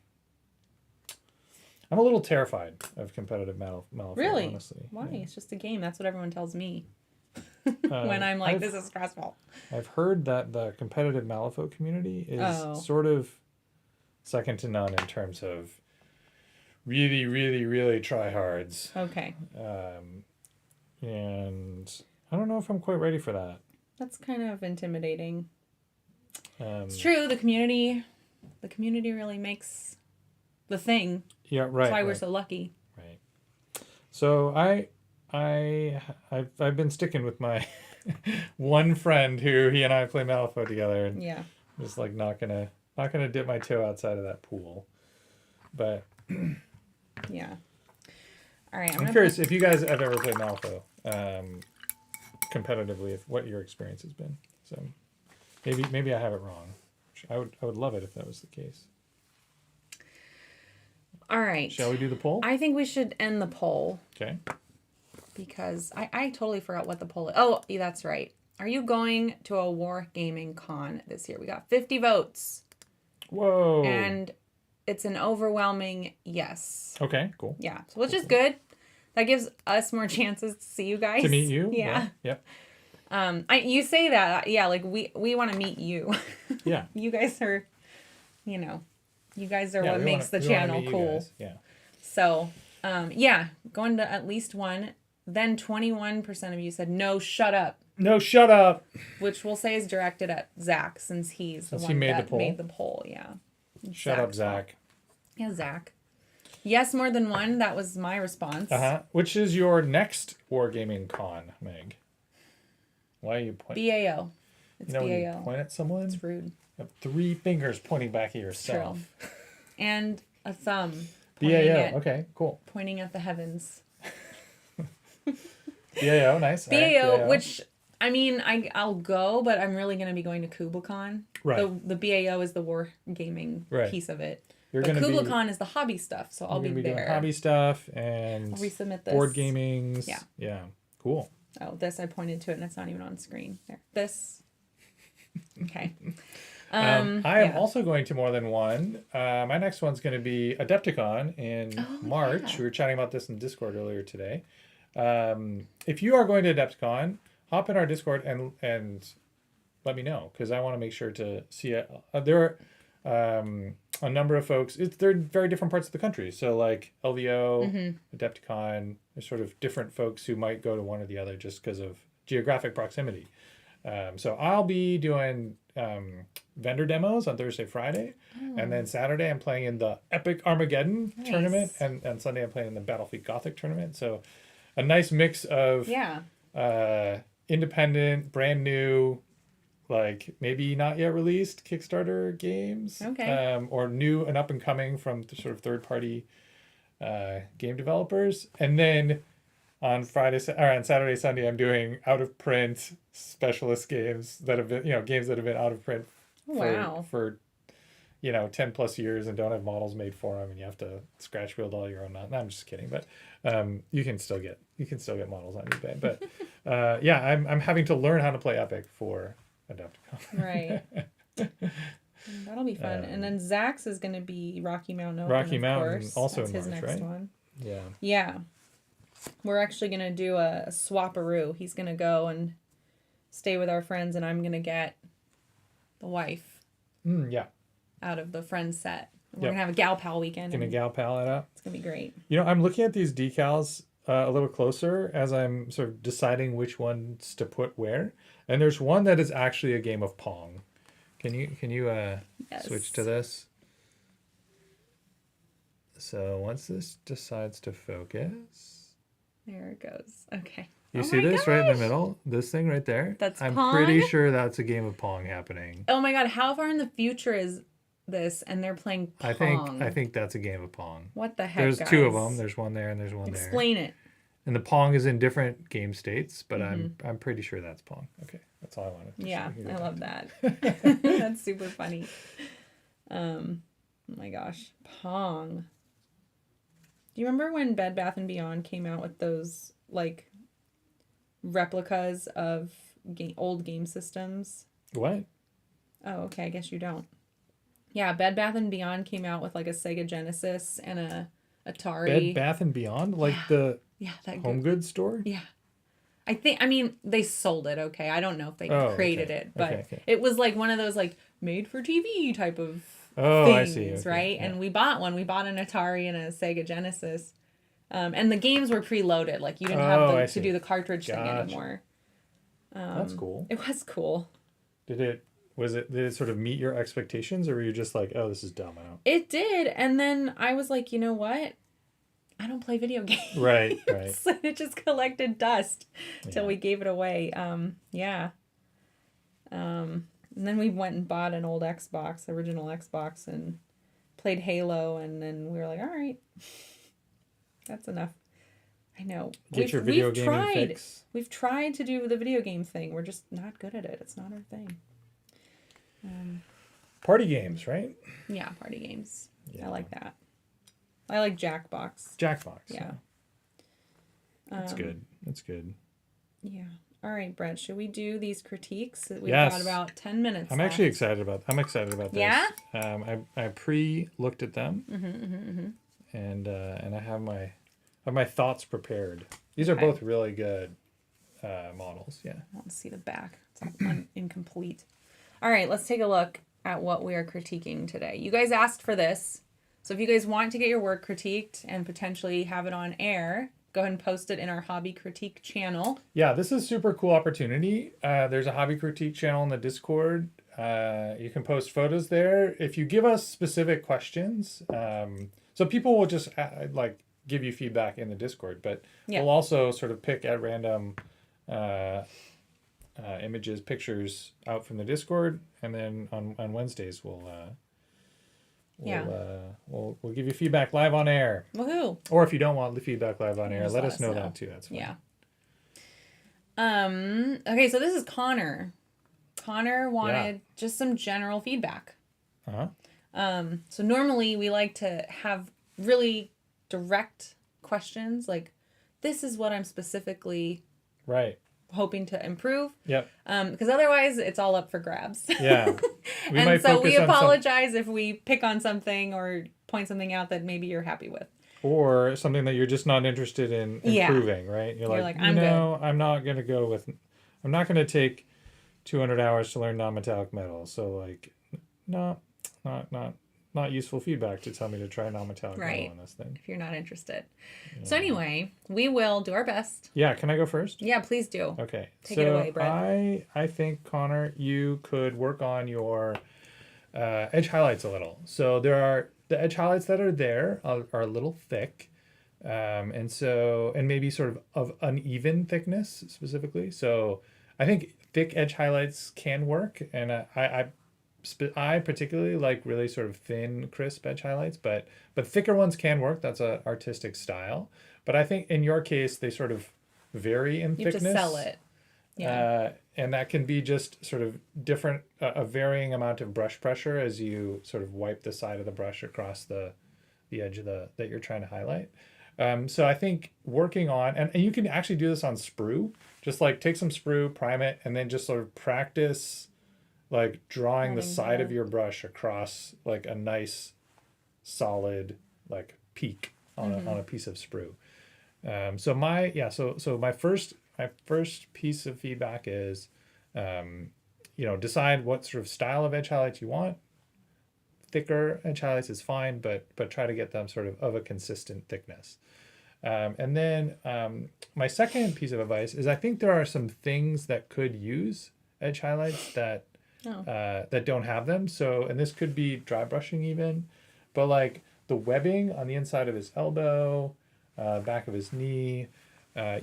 a little terrified of competitive Malifaux. Really? Honestly. Why? Yeah. It's just a game. That's what everyone tells me. When I'm like, this is stressful. I've heard that the competitive Malifaux community is sort of second to none in terms of really, really, really tryhards. Okay. And I don't know if I'm quite ready for that. That's kind of intimidating. It's true. The community really makes the thing. Yeah, right. That's why we're so lucky. Right. So I've been sticking with my one friend who he and I play Malifaux together, and just like not gonna dip my toe outside of that pool. But yeah. All right. I'm curious if you guys have ever played Malifaux competitively, if what your experience has been. So maybe I have it wrong. I would love it if that was the case. All right. Shall we do the poll? I think we should end the poll. Okay. Because I totally forgot what the poll is. Oh, that's right. Are you going to a Wargaming Con this year? We got 50 votes. Whoa. And it's an overwhelming yes. Okay, cool. Yeah, so which is good. That gives us more chances to see you guys. To meet you? Yeah. Yep. You say that, yeah, like we want to meet you. Yeah. You guys are, you guys are what makes the channel cool. Yeah. So, going to at least one. Then 21% of you said, no, shut up. No, shut up. Which we'll say is directed at Zach, since he's the one that made the poll. Yeah. Shut up, Zach. Yeah, Zach. Yes, more than one. That was my response. Which is your next Wargaming Con, Meg? Why are you pointing? BAO. It's BAO. When you point at someone, it's rude. You have 3 fingers pointing back at yourself. True. And a thumb. BAO. Okay, cool. Pointing at the heavens. BAO, nice. BAO, right, which, I mean, I'll go, but I'm really going to be going to KublaCon. Right. The BAO is the war gaming piece of it. But KublaCon is the hobby stuff, so I'll be there. Doing hobby stuff and I'll resubmit this. Board gamings. Yeah. Yeah. Cool. Oh, this, I pointed to it and it's not even on screen. There. This. Okay. I am also going to more than one. My next one's going to be Adepticon in March. Yeah. We were chatting about this in Discord earlier today. If you are going to Adepticon, hop in our Discord and let me know, because I want to make sure to see it. There are a number of folks. They're very different parts of the country. So like LVO, Adepticon, there's sort of different folks who might go to one or the other just because of geographic proximity. So I'll be doing vendor demos on Thursday, Friday, and then Saturday I'm playing in the Epic Armageddon tournament, and Sunday I'm playing in the Battlefleet Gothic tournament. So a nice mix of independent, brand new, like maybe not yet released Kickstarter games, or new and up and coming from the sort of third party game developers, and then on Saturday, Sunday, I'm doing out of print specialist games that have been, games that have been out of print for 10 plus years and don't have models made for them, and you have to scratch build all your own. No, I'm just kidding, but you can still get models on eBay. But I'm having to learn how to play Epic for Adepticon. Right. That'll be fun. And then Zach's is going to be Rocky Mountain Open. Rocky Mountain, course. also That's in his March, next right? one. Yeah. Yeah. We're actually going to do a swaparoo. He's going to go and stay with our friends, and I'm going to get the wife, Yeah. out of the Friends set. We're Yep. gonna have a gal pal weekend. Gonna gal pal it up. It's gonna be great. You know, I'm looking at these decals a little closer as I'm sort of deciding which ones to put where. And there's one that is actually a game of Pong. Can you Yes. switch to this? So once this decides to focus, There it goes. Okay. you Oh see my this right in gosh! the middle? This thing right there? That's I'm Pong? pretty sure that's a game of Pong happening. Oh my god, how far in the future is this? And they're playing Pong. I think that's a game of Pong. What the heck, There's guys? two of them. There's one there and there's one there. Explain it. And the Pong is in different game states, but Mm-hmm. I'm pretty sure that's Pong. Okay, that's all I wanted to Yeah, say. Here we I go. love that. That's super funny. Oh my gosh, Pong. Do you remember when Bed Bath & Beyond came out with those like replicas of old game systems? What? Oh, okay, I guess you don't. Yeah, Bed Bath & Beyond came out with like a Sega Genesis and a Atari. Bed Bath and Beyond, like the Yeah, that home goods store. Yeah. I mean, they sold it, okay? I don't know if they created okay. it, but Okay. it was like one of those like made for TV type of I things, see. Okay, right? yeah. And we bought one. We bought an Atari and a Sega Genesis. And the games were preloaded. Like you didn't I have to see. do the cartridge thing Gotcha. anymore. That's cool. It was cool. Did it sort of meet your expectations, or were you just like, oh, this is dumb out? It did. And then I was like, you know what? I don't play video games. Right. So it just collected dust till Yeah. we gave it away. Yeah. And then we went and bought an old Xbox, original Xbox, and played Halo. And then we were like, all right, that's enough. I know. Get your video gaming fix. We've tried to do the video game thing. We're just not good at it. It's not our thing. Party games, right? Yeah, party games. Yeah. I like that. I like Jackbox. Jackbox. Yeah. That's good. That's good. Yeah. All right, Brett. Should we do these critiques? We've Yes. got about 10 minutes. I'm left. actually excited about. I'm excited about this. Yeah? I pre-looked at them, and I have my thoughts prepared. These are Okay. both really good models. Yeah. I want to see the back. It's all incomplete. All right, let's take a look at what we are critiquing today. You guys asked for this. So if you guys want to get your work critiqued and potentially have it on air, go ahead and post it in our hobby critique channel. Yeah, this is a super cool opportunity. There's a hobby critique channel in the Discord. You can post photos there. If you give us specific questions, so people will just give you feedback in the Discord, but Yeah. we'll also sort of pick at random images, pictures out from the Discord, and then on Wednesdays we'll give you feedback live on air. Woohoo! Or if you don't want the feedback live on air, Just let us know that too. That's fine. Yeah. Okay, so this is Connor. Connor wanted just some general feedback. Uh-huh. So normally we like to have really direct questions like, this is what I'm specifically Right. hoping to improve. Yep. Because otherwise it's all up for grabs. Yeah. And so we apologize if we pick on something or point something out that maybe you're happy with. Or something that you're just not interested in Yeah. improving, right? You're like, I'm I'm not going to take 200 hours to learn non-metallic metal. So like, not useful feedback to tell me to try non-metallic Right. metal on this thing. If you're not interested. So anyway, we will do our best. Yeah. Can I go first? Yeah, please do. Okay. Take it away, Brett. I think, Connor, you could work on your edge highlights a little. So the edge highlights that are there are a little thick. And maybe sort of uneven thickness specifically. So I think thick edge highlights can work. And I particularly like really sort of thin, crisp edge highlights, but thicker ones can work. That's an artistic style. But I think in your case, they sort of vary in thickness. You have to sell it. Yeah. And that can be just sort of different, a varying amount of brush pressure as you sort of wipe the side of the brush across the edge of that you're trying to highlight. So I think working on, and you can actually do this on sprue, just like take some sprue, prime it, and then just sort of practice like drawing the side of your brush across like a nice solid like peak on a piece of sprue. So my first piece of feedback is decide what sort of style of edge highlights you want. Thicker edge highlights is fine, but try to get them sort of a consistent thickness. And then my second piece of advice is I think there are some things that could use edge highlights that that don't have them. So, and this could be dry brushing even, but like the webbing on the inside of his elbow, back of his knee.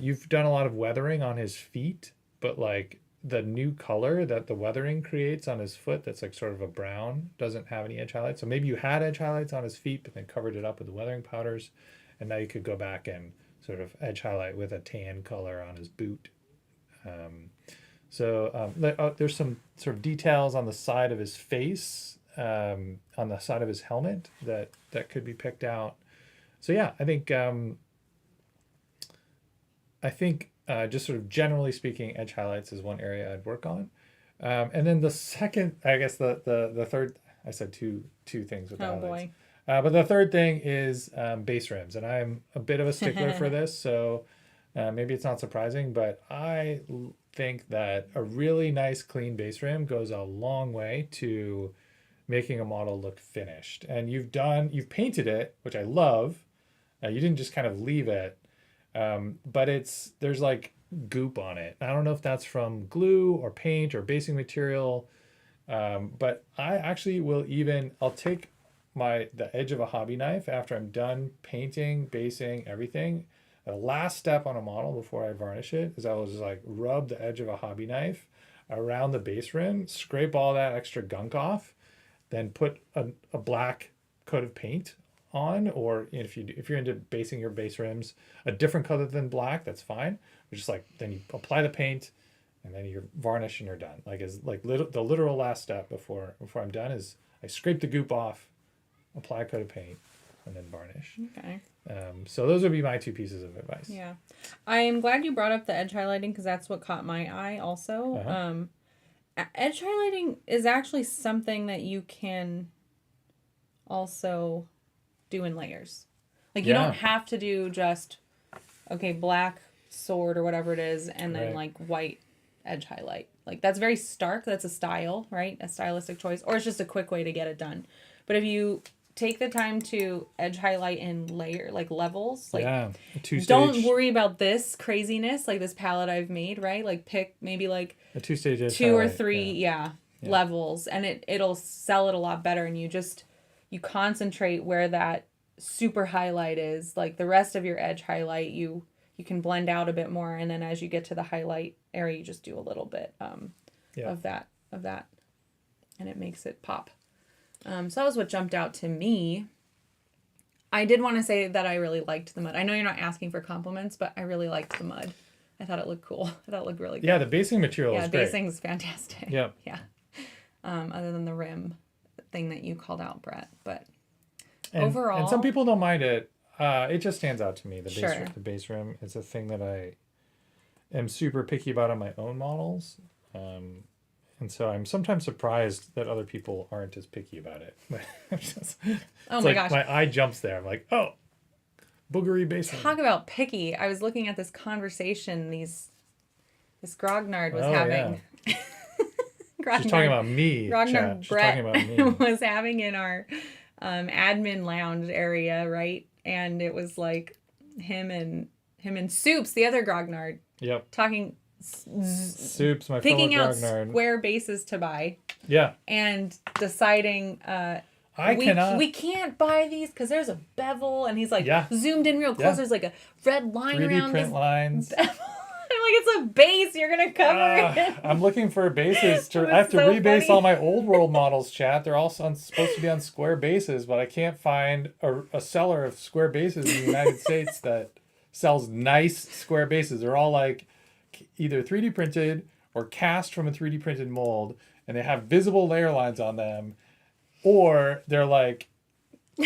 You've done a lot of weathering on his feet, but like the new color that the weathering creates on his foot, that's like sort of a brown, doesn't have any edge highlights. So maybe you had edge highlights on his feet, but then covered it up with the weathering powders. And now you could go back and sort of edge highlight with a tan color on his boot. There's some sort of details on the side of his face, on the side of his helmet that could be picked out. So yeah, I think just sort of generally speaking, edge highlights is one area I'd work on. And then the second, I guess the third, I said two things with the highlights. Boy. But the third thing is base rims, and I'm a bit of a stickler for this, so maybe it's not surprising, but I think that a really nice clean base rim goes a long way to making a model look finished. And you've painted it, which I love. You didn't just kind of leave it, but there's like goop on it. I don't know if that's from glue or paint or basing material, but I actually I'll take the edge of a hobby knife after I'm done painting, basing, everything. The last step on a model before I varnish it is I will just like rub the edge of a hobby knife around the base rim, scrape all that extra gunk off, then put a black coat of paint on, or if you're into basing your base rims a different color than black, that's fine. But just like then you apply the paint and then you varnish and you're done. The literal last step before I'm done is I scrape the goop off, apply a coat of paint, and then varnish. Okay. So those would be my two pieces of advice. Yeah. I am glad you brought up the edge highlighting because that's what caught my eye also. Edge highlighting is actually something that you can also do in layers. Like you don't have to do just, black sword or whatever it is, and then like white edge highlight. Like that's very stark. That's a style, right? A stylistic choice. Or it's just a quick way to get it done. But if you take the time to edge highlight in levels, don't worry about this craziness, like this palette I've made, right? Like pick maybe like a two-stage edge two highlight, or three levels, and it'll sell it a lot better. And you concentrate where that super highlight is. Like the rest of your edge highlight, you can blend out a bit more, and then as you get to the highlight area, you just do a little bit of that, and it makes it pop. So that was what jumped out to me. I did want to say that I really liked the mud. I know you're not asking for compliments, but I really liked the mud. I thought it looked cool. I thought it looked really good. Yeah, the basing material is great. Yeah, basing's fantastic. Yeah. Yeah. Other than the rim thing that you called out, Brett. But and, overall... And some people don't mind it. It just stands out to me, the Sure. The base rim. It's a thing that I am super picky about on my own models. And so I'm sometimes surprised that other people aren't as picky about it. Oh my gosh. My eye jumps there. I'm like, oh, boogery basing. Talk about picky. I was looking at this conversation this Grognard was having. Yeah. She's talking about me. Grognard She's Brett talking about me. was having in our admin lounge area, right? And it was like him and Soups, the other Grognard. Yep. Talking... Soups, my picking out Grognard. square bases to buy. Yeah. And deciding we can't buy these because there's a bevel, and he's like zoomed in real close. Yeah. There's like a red line 3D around print this lines. I'm like, it's a base. You're gonna cover it. I'm looking for bases. I have to rebase all my old world models, chat. They're all supposed to be on square bases, but I can't find a seller of square bases in the United States that sells nice square bases. They're all like either 3D printed or cast from a 3D printed mold, and they have visible layer lines on them, or they're like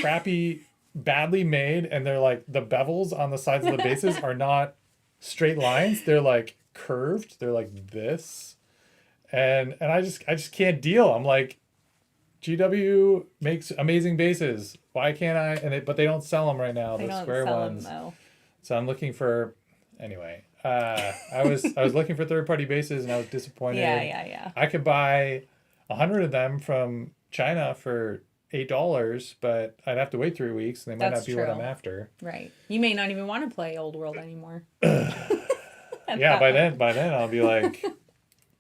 crappy, badly made, and they're like the bevels on the sides of the bases are not straight lines. They're like curved. They're like this, and I just can't deal. I'm like, GW makes amazing bases. Why can't I? But they don't sell them right now. The square ones. Them, though. So I'm looking for. Anyway, I was looking for third-party bases, and I was disappointed. Yeah. I could buy 100 of them from China for $8, but I'd have to wait 3 weeks, and they might That's not be what true. I'm after. Right. You may not even want to play Old World anymore. Yeah, by then I'll be like,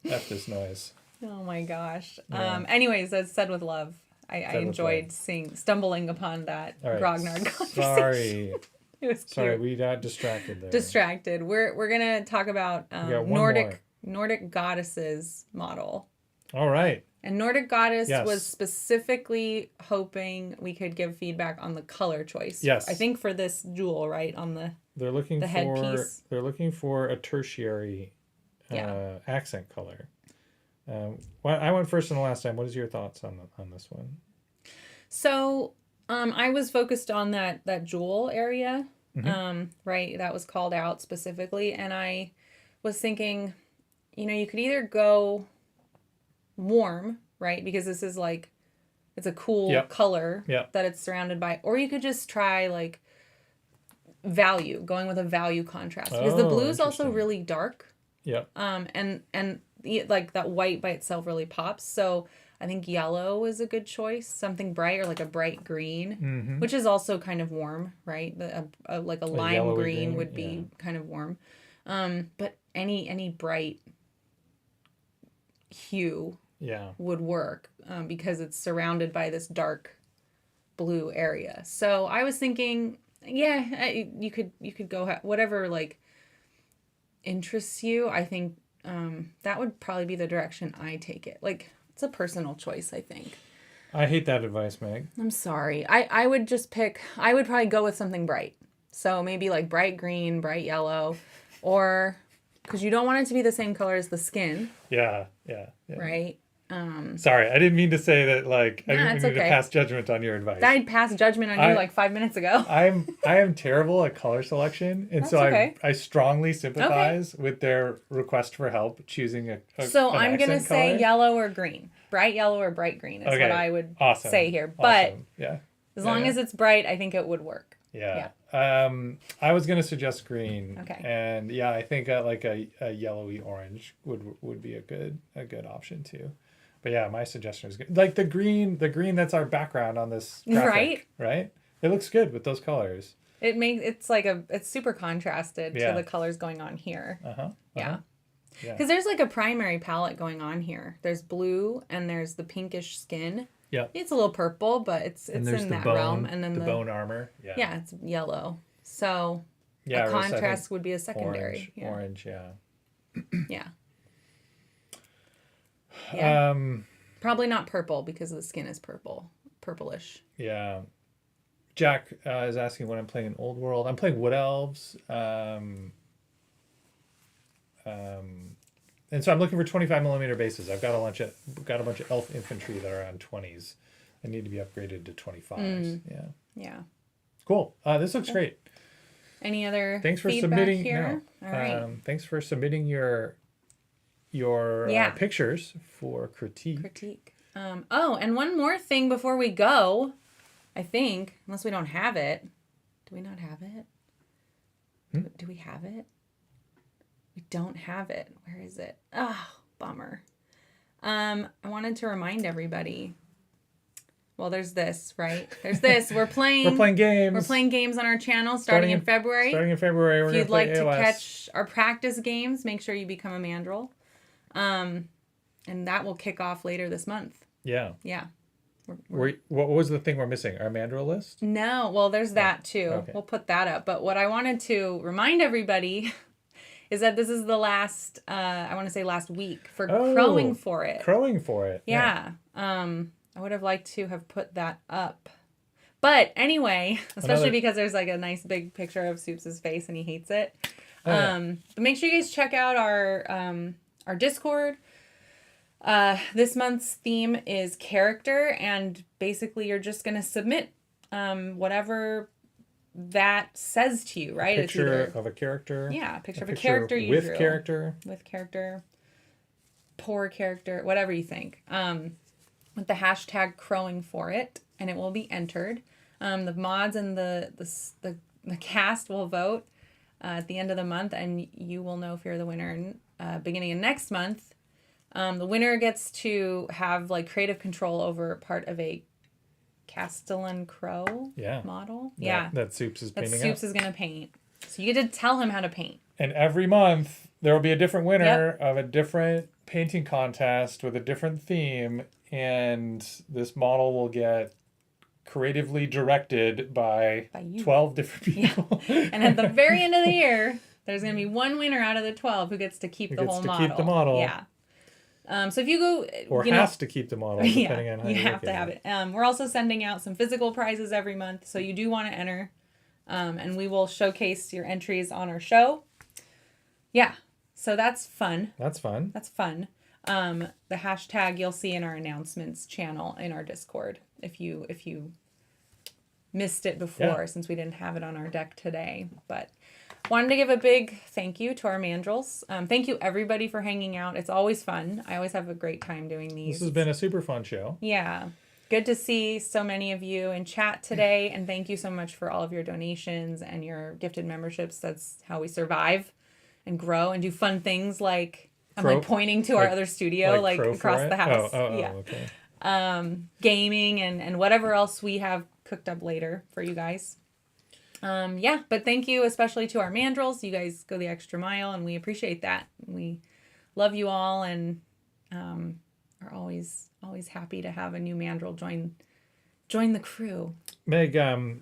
F this noise. Oh my gosh. Yeah. Anyways, as said with love, I enjoyed stumbling upon that All right. grognard conversation. Sorry. It was cute. Sorry, we got distracted there. Distracted. We're gonna talk about Nordic goddesses model. All right. And Nordic Goddess Yes. was specifically hoping we could give feedback on the color choice. Yes. I think for this jewel, right? On the They're looking the for headpiece. they're looking for a tertiary Yeah. accent color. I went first and the last time. What is your thoughts on this one? So I was focused on that jewel area. Right, that was called out specifically, and I was thinking, you could either go warm, right, because this is like it's a cool color that it's surrounded by, or you could just try like going with a value contrast, because the blue is also really dark. And like that white by itself really pops. So I think yellow is a good choice, something bright, or like a bright green, which is also kind of warm, right? Like a lime green would be kind of warm. But any bright hue would work, because it's surrounded by this dark blue area. So I was thinking, you could go whatever like interests you. I think that would probably be the direction I take it. Like, it's a personal choice, I think. I hate that advice, Meg. I'm sorry. I would probably go with something bright. So maybe like bright green, bright yellow, or because you don't want it to be the same color as the skin. Yeah. Right? Sorry, I didn't mean to say that. Like, I didn't mean to okay. pass judgment on your advice. I'd pass judgment on you like 5 minutes ago. I am terrible at color selection, and so okay. I strongly sympathize with their request for help choosing a So an I'm gonna say color. yellow or green, bright yellow or bright green is what I would say here. But as long as it's bright, I think it would work. Yeah. I was gonna suggest green. Okay. And I think like a yellowy orange would be a good option too. But yeah, my suggestion is good. Like the green that's our background on this graphic, right? It looks good with those colors. It's super contrasted to the colors going on here. Yeah. Because there's like a primary palette going on here. There's blue and there's the pinkish skin. Yeah. It's a little purple, but it's in that realm. And then the bone armor. Yeah. Yeah, it's yellow. So a contrast would be a secondary. Orange, Yeah. Yeah. Probably not purple because the skin is purplish. Yeah. Jack is asking when I'm playing in Old World. I'm playing Wood Elves. And so I'm looking for 25mm bases. I've got a bunch of elf infantry that are on 20s. I need to be upgraded to 25s. Yeah. Cool. This looks great. Any other thanks for feedback submitting here? No. All right. Thanks for submitting your pictures for critique. And one more thing before we go, I think, unless we don't have it. Do we not have it? Do we have it? We don't have it. Where is it? Oh, bummer. I wanted to remind everybody. Well, there's this, right? There's this. We're playing games. We're playing games on our channel starting in February. Starting in February, we're if you'd like to catch our practice games, make sure you become a mandrel. And that will kick off later this month. Yeah. Yeah. What was the thing we're missing? Our mandrel list? No. Well, there's that too. Okay. We'll put that up. But what I wanted to remind everybody is that this is the last, I want to say last week for Crowing for It. Crowing for It. Yeah. I would have liked to have put that up. But anyway, especially because there's like a nice big picture of Soups' face and he hates it. But make sure you guys check out our Discord. This month's theme is character, and basically you're just going to submit whatever that says to you, right? Picture of a character. Yeah, a picture of a character you drew. With character. Poor character, whatever you think. With the hashtag Crowing for It, and it will be entered. The mods and the cast will vote. at the end of the month, and you will know if you're the winner beginning of next month. The winner gets to have like creative control over part of a Castellan Crow model. That Soups is painting. Soups is gonna paint. So you get to tell him how to paint. And every month there will be a different winner of a different painting contest with a different theme, and this model will get creatively directed by 12 different people. Yeah. And at the very end of the year, there's going to be one winner out of the 12 who gets to keep the whole model. Keep the model. Yeah. So if you go... Or has to keep the model, depending on how you have to have it. We're also sending out some physical prizes every month, so you do want to enter. And we will showcase your entries on our show. Yeah. So that's fun. That's fun. The hashtag you'll see in our announcements channel in our Discord if you missed it before, since we didn't have it on our deck today. But wanted to give a big thank you to our mandrels. Thank you everybody for hanging out. It's always fun. I always have a great time doing these. This has been a super fun show. Yeah. Good to see so many of you in chat today, and thank you so much for all of your donations and your gifted memberships. That's how we survive and grow and do fun things like I'm like pointing to our other studio like across the house. Okay. Gaming and whatever else we have cooked up later for you guys. But thank you especially to our mandrels. You guys go the extra mile, and we appreciate that. We love you all, and are always happy to have a new mandrel join the crew. Meg,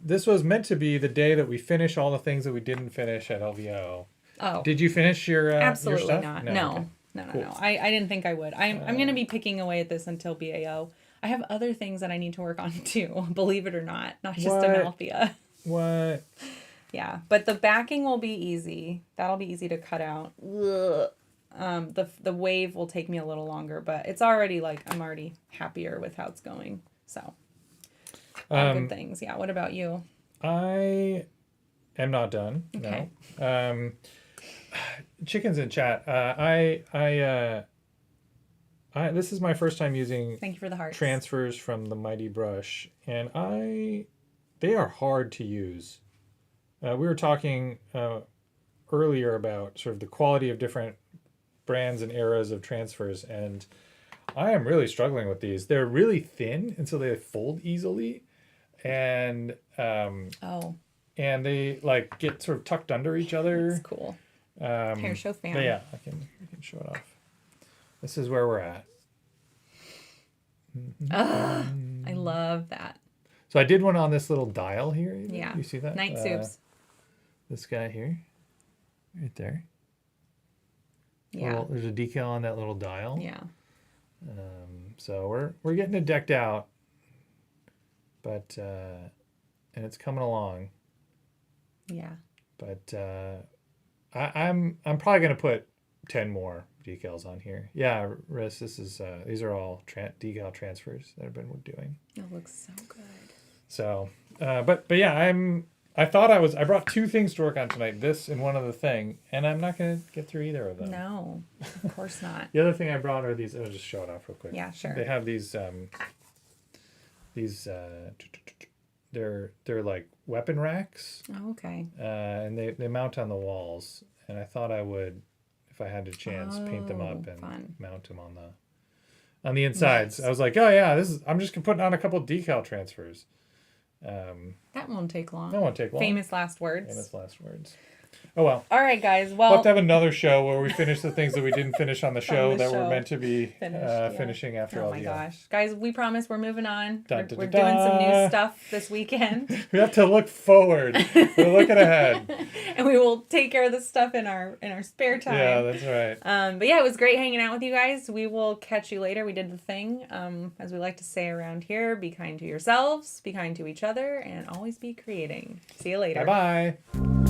this was meant to be the day that we finish all the things that we didn't finish at LVO. Oh. Did you finish your Absolutely your stuff? not. No. No. I didn't think I would. I'm going to be picking away at this until BAO. I have other things that I need to work on too, believe it or not just Amalthea. What? Yeah, but the backing will be easy. That'll be easy to cut out. The wave will take me a little longer, but it's already I'm already happier with how it's going. So, all good things. Yeah. What about you? I am not done. Okay. No. Chickens in chat. This is my first time using. Thank you for the hearts. Transfers from the Mighty Brush, and they are hard to use. We were talking earlier about sort of the quality of different brands and eras of transfers, and I am really struggling with these. They're really thin, and so they fold easily, and and they get sort of tucked under each other. That's cool. Here, show fan. Yeah, I can show it off. This is where we're at. I love that. So I did one on this little dial here. Yeah. You see that? Night Soups. This guy here. Right there. Yeah. There's a decal on that little dial. Yeah. So we're getting it decked out. But and it's coming along. Yeah. But I'm probably gonna put 10 more decals on here. Yeah, Riss, this is these are all decal transfers that I've been doing. It looks so good. So, but yeah, I brought 2 things to work on tonight. This and one other thing, and I'm not gonna get through either of them. No, of course not. The other thing I brought are these. I'll just show it off real quick. Yeah, sure. They have these. They're like weapon racks. Oh, okay. And they mount on the walls. And I thought I would, if I had a chance, paint them up and mount them on the insides. Nice. I was like, oh yeah, I'm just putting on a couple of decal transfers. That won't take long. That won't take long. Famous last words. Oh well. All right, guys. Well, we'll have to have another show where we finish the things that we didn't finish on the show that were meant to be finishing after all. Oh my gosh, guys! We promise we're moving on. We're doing da. some new stuff this weekend. We have to look forward. We're looking ahead, and we will take care of this stuff in our spare time. Yeah, that's right. But yeah, it was great hanging out with you guys. We will catch you later. We did the thing, as we like to say around here: be kind to yourselves, be kind to each other, and always be creating. See you later. Bye bye.